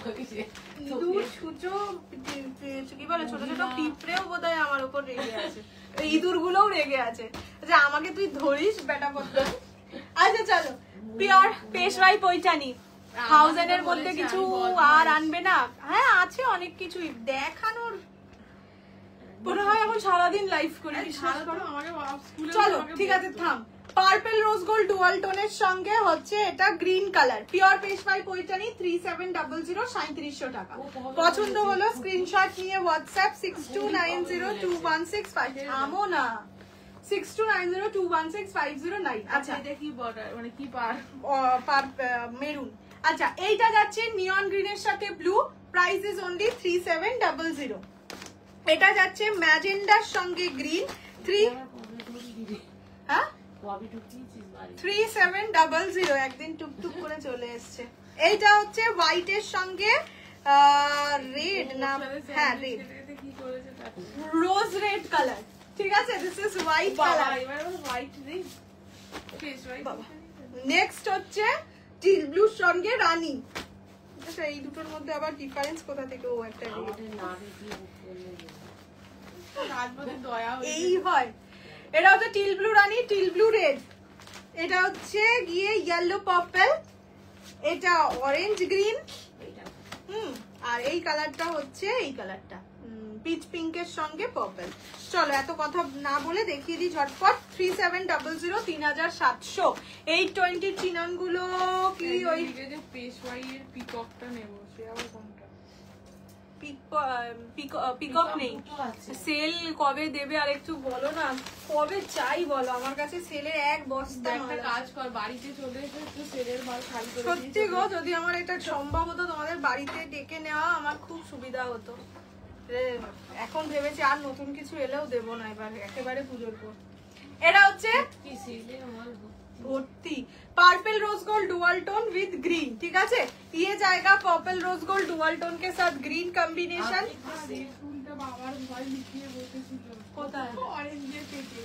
ইঁদুর ছুঁচো কি বলে, ছোট ছোট পিঁপড়েও বোধহয় আমার উপর রেগে আছে, ইঁদুর গুলোও রেগে আছে যে আমাকে তুই ধরিস বেটা পড়তে। আচ্ছা চলো, পিওর পেশওয়াই পৈঠানি থাউজেন্ডের মধ্যে কিছু আর আনবে না? হ্যাঁ আছে অনেক কিছুই দেখানোর, মনে হয় এখন সারাদিন লাইভ করি, বিশ্বাস করো। চলো ঠিক আছে থাম। পার্পল রোজ গোল্ড ডুয়াল টোনের সঙ্গে হচ্ছে এটা গ্রিন কালার, পিওর পেশওয়াই পৈঠানি 3700 3700 টাকা। পছন্দ হলো স্ক্রিনশট নিয়ে হোয়াটসঅ্যাপ 62902165। থামো না, 6290216509। আচ্ছা এটা কি বর্ডার মানে কি পার? মেরুন। আচ্ছা এইটা যাচ্ছে নিয়ন গ্রিনের সাথে ব্লু, প্রাইস ইজ অনলি 3700। এটা যাচ্ছে ম্যাজেন্ডার সঙ্গে গ্রিন 3700, একদিন টুকটুক করে চলে এসছে। এইটা হচ্ছে হোয়াইট এর সঙ্গে রেড না, হ্যাঁ রেড, কি করেছে তাতে? রোজ রেড কালার, ঠিক আছে। This is white colour. এবার হোয়াইট নেই, ফেস হোয়াইট। নেক্সট হচ্ছে টিল ব্লুর সঙ্গে রানী। আচ্ছা এই দুটোর মধ্যে আবার ডিফারেন্স কোথা থেকে? ও একটা রেড, আমাদের না দেখলে বুক করলে রাজবাদী দয়া হয়েছে। এই হয়। এটা হচ্ছে টিল ব্লু রানী, টিল ব্লু রেড। এটা হচ্ছে গিয়ে ইয়েলো পার্পল, এটা অরেঞ্জ গ্রিন, এইটা আর এই কালারটা হচ্ছে এই কালারটা পিচ পিঙ্কের সঙ্গে পার্পল। চলো এত কথা না বলে দেখিয়ে দিই ঝটপট। 3700 3700। 820 চিনন গুলো কি ওই যে পেশওয়াই এর পিককটা নেব, সে আবার কোনটা? পিকক নেই, আছে। সেল কবে দেবে আর একটু বলো না, কবে চাই বলো, আমার কাছে সেলের এক বস্তা একটা মাল কাজ কর, বাড়িতে চলে এসে একটু সেলের মাল খালি করে সত্যি গো, যদি আমার এটা সম্ভব হতো তোমাদের বাড়িতে ডেকে নেওয়া আমার খুব সুবিধা হতো। এখন ভেবেছি আর নতুন কিছু এলেও দেবো না, এবার একেবারে পুজোর পর। এটা হচ্ছে কি সিলে আমার ভর্তি purple rose gold dual tone with green, ठीक है। ये जाएगा purple rose gold dual tone के साथ ग्रीन कॉम्बिनेशन। ফুলটা বাবার ভয় লিখিয়ে বসেছিল কোথায়? অরেঞ্জের থেকে।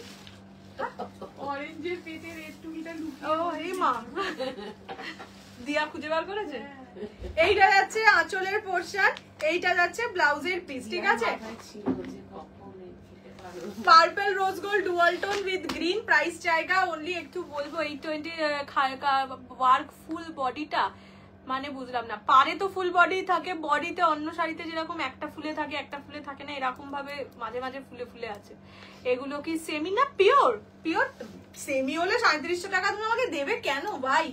অরেঞ্জের পেটে রেড টুলটা ও এই মা দিয়া খুঁজে বার করেছে। এইটা যাচ্ছে আঁচলের পোরশন, এইটা যাচ্ছে ব্লাউজের পিস, ঠিক আছে। Purple rose gold dual tone with green, price জায়গা অনলি একটু বলবো 820। ওয়ার্ক ফুল বডিটা মানে বুঝলাম না, পারে তো ফুল বডি থাকে, বডিতে অন্য শাড়িতে যেরকম একটা ফুলে থাকে একটা ফুলে থাকে না, এরকম ভাবে মাঝে মাঝে ফুলে ফুলে আছে। এগুলো কি সেমি না পিওর? পিওর সেমি হলে 3700 টাকা তুমি আমাকে দেবে কেন ভাই?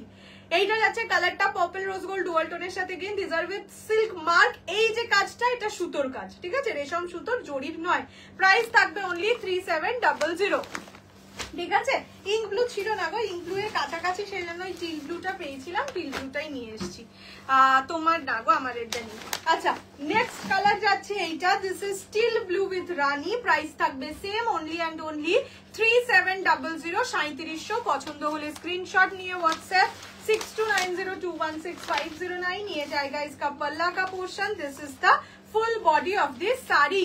এইটা যাচ্ছে কালারটা পার্পল রোজ গোল্ড ডুয়াল টোনের সাথে green, desire with silk mark. এই যে কাজটা এটা সুতোর কাজ, ঠিক আছে, রেশম সুতোর, জরির নয়। প্রাইস থাকবে অনলি 3700, ঠিক আছে। ইঙ্ক ব্লু ছিল না গো, ইঙ্ক ব্লু এর কাছাকাছি, সেই জন্য ওই টিল ব্লুটা পেয়েছিলাম, টিল ব্লুটাই নিয়ে এসেছি। তোমার না গো, আমার এটা নিয়ে। আচ্ছা নেক্সট কালার যাচ্ছে এইটা, this is steel blue with rani, price থাকবে সেম অনলি অ্যান্ড অনলি 3700, 3700। পছন্দ হলে স্ক্রিনশট নিয়ে হোয়াটসঅ্যাপ 6290216509 ये जाएगा इसका पल्ला का portion. This is the full body of this sari.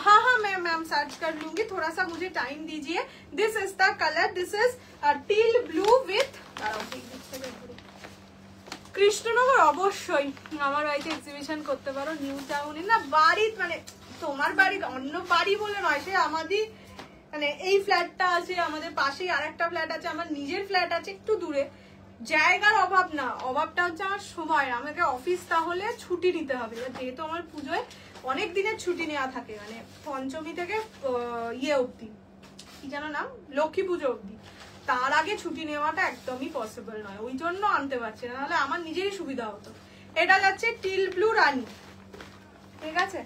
हाँ मैं सर्च कर लूंगी, थोड़ा सा मुझे टाइम दीजिए। This is the colour, this is teal blue with Krishnanagar. অবশ্যই আমার বাড়িতে এক্সিবিশন করতে পারো, নিউ টাউনে না, বাড়ি মানে তোমার বাড়ি অন্য বাড়ি বলে নয়, সে আমাদের মানে এই ফ্ল্যাটটা আছে, আমাদের পাশেই আরেকটা ফ্ল্যাট আছে, আমার নিজের ফ্ল্যাট আছে একটু দূরে। জায়গার অভাব না, অভাবটা হচ্ছে আমার সময়। আমাকে অফিস তাহলে ছুটি নিতে হবে, যেহেতু আমার পুজোয় অনেক দিনের ছুটি নেওয়া থাকে, মানে পঞ্চমী থেকে ইয়ে অবধি, কি যেন নাম, লক্ষ্মী পুজো অবধি, তার আগে ছুটি নেওয়াটা একদমই পসিবল নয়, ওই জন্য আনতে পারছি না, নাহলে আমার নিজেরই সুবিধা হতো। এটা যাচ্ছে টিল ব্লু রানী, ঠিক আছে।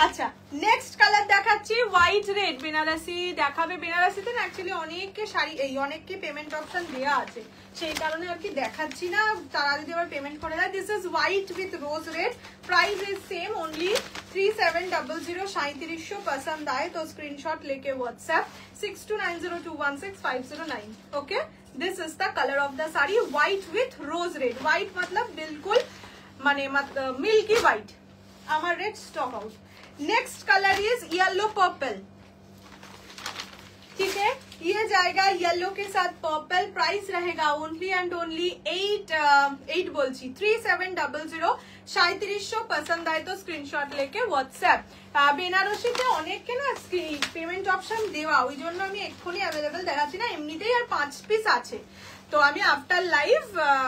আচ্ছা নেক্সট কালার দেখাচ্ছি হোয়াইট রেড, বেনারসি দেখাবে। বেনারসিতে না অ্যাকচুয়ালি অনেককে শাড়ি, এই অনেককে পেমেন্ট অপশন দেওয়া আছে, সেই কারণে আর কি দেখাচ্ছি না, তারা যদি আবার পেমেন্ট করে দেয়। This is white with rose red, price is same only 3700, 3700। पसंद आए तो स्क्रीनशॉट लेके WhatsApp 6290216509। Okay, this is the colour of the sari, white with rose red. White मतलब बिल्कुल माने मिल्की व्हाइट। আমার red stock out. Next colour is yellow purple, ठीक है, ये जाएगा येलो के साथ पर्पल। प्राइस रहेगा ओनली एंड ओनली 8 बोलছি 3700, 3700। पसंद आए तो स्क्रीनशॉट लेके व्हाट्सएप। বেনারসিতে অনেককে না পেমেন্ট অপশন দেওয়া, ওই জন্য আমি এক্ষুনি অ্যাভেলেবেল দেখাচ্ছি না, এমনিতেই আর 5 পিস আছে, তো আমি আফটার লাইভ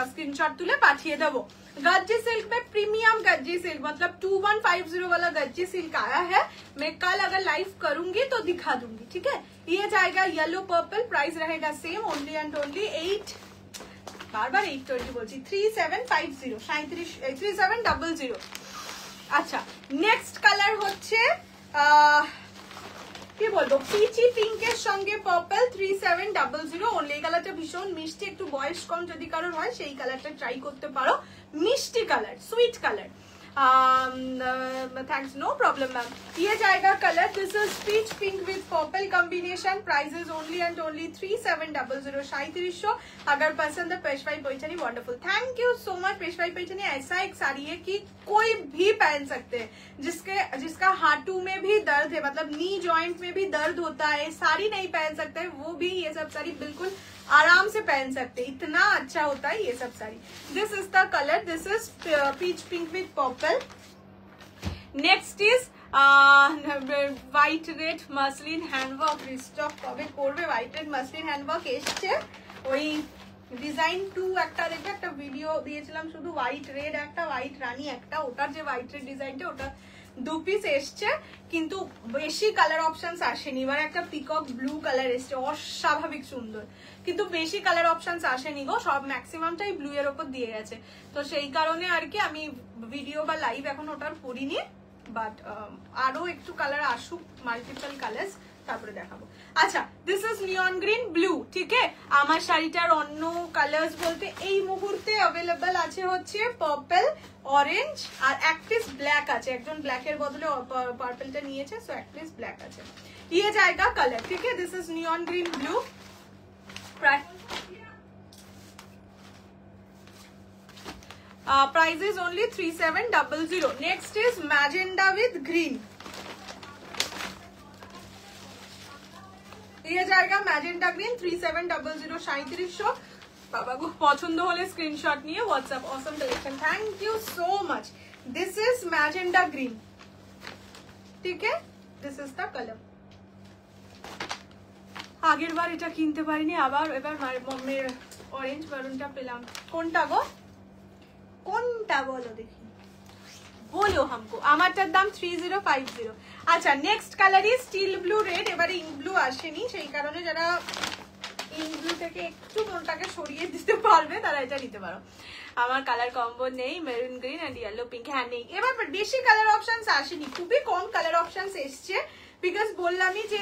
স্ক্রিনশট তুলে পাঠিয়ে দেবো। गज्जी सिल्क में प्रीमियम गज्जी सिल्क, मतलब 2150 वाला गज्जी सिल्क आया है, मैं कल अगर लाइव करूंगी तो दिखा दूंगी, ठीक है। ये जाएगा येलो पर्पल, प्राइस रहेगा सेम ओनली एंड ओनली 8, बार बार 820 बोलছি, 3750, 3700। আচ্ছা নেক্সট কালার হচ্ছে কি বলবো, পিচি পিঙ্কের সঙ্গে পার্পল, 3700 অনলি। এই কালারটা ভীষণ মিষ্টি, একটু বয়স কম যদি কারোর হয় সেই কালারটা ট্রাই করতে পারো, मिष्टी colour, sweet colour. Thanks, no problem ma'am. ये जाएगा colour, this is peach pink with purple combination, price is only and only 3700, 3700। अगर पसंद है Peshwai Paithani, wonderful, thank you so much. Peshwai Paithani ऐसा एक साड़ी है कि कोई भी पहन सकते हैं, जिसका हाथू में भी दर्द है, मतलब नी जॉइंट में भी दर्द होता है, साड़ी नहीं पहन सकते, वो भी ये सब साड़ी बिल्कुल आराम से पहन सकते, इतना अच्छा होता है ये सब sari. This is the colour, this is peach pink with purple. Next is white red muslin handwork, रिस्टक कবে করবে? व्हाइट रेड मसलिन हैंडवर्क এসছে, ওই ডিজাইন 2 একটা দেখে একটা ভিডিও দিয়েছিলাম, শুধু হোয়াইট রেড একটা, হোয়াইট রানী একটা, ওটার যে হোয়াইট রেড ডিজাইনটা ওটা 2 পিস এসছে, কিন্তু বেশি কালার অপশনস আসেনি। এবার একটা পিকক ব্লু কালার এসছে, অস্বাভাবিক সুন্দর, কিন্তু বেশি কালার অপশনস আসেনি গো, সব ম্যাক্সিমামটাই ব্লু এর উপর দিয়ে গেছে, তো সেই কারণে আর কি আমি ভিডিও বা লাইভ এখন ওটার করিনি, বাট আরো একটু কালার আসুক, মাল্টিপল কালার্স, তারপরে দেখাবো। আচ্ছা this is neon green blue, ঠিক আছে। আমার শাড়িটার অন্য কালার্স বলতে এই মুহূর্তে অ্যাভেলেবল আছে হচ্ছে পার্পল, অরেঞ্জ আর এক পিস ব্ল্যাক আছে, একজন ব্ল্যাকের বদলে পার্পলটা নিয়েছে, সো এক পিস ব্ল্যাক আছে। ये जाएगा कलर, ठीक है, this is neon green blue. Price is only 3700। Next is मैजेंडा with green, ये जाएगा मैजेंटा ग्रीन 3700 3700 बाबा को पसंद होले स्क्रीनशॉट নিয়ে WhatsApp awesome collection thank you so much this is magenta green ठीक है दिस इज द कलर আগের বার এটা কিনতে পারিনি আবার এবার মম্মির অরেঞ্জ বারুনটা পেলাম কোনটা গো কোনটা বলো দেখি বলো हमको আমারটার দাম 3050 আচ্ছা next colour is steel blue red এবারে ইঙ্ক ব্লু আসেনি সেই কারণে যারা ইঙ্ক ব্লু থেকে একটু মনটাকে সরিয়ে দিতে পারবে তারা এটা নিতে পারো আমার কালার কম্বো নেই maroon green and yellow pink হ্যাঁ নেই এবার বেশি কালার অপশনস আসেনি খুবই কম কালার অপশনস এসছে বিকজ বললামই যে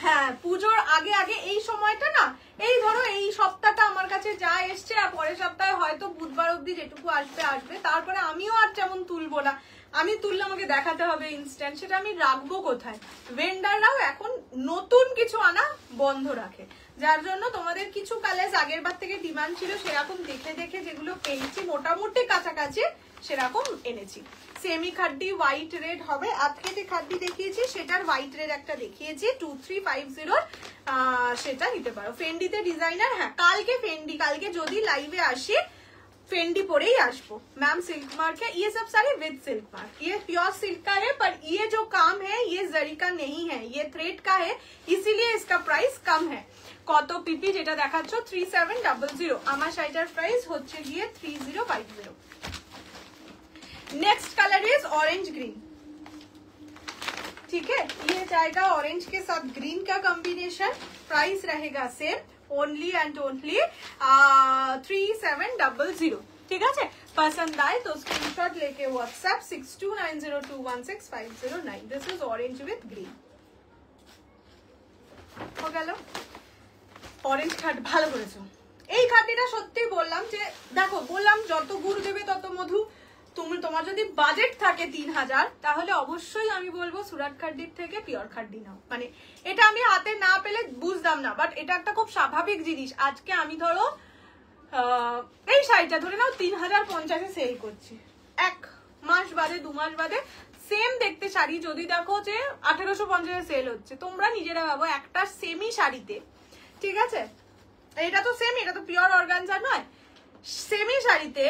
হ্যাঁ পুজোর আগে আগে এই সময়টা না এই ধরো এই সপ্তাহটা আমার কাছে যা এসছে আর পরের সপ্তাহে হয়তো বুধবার অবধি যেটুকু আসবে আসবে তারপরে আমিও আর যেমন তুলবো না আমি তুললে আমাকে দেখাতে হবে ইনস্ট্যান্ট সেটা আমি রাখবো কোথায় ভেন্ডাররাও এখন নতুন কিছু আনা বন্ধ রাখে যার জন্য তোমাদের কিছু কালার আগের বার থেকে ডিমান্ড ছিল সেরকম দেখে দেখে যেগুলো পেয়েছি মোটামুটি কাছাকাছি সেরকম এনেছি সেমি খাড্ডি হোয়াইট রেড হবে আজকে যে খাড্ডি দেখিয়েছি সেটার হোয়াইট রেড একটা দেখিয়েছি 2350 সেটা নিতে পারো ফেন্ডিতে ডিজাইনার হ্যাঁ কালকে ফেন্ডি কালকে যদি লাইভে আসি फेंडी पड़े ही आसबो मैम सिल्क मार्क है ये सब सारे विद सिल्क मार्क ये प्योर सिल्क का है पर ये जो काम है ये जरी का नहीं है ये थ्रेड का है इसीलिए इसका प्राइस कम है कत पिपी जेटा देखाচ্ছ 3700 আমার শাড়িটার প্রাইস হচ্ছে গিয়ে 3050 next colour is orange green ठीक है ये जाएगा ऑरेंज के साथ ग्रीन का कॉम्बिनेशन प्राइस रहेगा सेम ओनली एंड ओनली 3700 ठीक है पसंद आए तो स्क्रीनशॉट लेके WhatsApp 6290216509 this is orange with green हो গেল অরেঞ্জ খাট ভালো করেছো এই খাটিটা সত্যি বললাম যে দেখো বললাম যত গুড় দেবে তত মধু তোমার যদি বাজেট থাকে 3000 তাহলে অবশ্যই আমি বলবো সুরাট খাড্ডির থেকে পিওর খাড্ডি নাও মানে এটা আমি হাতে না পেলে বুঝতাম না বাট এটা একটা খুব স্বাভাবিক জিনিস আজকে আমি ধরো এই শাড়িটা ধরে নাও 3050 এ সেল করছি এক মাস বাদে দু মাস বাদে সেম দেখতে শাড়ি যদি দেখো যে 1850 এ সেল হচ্ছে তোমরা নিজেরা ভাবো একটা সেমি শাড়িতে ঠিক আছে এটা তো সেমি এটা তো পিওর অর্গানজা নয় সেমি শাড়িতে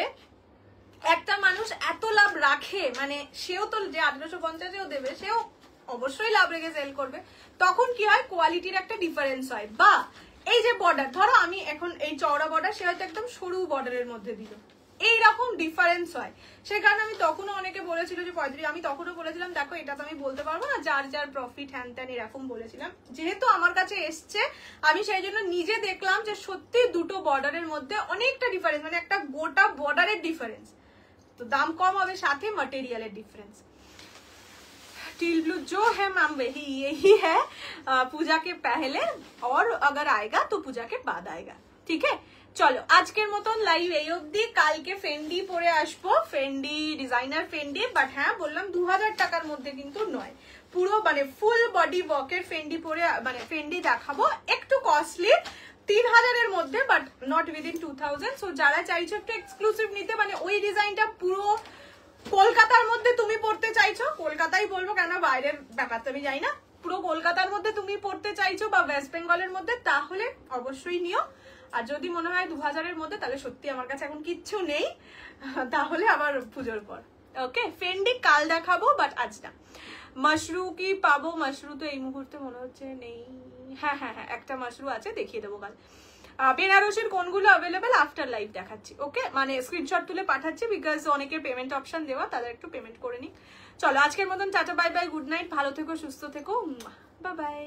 একটা মানুষ এত লাভ রাখে মানে সেও তো যে 1850 এও দেবে সেও অবশ্যই লাভ রেখে সেল করবে তখন কি হয় কোয়ালিটির একটা ডিফারেন্স হয় বা এই যে বর্ডার ধরো আমি এখন এই চওড়া বর্ডার সে হয়তো একদম সরু বর্ডারের মধ্যে দিল এইরকম ডিফারেন্স হয় সেই কারণে আমি তখনও অনেকে বলেছিল যে 35 আমি তখনও বলেছিলাম দেখো এটা তো আমি বলতে পারবো না যার যার প্রফিট হ্যান ত্যান এরকম বলেছিলাম যেহেতু আমার কাছে এসছে আমি সেই জন্য নিজে দেখলাম যে সত্যি দুটো বর্ডারের মধ্যে অনেকটা ডিফারেন্স মানে একটা গোটা বর্ডারের ডিফারেন্স तो दाम कम होवे साथ ही मटेरियल डिफरेंस टील ब्लू जो है मैम वही यही है पूजा के पहले और अगर आएगा तो पूजा के बाद आएगा ठीक है चलो আজকের মতন লাইভ এই অবধি কালকে ফেন্ডি পরে আসবো ফেন্ডি ডিজাইনার ফেন্ডি বাট হ্যাঁ বললাম 2000 টাকার মধ্যে কিন্তু নয় পুরো মানে ফুল বডি ওয়ার্কের ফেন্ডি পরে মানে ফেন্ডি দেখাবো একটু কস্টলি 3000 এর মধ্যে বাট নট উইদিন 2000 সো যারা চাইছো একটু এক্সক্লুসিভ নিতে মানে ওই ডিজাইনটা পুরো কলকাতার মধ্যে তুমি পড়তে চাইছো কলকাতাই বলবো কেন বাইরের ব্যাপারটা আমি জানি না পুরো কলকাতার মধ্যে তুমি পড়তে চাইছো বা ওয়েস্ট বেঙ্গলের মধ্যে তাহলে অবশ্যই নিও আর যদি মনে হয় 2000 এর মধ্যে তাহলে সত্যি আমার কাছে এখন কিচ্ছু নেই তাহলে আবার পুজোর পর ওকে ফেন্ডি কাল দেখাবো বাট আজ না মাশরু কি পাবো মাশরু তো এই মুহূর্তে মনে হচ্ছে নেই হ্যাঁ হ্যাঁ হ্যাঁ একটা মাশরু আছে দেখিয়ে দেবো কাল বেনারসির কোনগুলো अवेलेबल আফটার লাইভ দেখাচ্ছি ওকে মানে স্ক্রিনশট তুলে পাঠাচ্ছি বিকজ অনেকের পেমেন্ট অপশন দেওয়া তাদের একটু পেমেন্ট করে নি চলো আজকের মতন tata bye bye good night ভালো থেকো সুস্থ থেকো বাই বাই